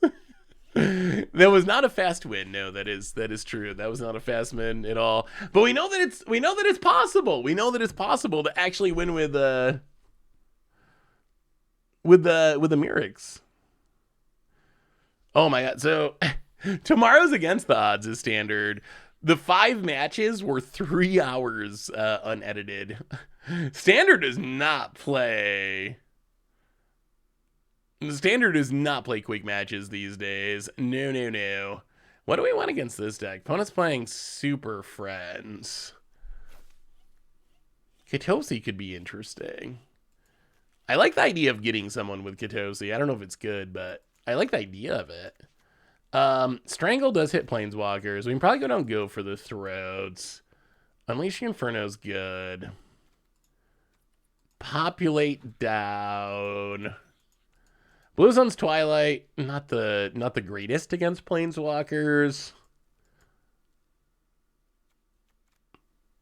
That was not a fast win. No, that is true. That was not a fast win at all. But we know that it's possible. We know that it's possible to actually win with the Mirix. Oh my god. So tomorrow's Against the Odds is standard. The 5 matches were 3 hours unedited. Standard does not play. The Standard does not play quick matches these days. No, no, no. What do we want against this deck? Opponent's playing Super Friends. Katosi could be interesting. I like the idea of getting someone with Katosi. I don't know if it's good, but I like the idea of it. Strangle does hit Planeswalkers. We can probably go for the Throats. Unleashing Inferno's good. Populate down. Blue Sun's Twilight, not the greatest against Planeswalkers.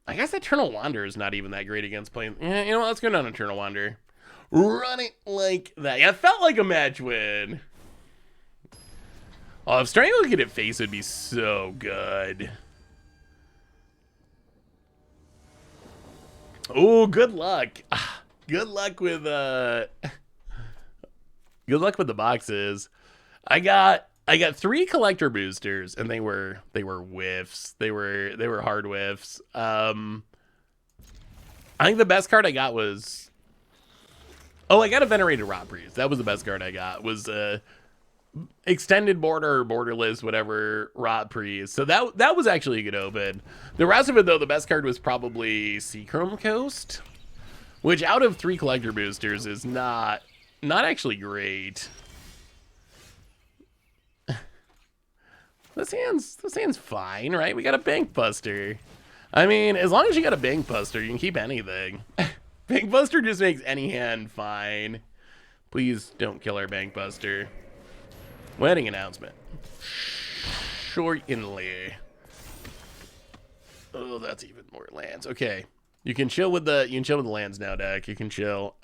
I guess Eternal Wander is not even that great against Planes. Yeah, you know what? Let's go down Eternal Wander. Run it like that. Yeah, it felt like a match win. Oh, if Strangle could hit face, it would be so good. Oh, good luck. Good luck with good luck with the boxes. I got 3 collector boosters, and they were whiffs. They were hard whiffs. I think the best card I got was... Oh, I got a Venerated Rot Priest. That was the best card I got. Was Extended Border or Borderless, whatever, Rot Priest. So that was actually a good open. The rest of it, though, the best card was probably Seachrome Coast, which out of 3 collector boosters is not actually great. This hand's fine, right? We got a Bankbuster. I mean, as long as you got a Bankbuster, you can keep anything. Bankbuster just makes any hand fine. Please don't kill our Bankbuster. Wedding announcement. Shortly. Oh, that's even more lands. Okay. You can chill with the lands now, deck. You can chill.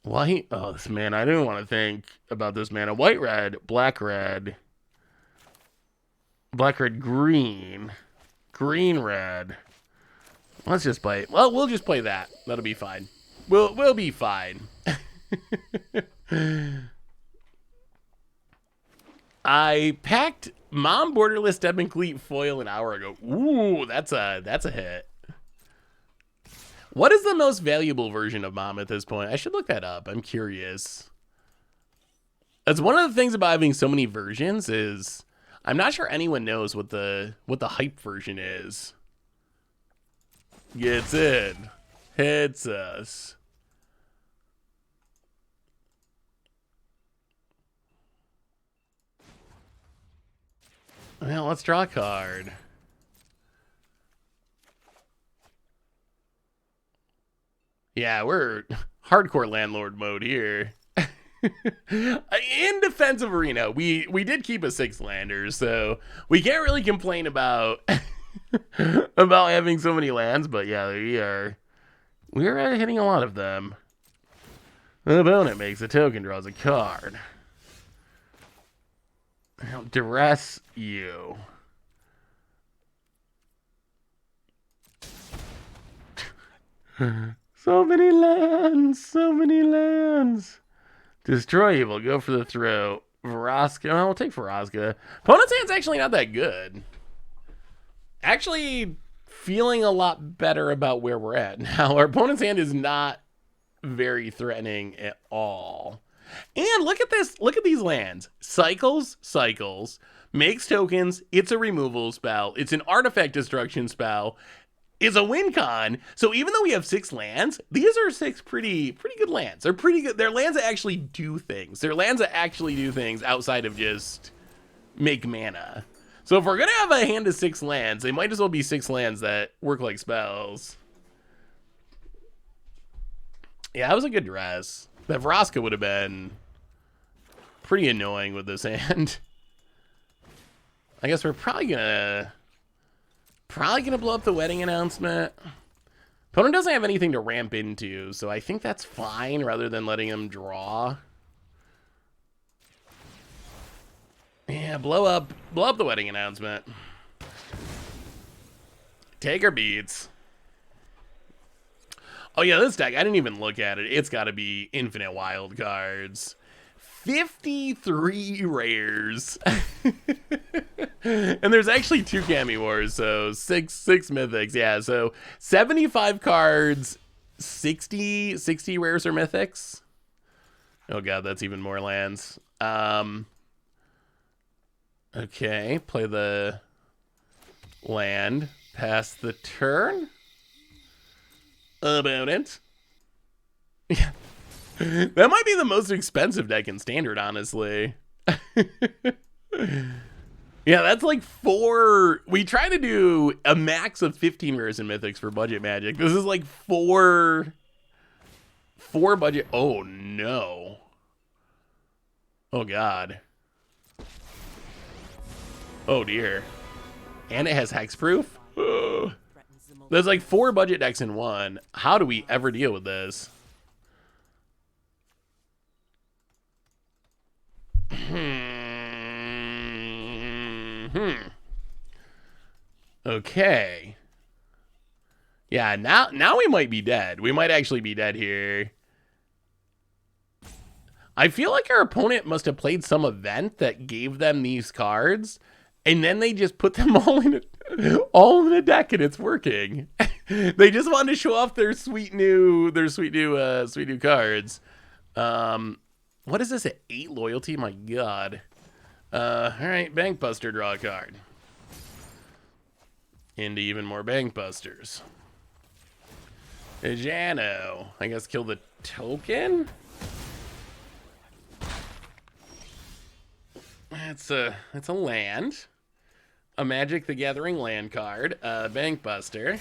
White. Oh, this mana. I didn't want to think about this mana. White, red, black, red, green, green, red, Let's just play. Well, we'll just play that. That'll be fine. We'll be fine. I packed Mom Borderless Step Cleat foil an hour ago. Ooh, that's a hit. What is the most valuable version of Mom at this point? I should look that up. I'm curious. That's one of the things about having so many versions is I'm not sure anyone knows what the hype version is. Gets in. Hits us. Well, let's draw a card. Yeah, we're hardcore landlord mode here. In defensive arena, we did keep a 6 lander, so we can't really complain about about having so many lands, but yeah, we are hitting a lot of them. The opponent makes a token, draws a card. I'll duress you. So many lands, so many lands. Destroy evil, go for the throw. Phyrexia, well, we'll take Phyrexia. Opponent's hand's actually not that good. Actually, feeling a lot better about where we're at now. Our opponent's hand is not very threatening at all. And look at this. Look at these lands. Cycles. Makes tokens. It's a removal spell. It's an artifact destruction spell. It's a win con. So even though we have 6 lands, these are 6 pretty good lands. They're pretty good. They're lands that actually do things. They're lands that actually do things outside of just make mana. So if we're going to have a hand of 6 lands, they might as well be 6 lands that work like spells. Yeah, that was a good dress. That Phyrexia would have been pretty annoying with this hand. I guess we're probably gonna blow up the wedding announcement. Opponent doesn't have anything to ramp into, so I think that's fine rather than letting him draw. Yeah, blow up the wedding announcement. Take our beats. Oh yeah, this deck, I didn't even look at it. It's got to be infinite wild cards. 53 rares. And there's actually 2 Cammy Wars, so 6 mythics. Yeah, so 75 cards, 60 rares or mythics. Oh god, that's even more lands. Okay, play the land. Pass the turn. About it. Yeah. That might be the most expensive deck in Standard, honestly. Yeah, that's like 4. We try to do a max of 15 rares and mythics for budget Magic. This is like 4 budget. Oh, no. Oh, God. Oh, dear. And it has hexproof? Oh. There's like 4 budget decks in one. How do we ever deal with this? Okay. Yeah, now we might be dead. We might actually be dead here. I feel like our opponent must have played some event that gave them these cards, and then they just put them all in a deck, and it's working. They just wanted to show off their sweet new cards. What is this at 8 loyalty? My god. All right, Bank Buster, draw a card. Into even more Bank Busters. Jano, I guess kill the token. It's a land. A Magic the Gathering land card. Bank Buster.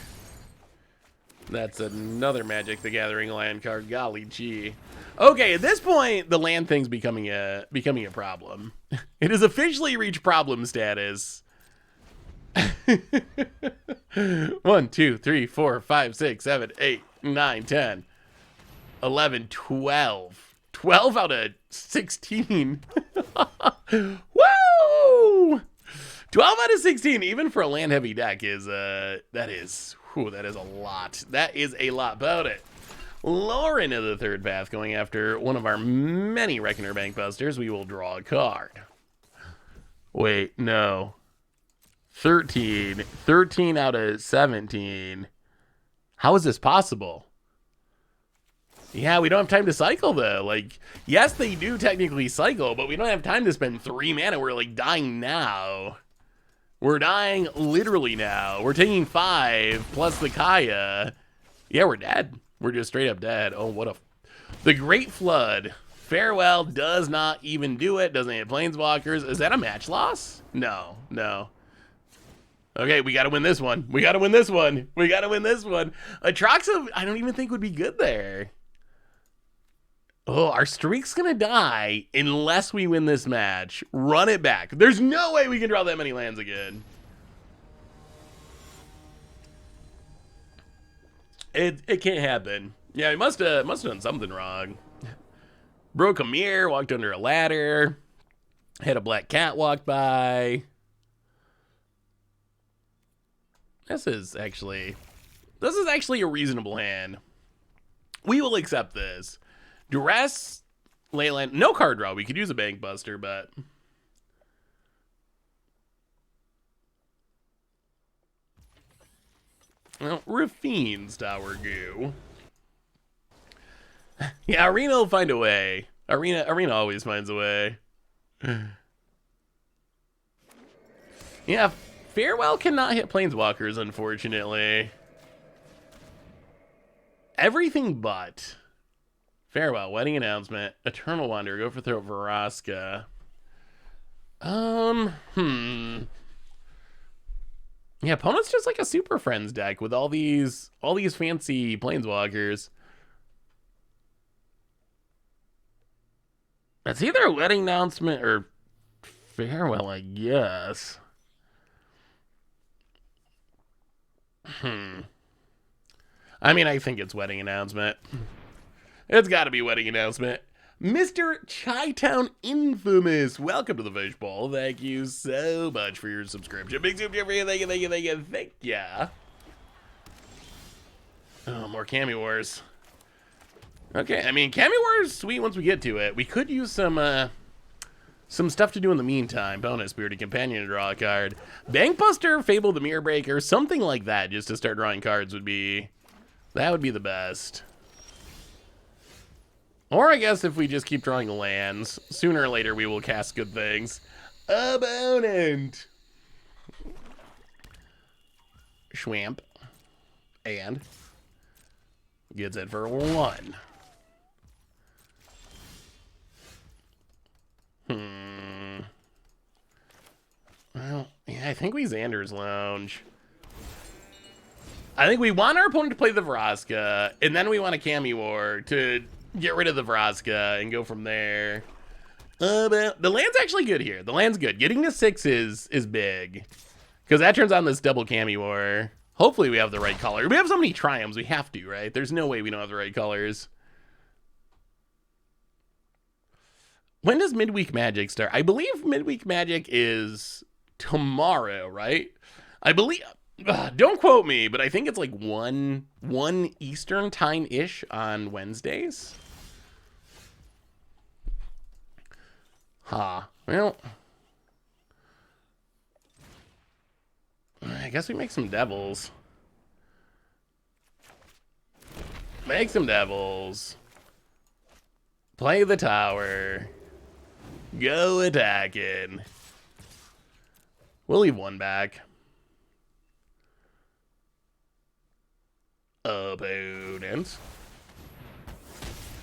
That's another Magic the Gathering land card. Golly gee. Okay, at this point, the land thing's becoming a problem. It has officially reached problem status. 1, 2, 3, 4, 5, 6, 7, 8, 9, 10, 11, 12. 12 out of 16. Woo! 12 out of 16, even for a land heavy deck, is that is Whew, that is a lot. That is a lot about it. Lower into the third path, going after one of our many Reckoner Bank Busters. We will draw a card. Wait, no. 13. 13 out of 17. How is this possible? Yeah, we don't have time to cycle, though. Like, yes, they do technically cycle, but we don't have time to spend 3 mana. We're, like, dying now. We're dying literally now. We're taking 5 plus the Kaya. Yeah, we're dead. We're just straight up dead. Oh, what a... The Great Flood. Farewell does not even do it. Doesn't hit Planeswalkers. Is that a match loss? No, no. Okay, we got to win this one. We got to win this one. We got to win this one. Atraxa, I don't even think would be good there. Oh, our streak's going to die unless we win this match. Run it back. There's no way we can draw that many lands again. It can't happen. Yeah, we must have done something wrong. Broke a mirror, walked under a ladder, had a black cat walk by. This is actually a reasonable hand. We will accept this. Duress, Leyland, no card draw. We could use a Bank Buster, but... Well, Rafine's Tower Goo. Yeah, Arena will find a way. Arena always finds a way. Yeah, Farewell cannot hit Planeswalkers, unfortunately. Everything but... Farewell, Wedding Announcement, Eternal Wonder, go for Throat Vraska. Yeah, opponent's just like a Super Friends deck with all these fancy Planeswalkers. It's either a Wedding Announcement or Farewell, I guess. I mean, I think it's Wedding Announcement. It's got to be Wedding Announcement. Mr. Chi-Town Infamous, welcome to the Fishbowl. Thank you so much for your subscription. Big soup to you. Thank you. Oh, more Cammy Wars. Okay, I mean, Cammy Wars sweet once we get to it. We could use some stuff to do in the meantime. Bonus, Spirited Companion to draw a card. Bankbuster, Fable the Mirror Breaker, something like that, just to start drawing cards would be... That would be the best. Or I guess if we just keep drawing lands, sooner or later we will cast good things. Opponent. Schwamp. And gets it for 1. Well, yeah, I think we Xander's Lounge. I think we want our opponent to play the Vraska, and then we want a Cammy War to get rid of the Vraska and go from there. The land's actually good here. The land's good. Getting to 6 is big. Because that turns on this double Cammy War. Hopefully we have the right color. We have so many Triumphs, we have to, right? There's no way we don't have the right colors. When does Midweek Magic start? I believe Midweek Magic is tomorrow, right? I believe... don't quote me, but I think it's like 1 Eastern time-ish on Wednesdays. Well, I guess we make some Devils. Make some Devils. Play the tower. Go attacking. We'll leave 1 back. Opponent.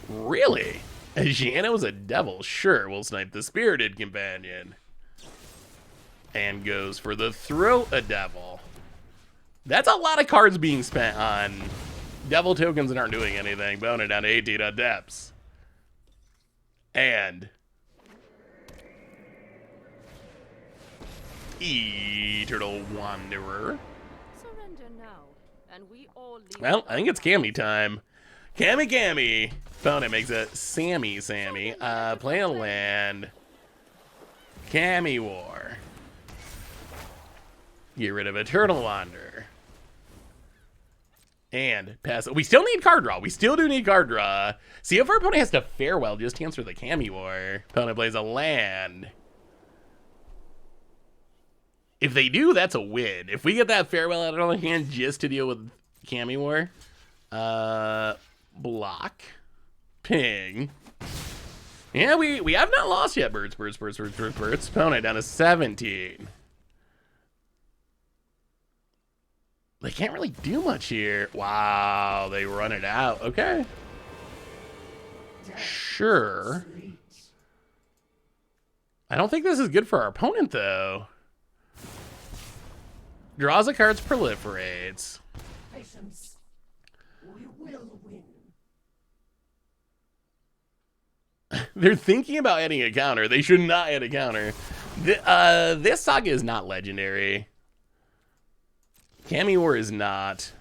Really? Giano's a devil. Sure, we'll snipe the Spirited Companion. And goes for the Throat a Devil. That's a lot of cards being spent on devil tokens that aren't doing anything. Bone it down to 18 on depths. And Eternal Wanderer. Surrender now, and we all leave. Well, I think it's Cammy time. Cammy. Opponent makes it Sammy. Play a land. Cammy War. Get rid of Eternal Wanderer. And pass. We still need card draw. We still do need card draw. See if our opponent has to farewell just to answer the Cammy War. Opponent plays a land. If they do, that's a win. If we get that farewell out of our hand just to deal with Cammy War. Block. Ping. Yeah, we have not lost yet. Birds. Opponent down to 17. They can't really do much here. Wow, they run it out. Okay. Sure. I don't think this is good for our opponent, though. Draws a cards, proliferates. Patience. We will win. They're thinking about adding a counter. They should not add a counter. This saga is not legendary. Cammy War is not.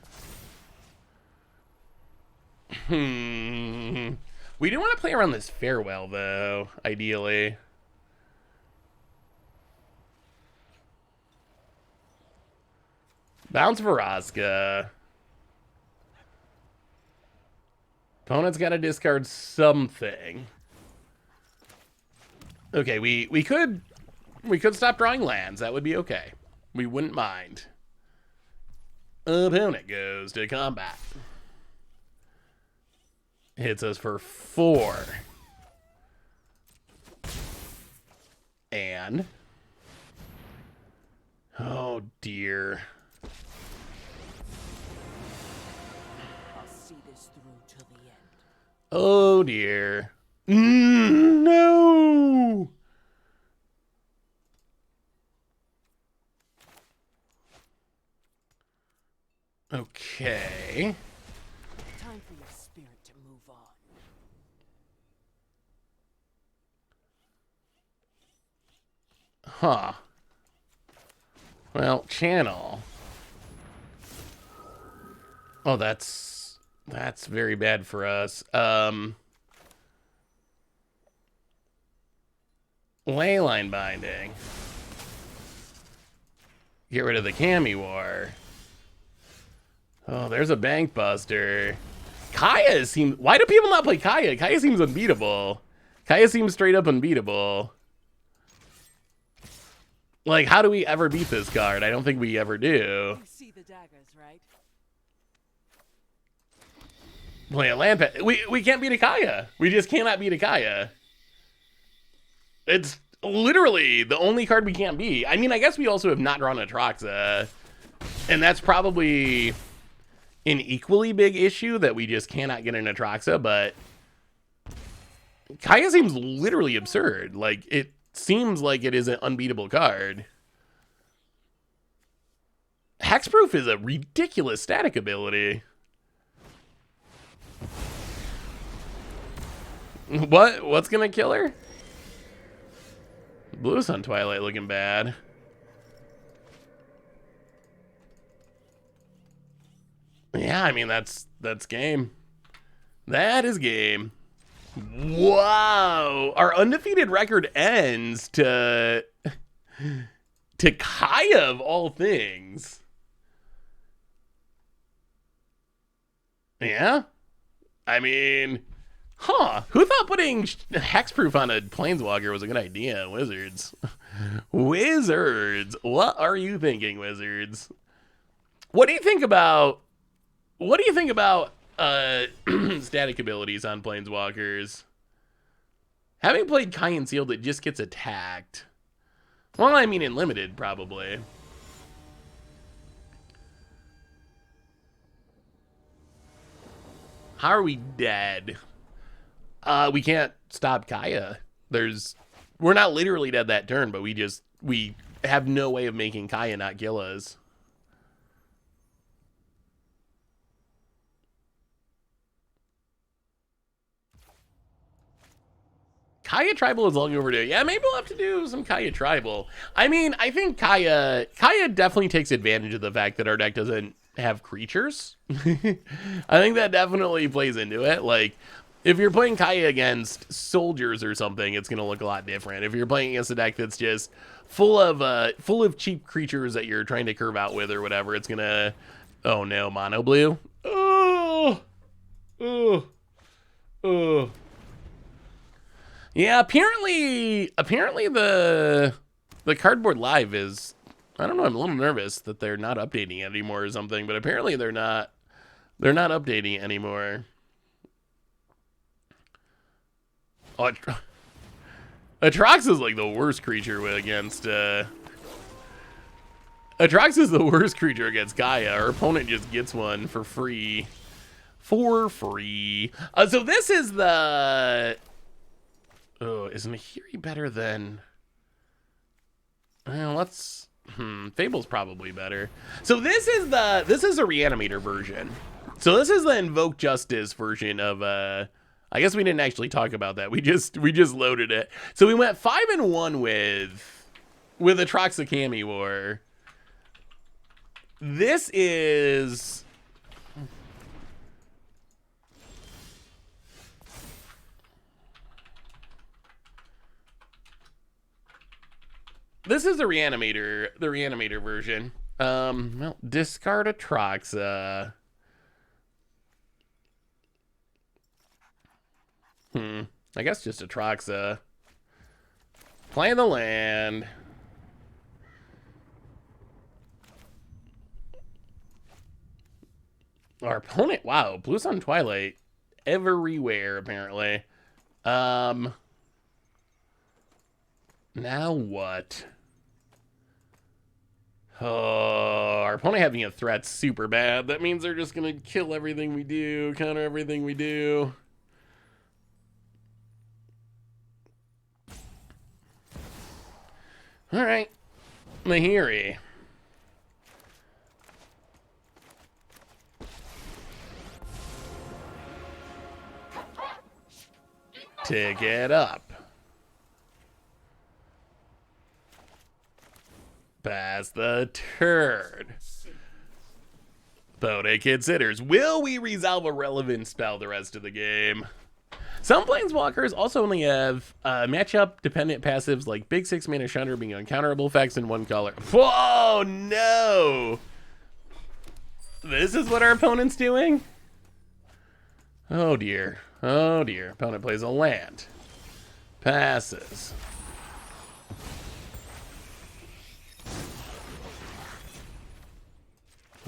We do want to play around this farewell, though, ideally. Bounce Veraska. Opponent's got to discard something. Okay, we could stop drawing lands. That would be okay. We wouldn't mind. Opponent goes to combat. Hits us for 4. And... oh, dear. I'll see this through till the end. Oh, dear. No! Okay. Time for your spirit to move on. Huh. Well, channel. Oh, that's very bad for us. Leyline binding. Get rid of the Cammy War. Oh, there's a Bank Buster. Kaya seems... why do people not play Kaya? Kaya seems unbeatable. Kaya seems straight up unbeatable. Like, how do we ever beat this card? I don't think we ever do. You see the daggers, right? Play a land pet. We can't beat a Kaya. We just cannot beat a Kaya. It's literally the only card we can't beat. I mean, I guess we also have not drawn Atraxa. And that's probably an equally big issue that we just cannot get an Atraxa, but Kaya seems literally absurd. Like, it seems like it is an unbeatable card. Hexproof is a ridiculous static ability. What's gonna kill her? Blue Sun Twilight looking bad. Yeah, I mean, that's game. That is game. Wow. Our undefeated record ends to Kaya of all things. Yeah? I mean, huh. Who thought putting hexproof on a planeswalker was a good idea? Wizards. Wizards. What are you thinking, Wizards? What do you think about static abilities on planeswalkers? Having played Kai and Sealed, it just gets attacked. Well, I mean in limited, probably. How are we dead? We can't stop Kaya. We're not literally dead that turn, but we have no way of making Kaya not kill us. Kaya Tribal is long overdue. Yeah, maybe we'll have to do some Kaya Tribal. I mean, I think Kaya definitely takes advantage of the fact that our deck doesn't have creatures. I think that definitely plays into it. Like, if you're playing Kaya against soldiers or something, it's going to look a lot different. If you're playing against a deck that's just full of cheap creatures that you're trying to curve out with or whatever, it's going to... oh no, mono blue. Oh, Ugh. Ugh. Yeah, apparently the Cardboard Live is, I don't know, I'm a little nervous that they're not updating it anymore or something, but apparently they're not updating it anymore. Oh, Atraxa is like the worst creature against Atraxa is the worst creature against Gaia. Our opponent just gets one for free. So this is the... Oh, is Nahiri better than... Well, let's... Fable's probably better. So this is a Reanimator version. So this is the Invoke Justice version of... I guess we didn't actually talk about that. We just loaded it. So we went 5-1 with Atraxa Kami War. This is... This is the Reanimator version. Well, discard Atraxa. I guess just Atraxa. Play the land. Our opponent, wow, Blue Sun Twilight everywhere, apparently. Now what? Oh, our opponent having a threat's super bad. That means they're just gonna kill everything we do, counter everything we do. All right, Nahiri. Tick it up. Pass the turn. Opponent considers, will we resolve a relevant spell the rest of the game? Some Planeswalkers also only have matchup dependent passives like Big 6 mana Shunner being uncounterable effects in one color. Whoa, no! This is what our opponent's doing? Oh dear. Oh dear. Opponent plays a land. Passes.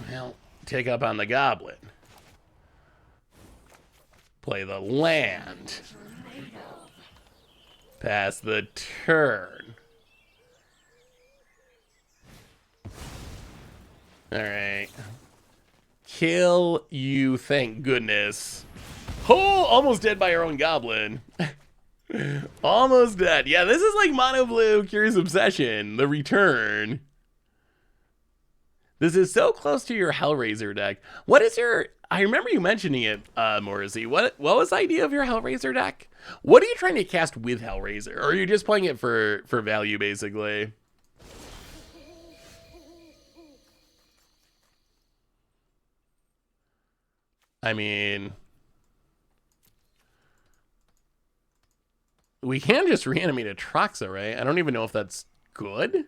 Well, take up on the Goblin. Play the land. Pass the turn. Alright. Kill you, thank goodness. Oh, almost dead by our own Goblin. Almost dead. Yeah, this is like Mono Blue Curious Obsession, the return. This is so close to your Hellraiser deck. What is your... I remember you mentioning it, Morrissey. What was the idea of your Hellraiser deck? What are you trying to cast with Hellraiser? Or are you just playing it for value, basically? I mean... We can just reanimate Atraxa, right? I don't even know if that's good.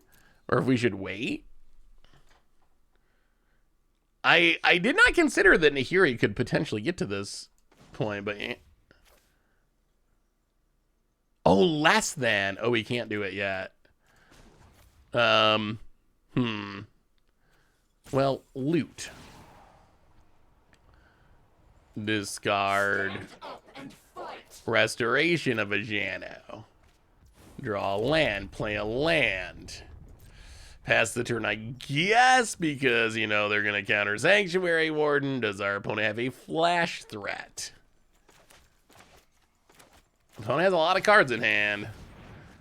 Or if we should wait. I did not consider that Nahiri could potentially get to this point, but... Oh, less than. Oh, we can't do it yet. Well, loot. Discard. Restoration of Ajano. Draw a land. Play a land. Pass the turn, I guess, because, you know, they're going to counter Sanctuary Warden. Does our opponent have a flash threat? Opponent has a lot of cards in hand.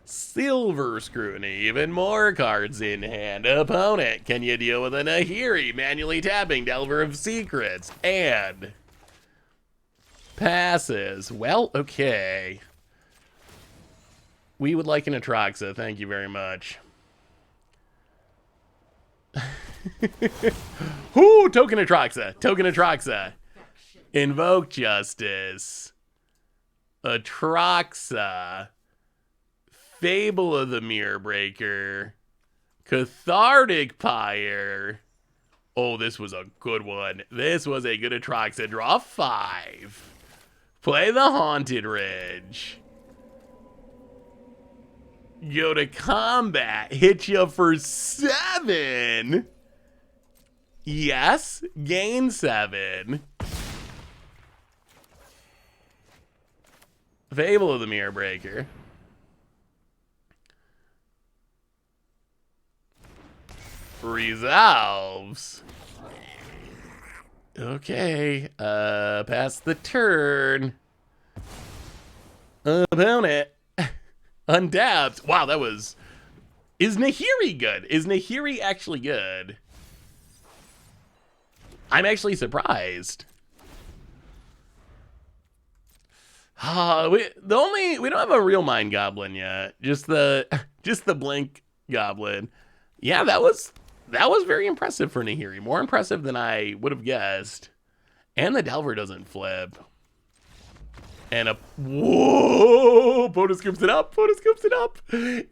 Silver Scrutiny, even more cards in hand. Opponent, can you deal with a Nahiri? Manually tapping Delver of Secrets. And passes. Well, okay. We would like an Atraxa. Thank you very much. Ooh, token Atraxa. Invoke Justice. Atraxa. Fable of the Mirror Breaker. Cathartic Pyre. Oh, this was a good one. This was a good Atraxa. Draw 5. Play the Haunted Ridge. Go to combat. Hit you for 7. Yes. Gain 7. Fable of the Mirror Breaker. Resolves. Okay. Pass the turn. Opponent. Untapped. Wow, that was... Is Nahiri good? Is Nahiri actually good? I'm actually surprised. We don't have a real Mind Goblin yet. Just the Blink Goblin. Yeah, that was very impressive for Nahiri. More impressive than I would have guessed. And the Delver doesn't flip. And whoa, Poda scoops it up.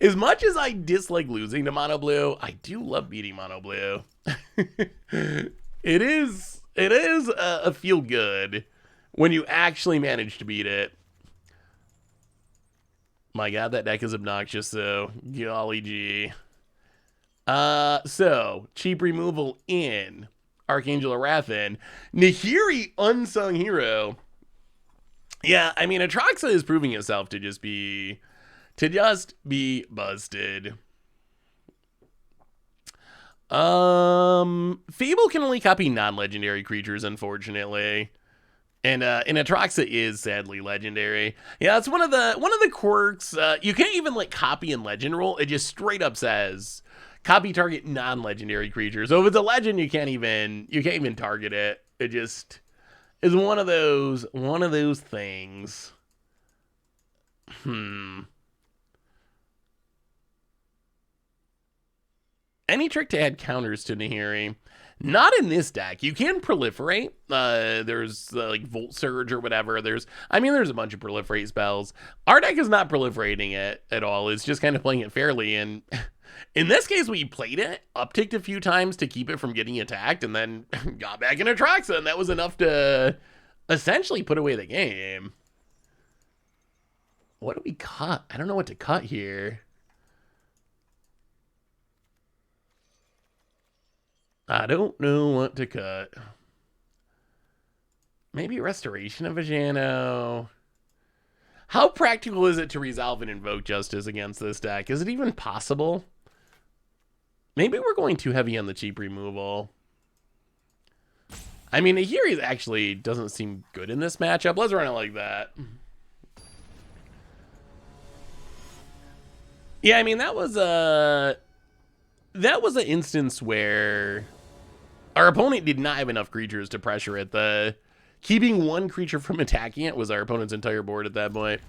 As much as I dislike losing to Mono Blue, I do love beating Mono Blue. It is a feel good when you actually manage to beat it. My God, that deck is obnoxious though. Golly gee. So cheap removal in Archangel Arathan. Nahiri, unsung hero. Yeah, I mean, Atraxa is proving itself to just be busted. Fable can only copy non-legendary creatures, unfortunately. And Atraxa is sadly legendary. Yeah, it's one of the quirks. You can't even like copy and legend roll. It just straight up says copy target non-legendary creatures. So if it's a legend, you can't even target it. It just is one of those things. Any trick to add counters to Nahiri? Not in this deck. You can proliferate. There's like Volt Surge or whatever. There's a bunch of proliferate spells. Our deck is not proliferating it at all. It's just kind of playing it fairly. And in this case, we played it, upticked a few times to keep it from getting attacked, and then got back in Atraxa, and that was enough to essentially put away the game. What do we cut? I don't know what to cut here. I don't know what to cut. Maybe Restoration of Vajano. How practical is it to resolve and invoke Justice against this deck? Is it even possible? Maybe we're going too heavy on the cheap removal. I mean, Nahiri actually doesn't seem good in this matchup. Let's run it like that. Yeah, I mean, that was an instance where our opponent did not have enough creatures to pressure it. Keeping one creature from attacking it was our opponent's entire board at that point.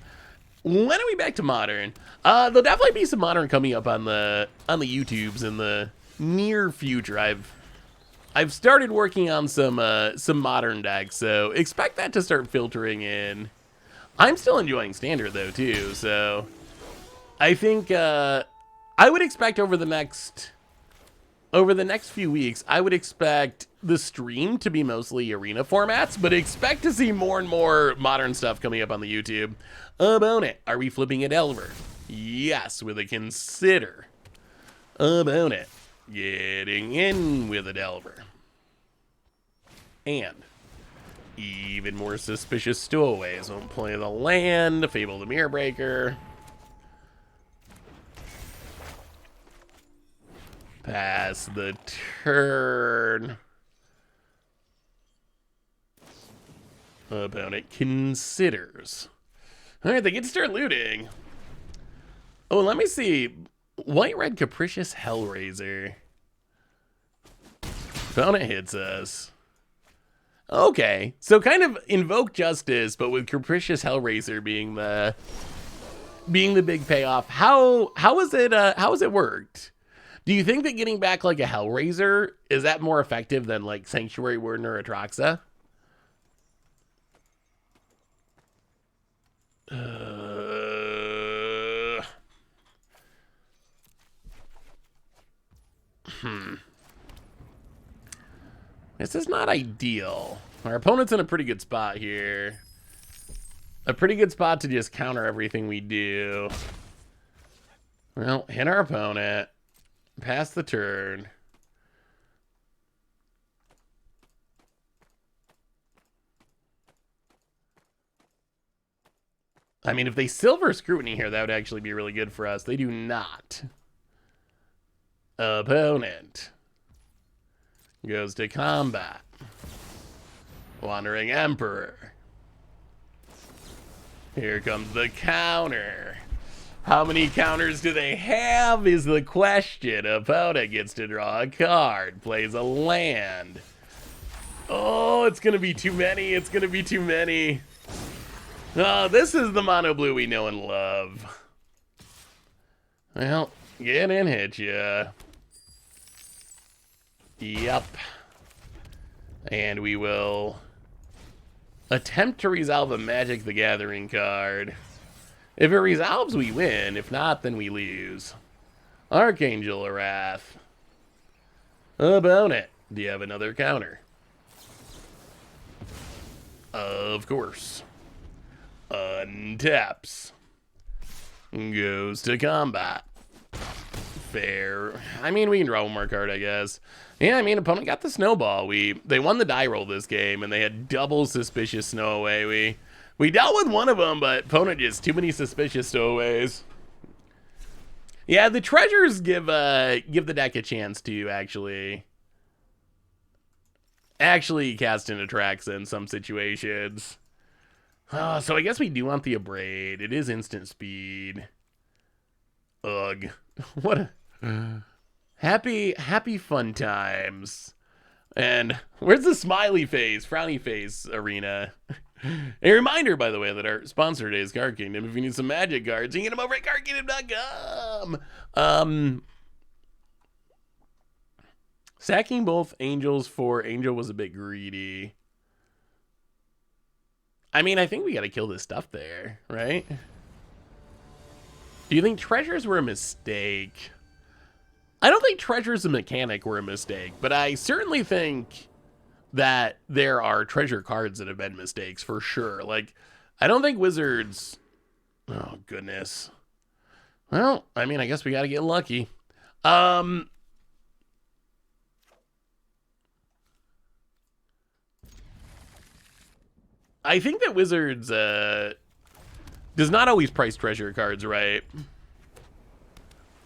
When are we back to Modern? There'll definitely be some Modern coming up on the YouTubes in the near future. I've started working on some Modern decks, so expect that to start filtering in. I'm still enjoying Standard though too, so I think I would expect over the next few weeks, I would expect the stream to be mostly arena formats, but expect to see more and more Modern stuff coming up on the YouTube. Opponent, are we flipping a Delver? Yes, with a Consider. Opponent, getting in with a Delver. And even more suspicious stowaways. Won't play the land, Fable the Mirror Breaker. Pass the turn. Opponent considers. All right, they get to start looting. Oh, let me see. White-red Capricious Hellraiser. Opponent hits us. Okay, so kind of Invoke Justice, but with Capricious Hellraiser being the big payoff. How is it worked? Do you think that getting back like a Hellraiser, is that more effective than like Sanctuary Warden or Atraxa? This is not ideal. Our opponent's in a pretty good spot here. a pretty good spot to just counter everything we do. Well, hit our opponent. Pass the turn. I mean, if they silver scrutiny here, that would actually be really good for us. They do not. Opponent goes to combat. Wandering Emperor. Here comes the counter. How many counters do they have is the question. Opponent gets to draw a card, plays a land. Oh, it's going to be too many. It's going to be too many. Oh, this is the mono blue we know and love. Well, get in, hit ya. Yup. And we will attempt to resolve a Magic the Gathering card. If it resolves, we win. If not, then we lose. Archangel of Wrath. Opponent. Do you have another counter? Of course. Untaps. Goes to combat. Fair. I mean, we can draw one more card, I guess. Yeah, I mean, opponent got the snowball. They won the die roll this game, and they had double suspicious stowaway. We dealt with one of them, but opponent just too many suspicious stowaways. Yeah, the treasures give the deck a chance to actually cast an Atraxa in some situations. So I guess we do want the Abrade. It is instant speed. Ugh. What a happy fun times. And where's the smiley face, frowny face arena? A reminder, by the way, that our sponsor today is Card Kingdom. If you need some Magic cards, you can get them over at cardkingdom.com. Sacking both Angels for Angel was a bit greedy. I mean, I think we got to kill this stuff there, right? Do you think treasures were a mistake? I don't think treasures and mechanic were a mistake, but I certainly think that there are treasure cards that have been mistakes for sure. Like, I don't think Wizards... Oh, goodness. Well, I mean, I guess we got to get lucky. I think that Wizards does not always price treasure cards right.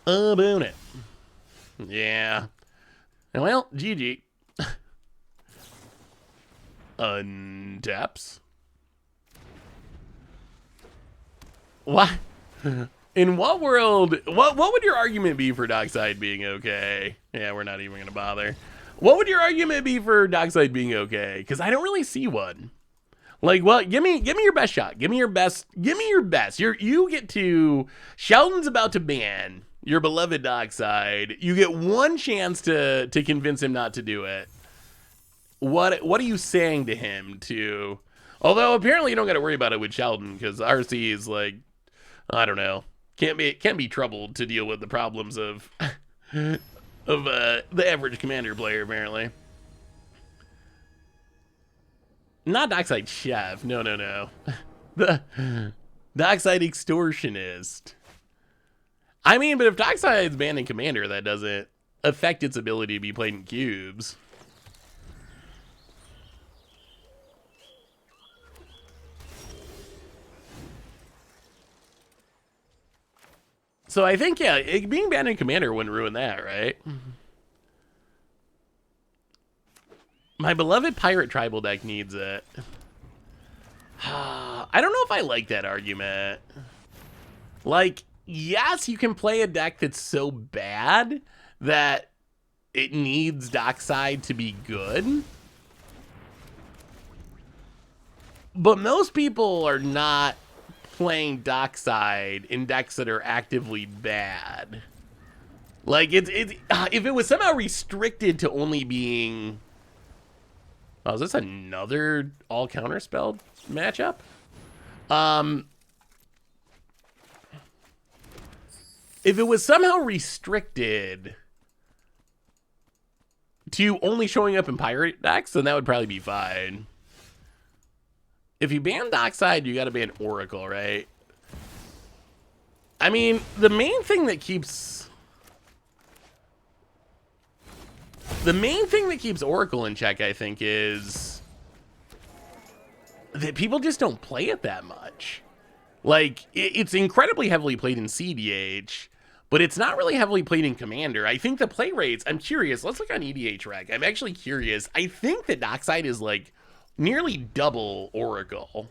Opponent. Yeah. Well, GG. Untaps. What? In what world? What would your argument be for Dockside being okay? Yeah, we're not even gonna bother. What would your argument be for Dockside being okay? Because I don't really see one. Like, well, give me your best shot. Give me your best. Give me your best. You get to. Sheldon's about to ban your beloved Dockside. You get one chance to convince him not to do it. What are you saying to him to? Although apparently you don't got to worry about it with Sheldon because RC is like, I don't know, can't be troubled to deal with the problems of the average Commander player apparently. Not Dockside Chef. No. The Dockside Extortionist. I mean, but if Dockside's banned in Commander, that doesn't affect its ability to be played in cubes. So I think, yeah, being banned in Commander wouldn't ruin that, right? My beloved Pirate Tribal deck needs it. I don't know if I like that argument. Like, yes, you can play a deck that's so bad that it needs Dockside to be good. But most people are not playing Dockside in decks that are actively bad. Like, if it was somehow restricted to only being... Oh, is this another all counterspelled matchup? If it was somehow restricted to only showing up in pirate decks, then that would probably be fine. If you ban Dockside, you got to ban Oracle, right? I mean, the main thing that keeps Oracle in check, I think, is that people just don't play it that much. Like, it's incredibly heavily played in CDH, but it's not really heavily played in Commander. I think the play rates, I'm curious. Let's look on EDH Rec. I'm actually curious. I think that Dockside is like nearly double Oracle.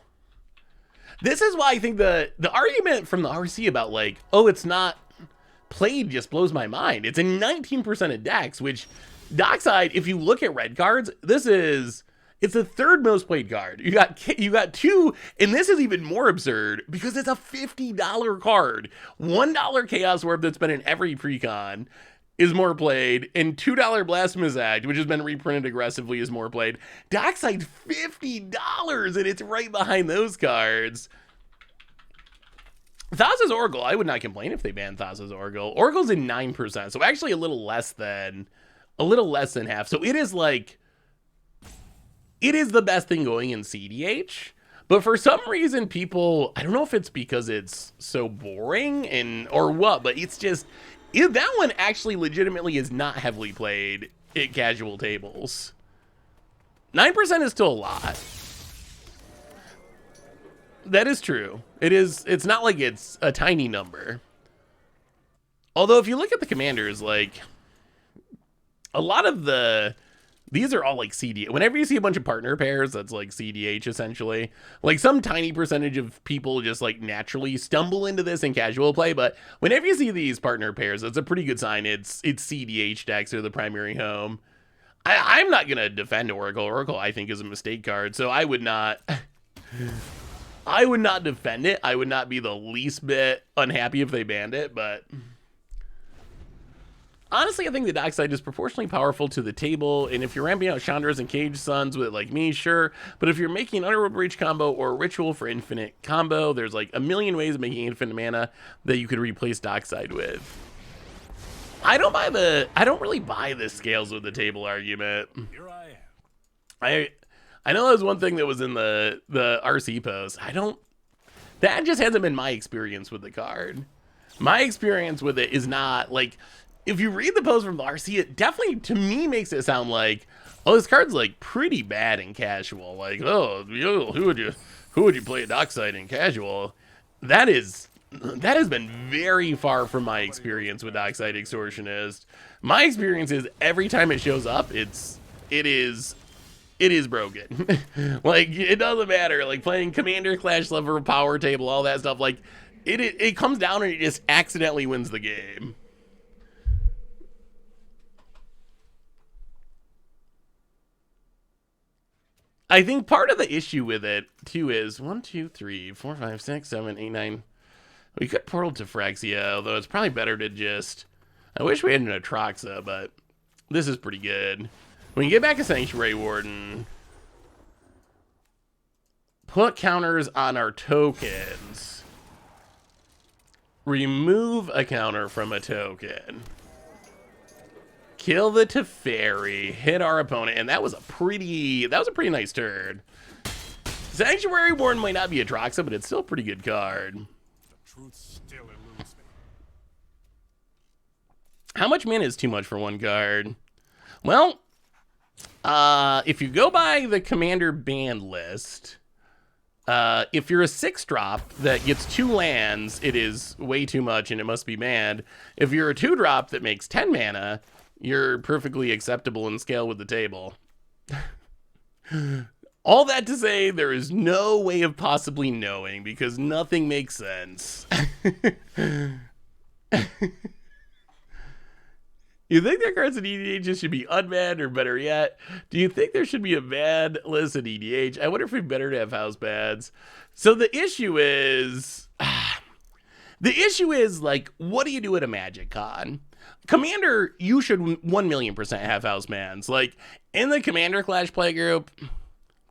This is why I think the argument from the RC about like, oh, it's not played just blows my mind. It's in 19% of decks, which Dockside, if you look at red cards, it's the third most played card. You got two, and this is even more absurd because it's a $50 card. $1 Chaos Orb that's been in every precon is more played, and $2 Blasphemous Act, which has been reprinted aggressively, is more played. Dockside's $50, and it's right behind those cards. Thassa's Oracle, I would not complain if they banned Thassa's Oracle. Oracle's in 9%, so actually a little less than half. So it is like, it is the best thing going in CDH, but for some reason people, I don't know if it's because it's so boring or what, but it's just, that one actually legitimately is not heavily played at casual tables. 9% is still a lot. That is true. It's not like it's a tiny number. Although if you look at the commanders, like, a lot of these are all like CDH. Whenever you see a bunch of partner pairs, that's like CDH essentially. Like some tiny percentage of people just like naturally stumble into this in casual play, but whenever you see these partner pairs, that's a pretty good sign. It's CDH decks are the primary home. I'm not gonna defend Oracle. Oracle I think is a mistake card, so I would not defend it. I would not be the least bit unhappy if they banned it, but honestly, I think the Dockside is proportionally powerful to the table, and if you're ramping out Chandras and Cage Suns with it like me, sure, but if you're making an Underworld Breach combo or a Ritual for infinite combo, there's like a million ways of making infinite mana that you could replace Dockside with. I don't really buy the scales with the table argument. Here I am. I know that was one thing that was in the RC post. That just hasn't been my experience with the card. My experience with it is not like, if you read the post from the RC, it definitely, to me, makes it sound like, oh, this card's like pretty bad in casual. Like, oh, who would you play Dockside in casual? That has been very far from my experience with Dockside Extortionist. My experience is every time it shows up, it is broken. Like, it doesn't matter. Like playing Commander, Clash Lever, Power Table, all that stuff. Like, it comes down and it just accidentally wins the game. I think part of the issue with it too is 1, 2, 3, 4, 5, 6, 7, 8, 9. We could portal to Phyrexia, although it's probably better to just. I wish we had an Atraxa, but this is pretty good. When you get back a Sanctuary Warden, put counters on our tokens. Remove a counter from a token. Kill the Teferi, hit our opponent, and that was a pretty nice turn. Sanctuary Warden might not be Atraxa, but it's still a pretty good card. The truth still eludes me. How much mana is too much for one card? Well, if you go by the commander ban list, if you're a 6-drop that gets 2 lands, it is way too much and it must be banned. If you're a 2-drop that makes 10 mana, you're perfectly acceptable in scale with the table. All that to say, there is no way of possibly knowing because nothing makes sense. You think their cards in EDH just should be unbanned, or better yet, do you think there should be a banned list in EDH? I wonder if it'd be better to have house bans. So the issue is, like, what do you do at a Magic Con? Commander, you should 1,000,000% have house bans. Like, in the Commander Clash playgroup,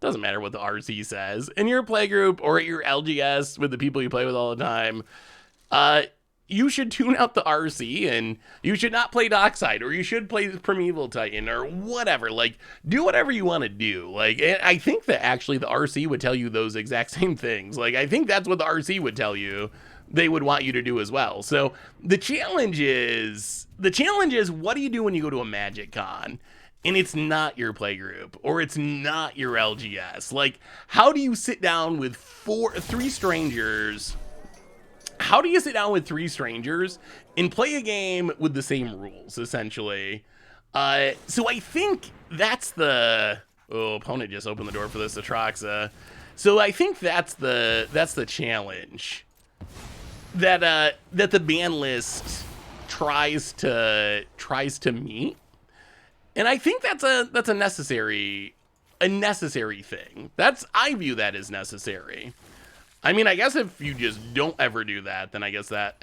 doesn't matter what the RC says. In your playgroup or at your LGS with the people you play with all the time, you should tune out the RC and you should not play Dockside, or you should play Primeval Titan or whatever. Like, do whatever you want to do. Like, and I think that actually the RC would tell you those exact same things. Like, I think that's what the RC would tell you they would want you to do as well. So the challenge is what do you do when you go to a Magic Con and it's not your play group or it's not your LGS? Like, how do you sit down with three strangers? How do you sit down with three strangers and play a game with the same rules, essentially? So I think that's the... Oh, opponent just opened the door for this Atraxa. So I think that's the challenge that the ban list tries to meet. And I think that's a necessary thing. I view that as necessary. I mean, I guess if you just don't ever do that, then I guess that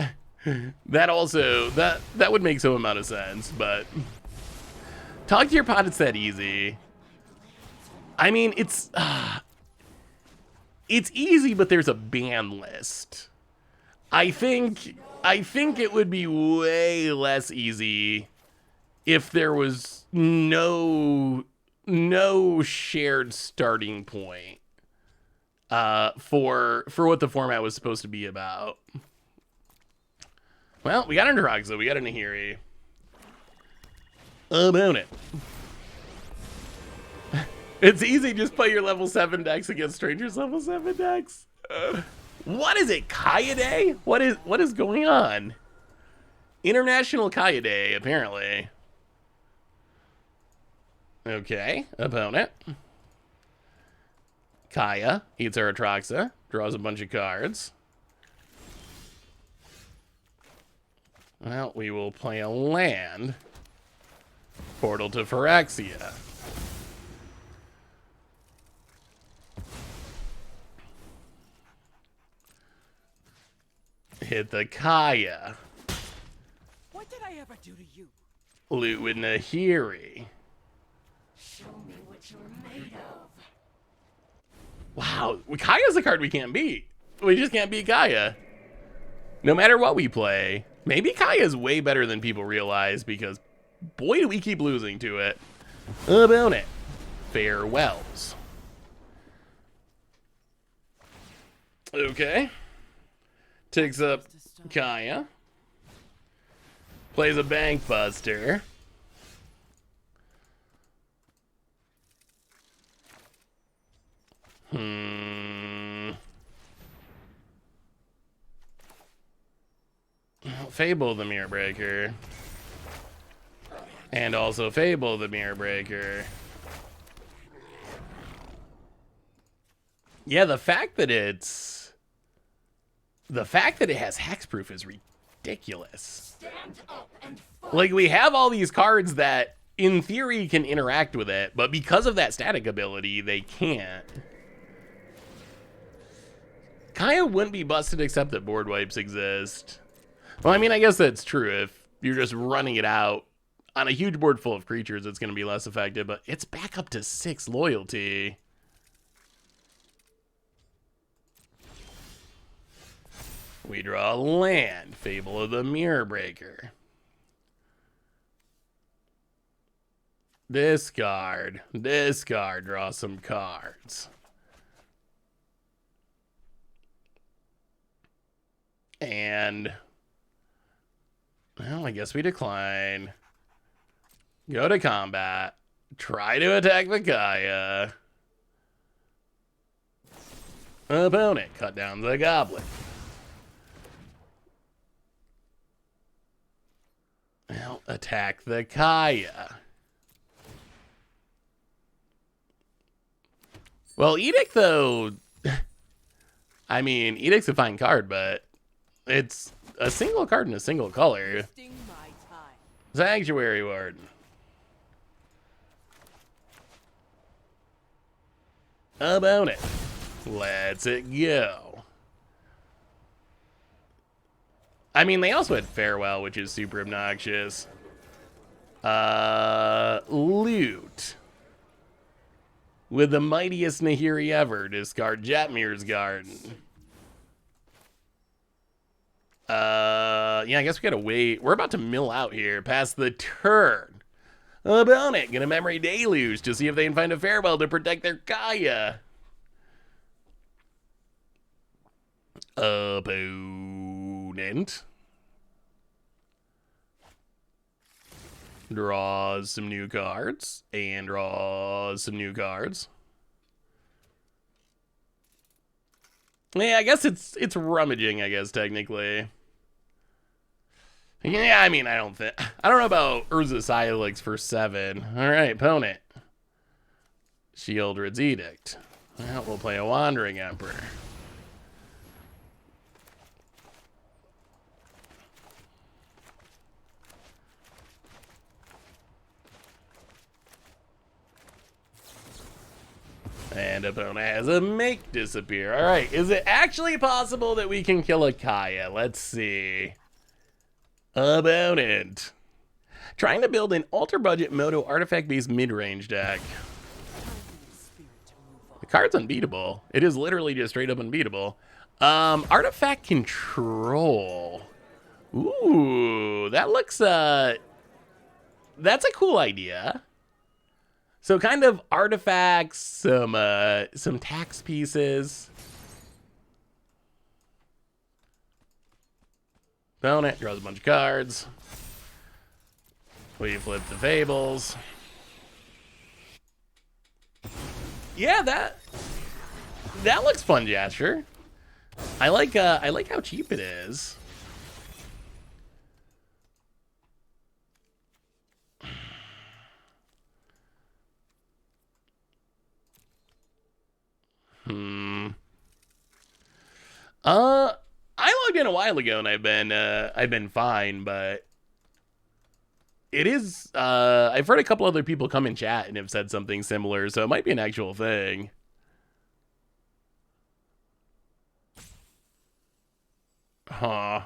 would make some amount of sense. But talk to your pod, it's that easy. I mean, it's easy, but there's a ban list. I think it would be way less easy if there was no shared starting point for what the format was supposed to be about. Well, we got an Atraxa, we got an Nahiri. About it. It's easy, just play your level 7 decks against strangers level 7 decks. What is it, Kaya Day? What is going on? International Kaya Day, apparently. Okay, opponent. Kaya eats her Atraxa, draws a bunch of cards. Well, we will play a land. Portal to Phyrexia. Hit the Kaya. What did I ever do to you? Loot with Nahiri. Show me what you're made of. Wow, Kaya's a card we can't beat. We just can't beat Kaya. No matter what we play. Maybe Kaya's way better than people realize because boy do we keep losing to it. About it. Farewells. Okay. Takes up Kaya. Plays a Bank Buster. Fable the Mirror Breaker. And also Fable the Mirror Breaker. Yeah, the fact that it has hexproof is ridiculous. Like, we have all these cards that in theory can interact with it, but because of that static ability, they can't. Kaya wouldn't be busted except that board wipes exist. Well, I mean, I guess that's true. If you're just running it out on a huge board full of creatures, it's going to be less effective, but it's back up to 6 loyalty. We draw a land, Fable of the Mirror Breaker. Discard, draw some cards. And, well, I guess we decline. Go to combat. Try to attack the Kaya. Opponent, cut down the Goblin. Well, attack the Kaya. Well, Edict, though, I mean, Edict's a fine card, but it's a single card in a single color. Wasting my time. Sanctuary Warden. About it. Let's it go. I mean, they also had Farewell, which is super obnoxious. Loot. With the mightiest Nahiri ever, discard Jetmir's Garden. Yeah, I guess we gotta wait. We're about to mill out here past the turn. Opponent gonna memory deluge to see if they can find a farewell to protect their Kaya. Opponent draws some new cards and draws some new cards. Yeah, I guess it's rummaging, I guess, technically. Yeah, I mean, I don't know about Urza Silex for 7. Alright, opponent. Shieldred's Edict. Well, we'll play a Wandering Emperor. And opponent has a Make Disappear. Alright, is it actually possible that we can kill a Kaya? Let's see. Opponent. Trying to build an ultra-budget Moto artifact-based mid-range deck. The card's unbeatable. It is literally just straight up unbeatable. Artifact Control. Ooh, that looks, that's a cool idea. So kind of artifacts, some tax pieces. Opponent draws a bunch of cards. We flip the Fables. Yeah, that looks fun, Jasher. I like how cheap it is. I logged in a while ago and I've been fine, but it is I've heard a couple other people come in chat and have said something similar, so it might be an actual thing. Huh.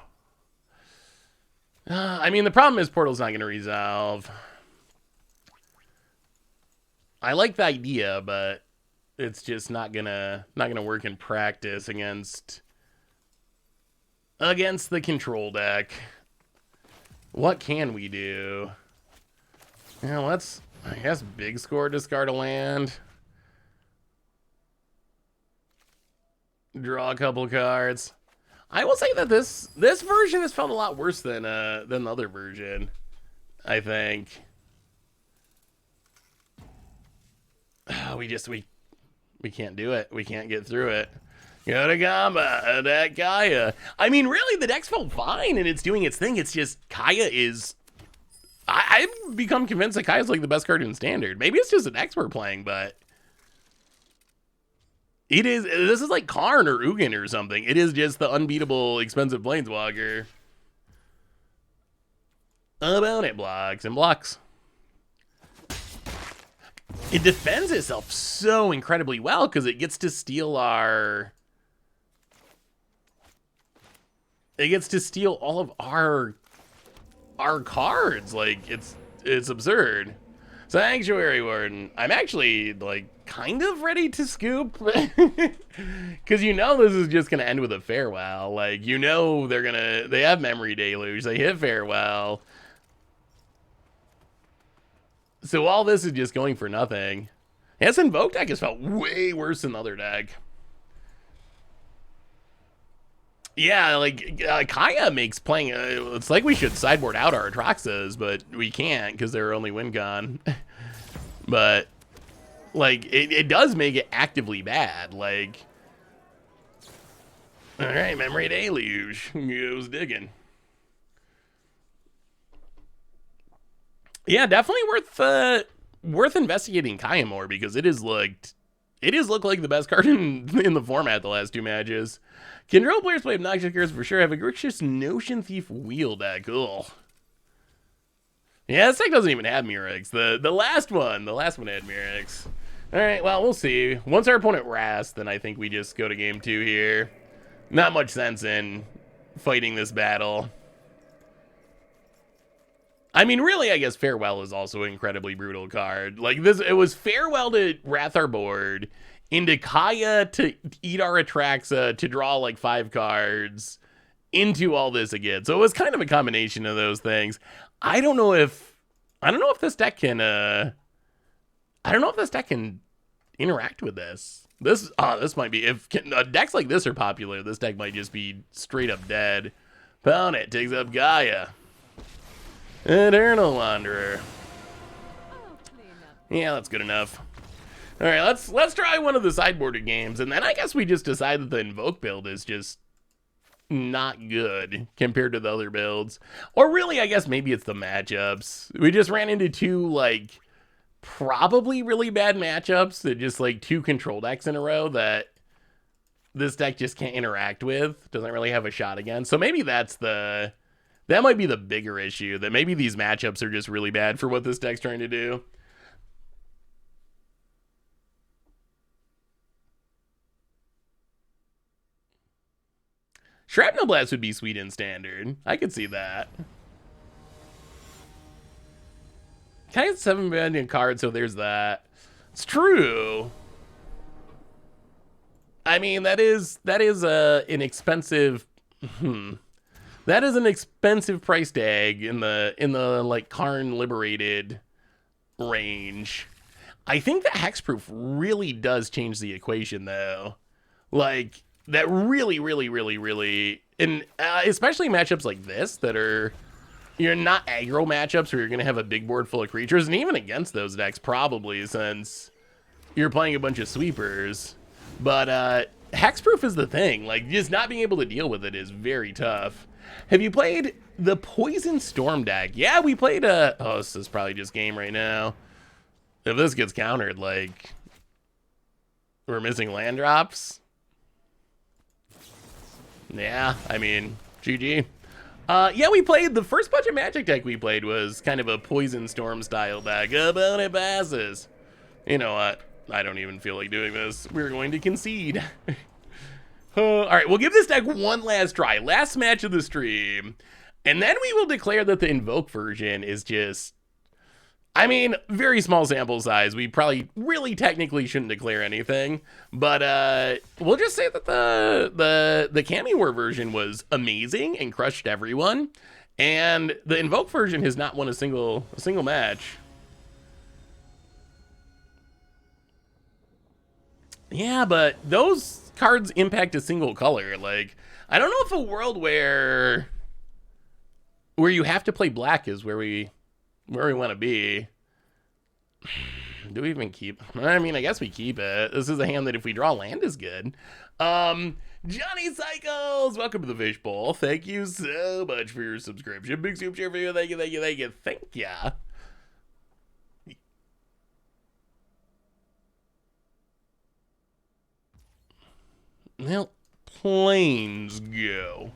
I mean, the problem is Portal's not going to resolve. I like the idea, but it's just not gonna work in practice against the control deck. What can we do? Yeah, let's, I guess, big score, discard a land, draw a couple cards. I will say that this version has felt a lot worse than the other version, I think. We can't do it. We can't get through it. Go to combat, attack Kaya. I mean, really, the deck's felt fine and it's doing its thing. It's just Kaya is... I've become convinced that Kaya's like the best card in Standard. Maybe it's just an X we're playing, but... It is... This is like Karn or Ugin or something. It is just the unbeatable, expensive Planeswalker. About it, blocks and blocks. It defends itself so incredibly well because it gets to steal our... It gets to steal all of our cards. Like, it's absurd. Sanctuary Warden. I'm actually, like, kind of ready to scoop. Because you know this is just going to end with a farewell. Like, you know they have Memory Deluge. They hit farewell. So all this is just going for nothing. Yes, Invoke deck has felt way worse than the other deck. Yeah, like, Kaya makes playing... it's like we should sideboard out our Atraxas, but we can't because they're only win con. But, like, it does make it actively bad. Like... Alright, Memory Deluge. Goes digging. Yeah, definitely worth investigating Kaya more because it is looked like the best card in the format the last 2 matches. Control players play obnoxious cards for sure. Have a gracious Notion Thief wheel deck. Ugh. Yeah, this deck doesn't even have Murex. The last one had Murex. All right, well, we'll see. Once our opponent rasts, then I think we just go to game 2 here. Not much sense in fighting this battle. I mean, really, I guess Farewell is also an incredibly brutal card. Like, it was Farewell to Wrath our board, into Kaya to eat our Atraxa to draw, like, 5 cards, into all this again. So it was kind of a combination of those things. I don't know if this deck can interact with this. This might be, if decks like this are popular, this deck might just be straight up dead. Opponent takes up Gaia. Eternal Wanderer. I'll clean up. Yeah, that's good enough. All right, let's try one of the sideboarded games, and then I guess we just decide that the Invoke build is just not good compared to the other builds. Or really, I guess maybe it's the matchups. We just ran into two, like, probably really bad matchups that just, like, two control decks in a row that this deck just can't interact with. Doesn't really have a shot against. So maybe that might be the bigger issue, that maybe these matchups are just really bad for what this deck's trying to do. Shrapnel Blast would be sweet in Standard. I could see that. Can I get 7 million cards, so there's that. It's true. I mean, that is an expensive... That is an expensive price tag in the like Karn Liberated range. I think that hexproof really does change the equation, though. Like, that really, and especially matchups like this that are, you're not aggro matchups where you're going to have a big board full of creatures, and even against those decks probably, since you're playing a bunch of sweepers. But hexproof is the thing. Like, just not being able to deal with it is very tough. Have you played the Poison Storm deck? Yeah, we played oh, this is probably just game right now. If this gets countered, like, we're missing land drops. Yeah, I mean, GG. Yeah, we played, the first bunch of Magic deck we played was kind of a Poison Storm style deck. About it passes. You know what? I don't even feel like doing this. We're going to concede. All right, we'll give this deck one last try. Last match of the stream. And then we will declare that the Invoke version is just... I mean, very small sample size. We probably really technically shouldn't declare anything. But we'll just say that the Cami War version was amazing and crushed everyone. And the Invoke version has not won a single match. Yeah, but those cards impact a single color. Like, I don't know if a world where you have to play black is where we want to be. Do we even keep? I mean, I guess we keep it. This is a hand that if we draw land is good. Johnny Cycles, welcome to the Fishbowl. Thank you so much for your subscription. Big soup share for you. Thank you. Thank ya. Well, planes go.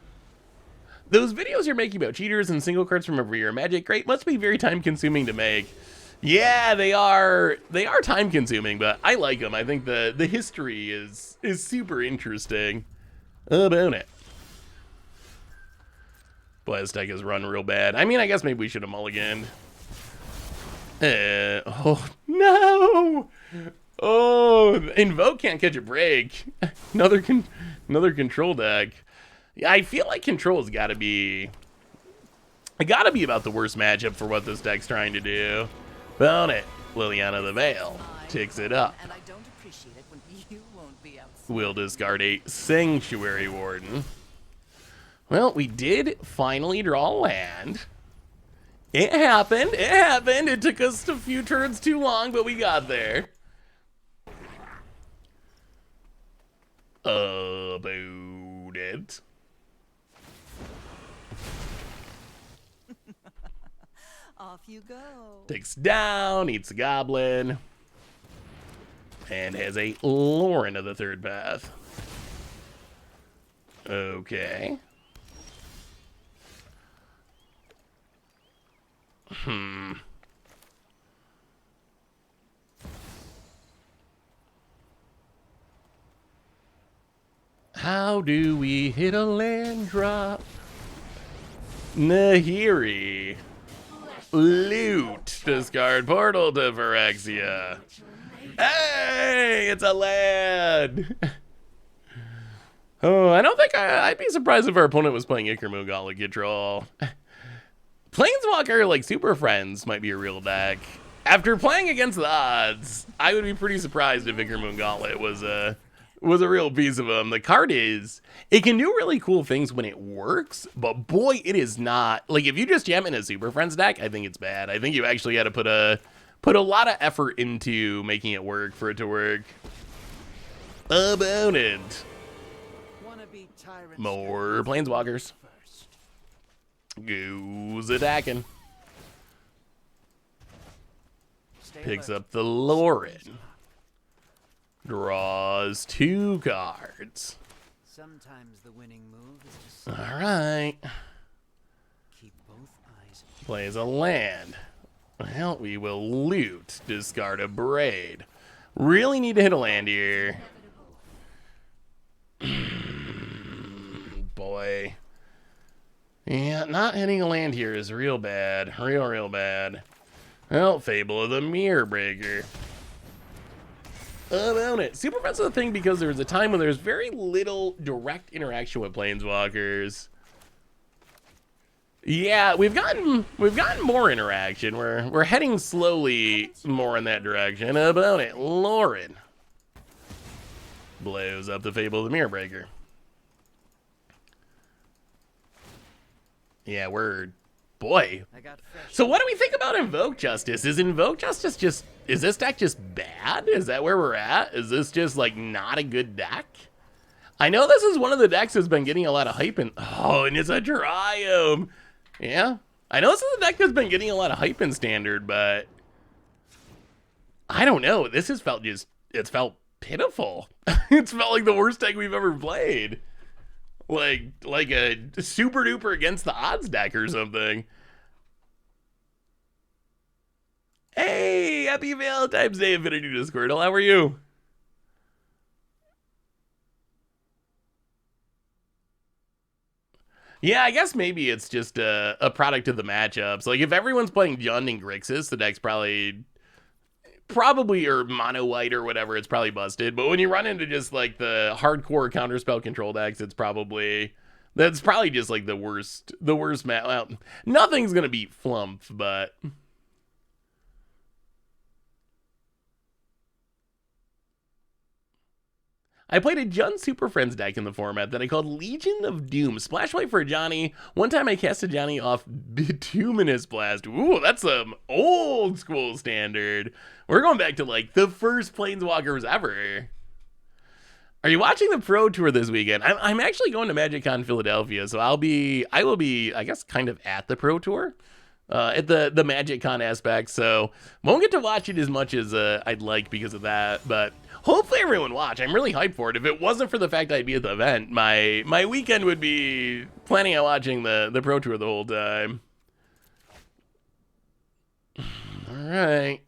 Those videos you're making about cheaters and single cards from every year Magic, great, must be very time consuming to make. Yeah, they are time consuming, but I like them. I think the history is super interesting about it. Boy, this deck has run real bad. I mean, I guess maybe we should have mulliganed. Oh, no! Oh, Invoke can't catch a break. Another control deck. Yeah, I feel like control's gotta be about the worst matchup for what this deck's trying to do. Found it. Liliana the Veil takes it up. And I don't appreciate it when you won't be outside. We'll discard a Sanctuary Warden. Well, we did finally draw land. It happened. It took us a few turns too long, but we got there. About it. Off you go. Takes down, eats a goblin, and has a Lauren of the third path. Okay. How do we hit a land drop? Nahiri. Loot. Discard portal to Phyrexia. Hey, it's a land. Oh, I don't think I'd be surprised if our opponent was playing Ickermoon Gauntlet Control. Planeswalker, like Super Friends, might be a real deck. After playing against the odds, I would be pretty surprised if Ickermoon Gauntlet was a real piece of them. The card it can do really cool things when it works, but boy, it is not. Like, if you just jam in a Super Friends deck, I think it's bad. I think you actually got to put a lot of effort into making it work for it to work. About it. More Planeswalkers. Goes attacking. Picks up the Lauren. Draws 2 cards. Sometimes the winning move is All right. keep both eyes. Plays a land. Well, we will loot. Discard a Braid. Really need to hit a land here. Boy. Yeah, not hitting a land here is real bad. Real bad. Well, Fable of the Mirror Breaker. About it. Super Friends is a thing because there was a time when there was very little direct interaction with Planeswalkers. Yeah, we've gotten more interaction. We're heading slowly more in that direction. About it. Lauren blows up the Fable of the Mirror Breaker. Yeah, boy. So what do we think about Invoke Justice? Is Invoke Justice is this deck just bad? Is that where we're at? Is this just like not a good deck? I know this is one of the decks that's been getting a lot of hype and it's a Triumph. Yeah. I know this is a deck that's been getting a lot of hype in Standard, but I don't know. This has felt it's felt pitiful. It's felt like the worst deck we've ever played. Like a super duper against the odds deck or something. Hey, happy Valentine's Day, Infinity Discord. How are you? Yeah, I guess maybe it's just a product of the matchups. Like, if everyone's playing Jund and Grixis, the deck's probably or mono white or whatever, it's probably busted. But when you run into just like the hardcore counterspell control decks, that's probably just like the worst match. Well, nothing's gonna beat Flump, but I played a Jund Super Friends deck in the format that I called Legion of Doom. Splash white for Johnny. One time I casted Johnny off Bituminous Blast. Ooh, that's some old school Standard. We're going back to like the first Planeswalkers ever. Are you watching the Pro Tour this weekend? I'm actually going to MagicCon Philadelphia, so I will be, I guess, kind of at the Pro Tour. At the MagicCon aspect, so won't get to watch it as much as I'd like because of that, but hopefully everyone watch. I'm really hyped for it. If it wasn't for the fact that I'd be at the event, my weekend would be planning on watching the Pro Tour the whole time. Alright.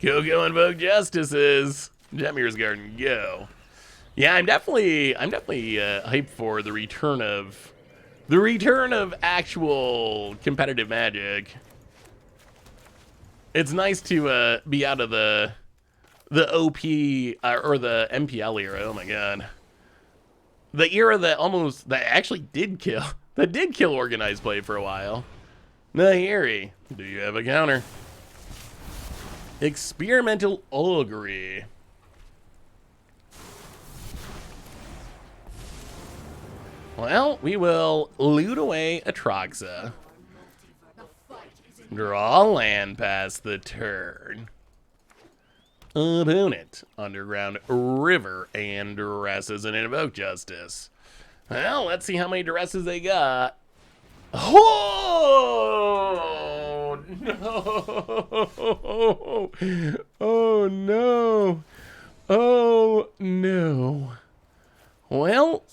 Go Invoke Justices. Jetmir's Garden, go. Yeah, I'm definitely hyped for the return of actual competitive Magic. It's nice to be out of the OP or the MPL era. Oh my god, the era that actually did kill organized play for a while. Nahiri, do you have a counter? Experimental Augury. Well, we will loot away Atraxa. Draw land past the turn. Opponent, Underground River, and Duresses and Invoke Justice. Well, let's see how many Duresses they got. Oh, no. Oh, no. Oh, no. Well.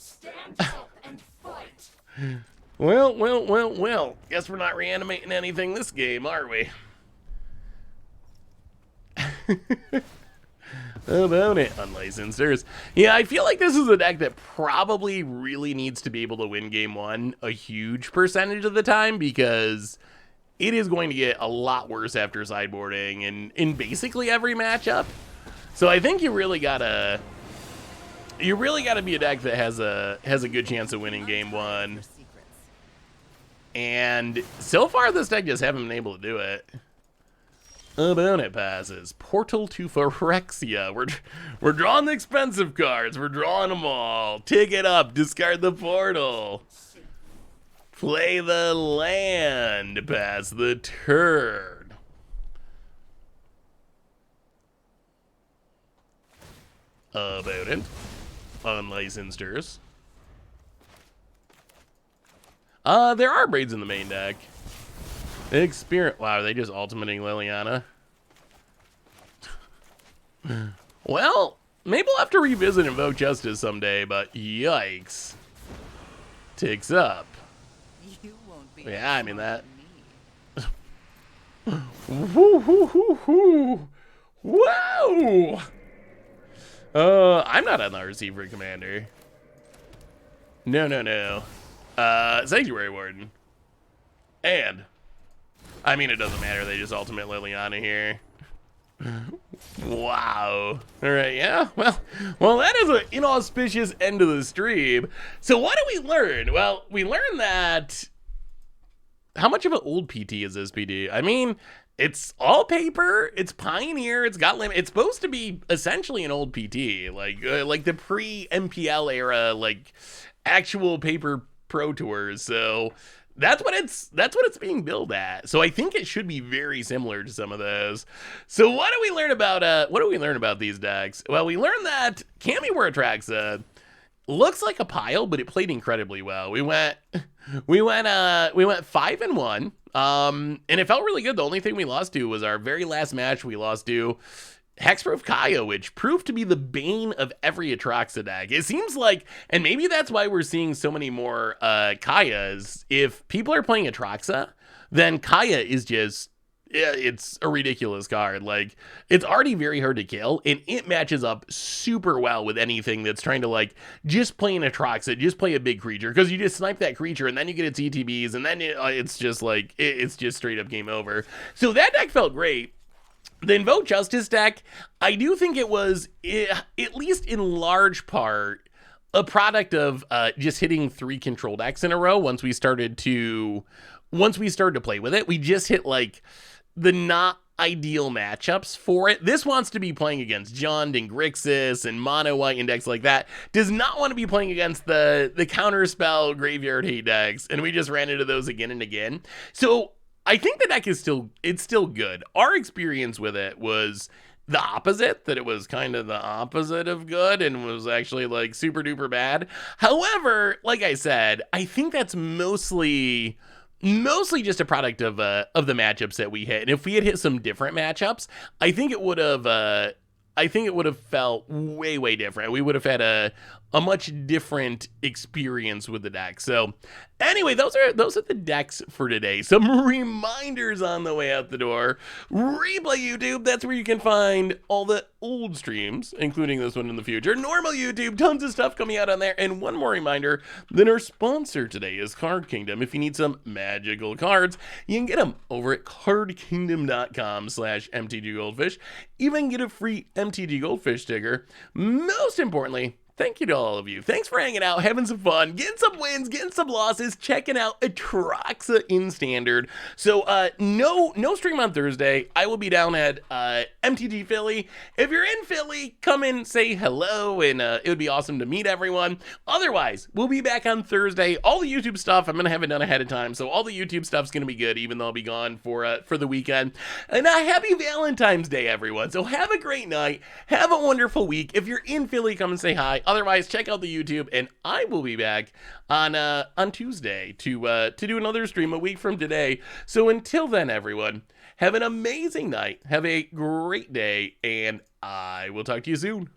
Well. Guess we're not reanimating anything this game, are we? How about it, Unlicensers? Yeah, I feel like this is a deck that probably really needs to be able to win game one a huge percentage of the time, because it is going to get a lot worse after sideboarding in basically every matchup. So I think you really gotta You really got to be a deck that has a good chance of winning game one. And so far, this deck just haven't been able to do it. Opponent passes. Portal to Phyrexia. We're drawing the expensive cards. We're drawing them all. Tick it up. Discard the portal. Play the land. Pass the turn. Opponent. Unlicensed. There are braids in the main deck. Experience. Wow, are they just ultimating Liliana? Well, maybe we'll have to revisit Invoke Justice someday, but yikes. Ticks up. You won't be Yeah, I mean that. me. Whoa! I'm not on the receiver commander. No. Sanctuary Warden. And I mean, it doesn't matter. They just ultimate Liliana here. Wow. All right. Yeah. Well, that is an inauspicious end of the stream. So what do we learn? Well, we learned that how much of an old PT is this PD? I mean, it's all paper. It's Pioneer. It's got limit. It's supposed to be essentially an old PT, like the pre-MPL era, like actual paper Pro Tours. So that's what it's being billed at. So I think it should be very similar to some of those. So what do we learn about these decks? Well, we learned that Kamiware Atraxa looks like a pile, but it played incredibly well. We went 5-1. And it felt really good. The only thing we lost to was our very last match. We lost to Hexproof Kaya, which proved to be the bane of every Atraxa deck. It seems like, and maybe that's why we're seeing so many more Kayas. If people are playing Atraxa, then Kaya is just, it's a ridiculous card. Like, it's already very hard to kill, and it matches up super well with anything that's trying to, like, just play an Atraxa, just play a big creature, because you just snipe that creature, and then you get its ETBs, and then it's just, like, it's just straight up game over. So that deck felt great. The Invoke Justice deck, I do think it was, at least in large part, a product of just hitting 3 control decks in a row. Once we started to play with it, we just hit like the not ideal matchups for it. This wants to be playing against Jund and Grixis and Mono White and decks like that. Does not want to be playing against the counterspell graveyard hate decks, and we just ran into those again and again. So I think the deck is still good. Our experience with it was the opposite, that it was kind of the opposite of good and was actually like super duper bad. However, like I said, I think that's mostly just a product of the matchups that we hit. And if we had hit some different matchups, I think it would have felt way different. We would have had a much different experience with the deck. So anyway, those are the decks for today. Some reminders on the way out the door. Replay YouTube, that's where you can find all the old streams, including this one in the future. Normal YouTube, tons of stuff coming out on there. And one more reminder that our sponsor today is Card Kingdom. If you need some magical cards, you can get them over at cardkingdom.com/MTG Goldfish. Even get a free MTG Goldfish sticker. Most importantly, thank you to all of you. Thanks for hanging out, having some fun, getting some wins, getting some losses, checking out Atraxa in Standard. So no stream on Thursday. I will be down at MTG Philly. If you're in Philly, come in, say hello, and it would be awesome to meet everyone. Otherwise, we'll be back on Thursday. All the YouTube stuff, I'm going to have it done ahead of time, so all the YouTube stuff's going to be good, even though I'll be gone for the weekend. And happy Valentine's Day, everyone. So have a great night. Have a wonderful week. If you're in Philly, come and say hi. Otherwise, check out the YouTube, and I will be back on Tuesday to do another stream a week from today. So until then, everyone, have an amazing night. Have a great day, and I will talk to you soon.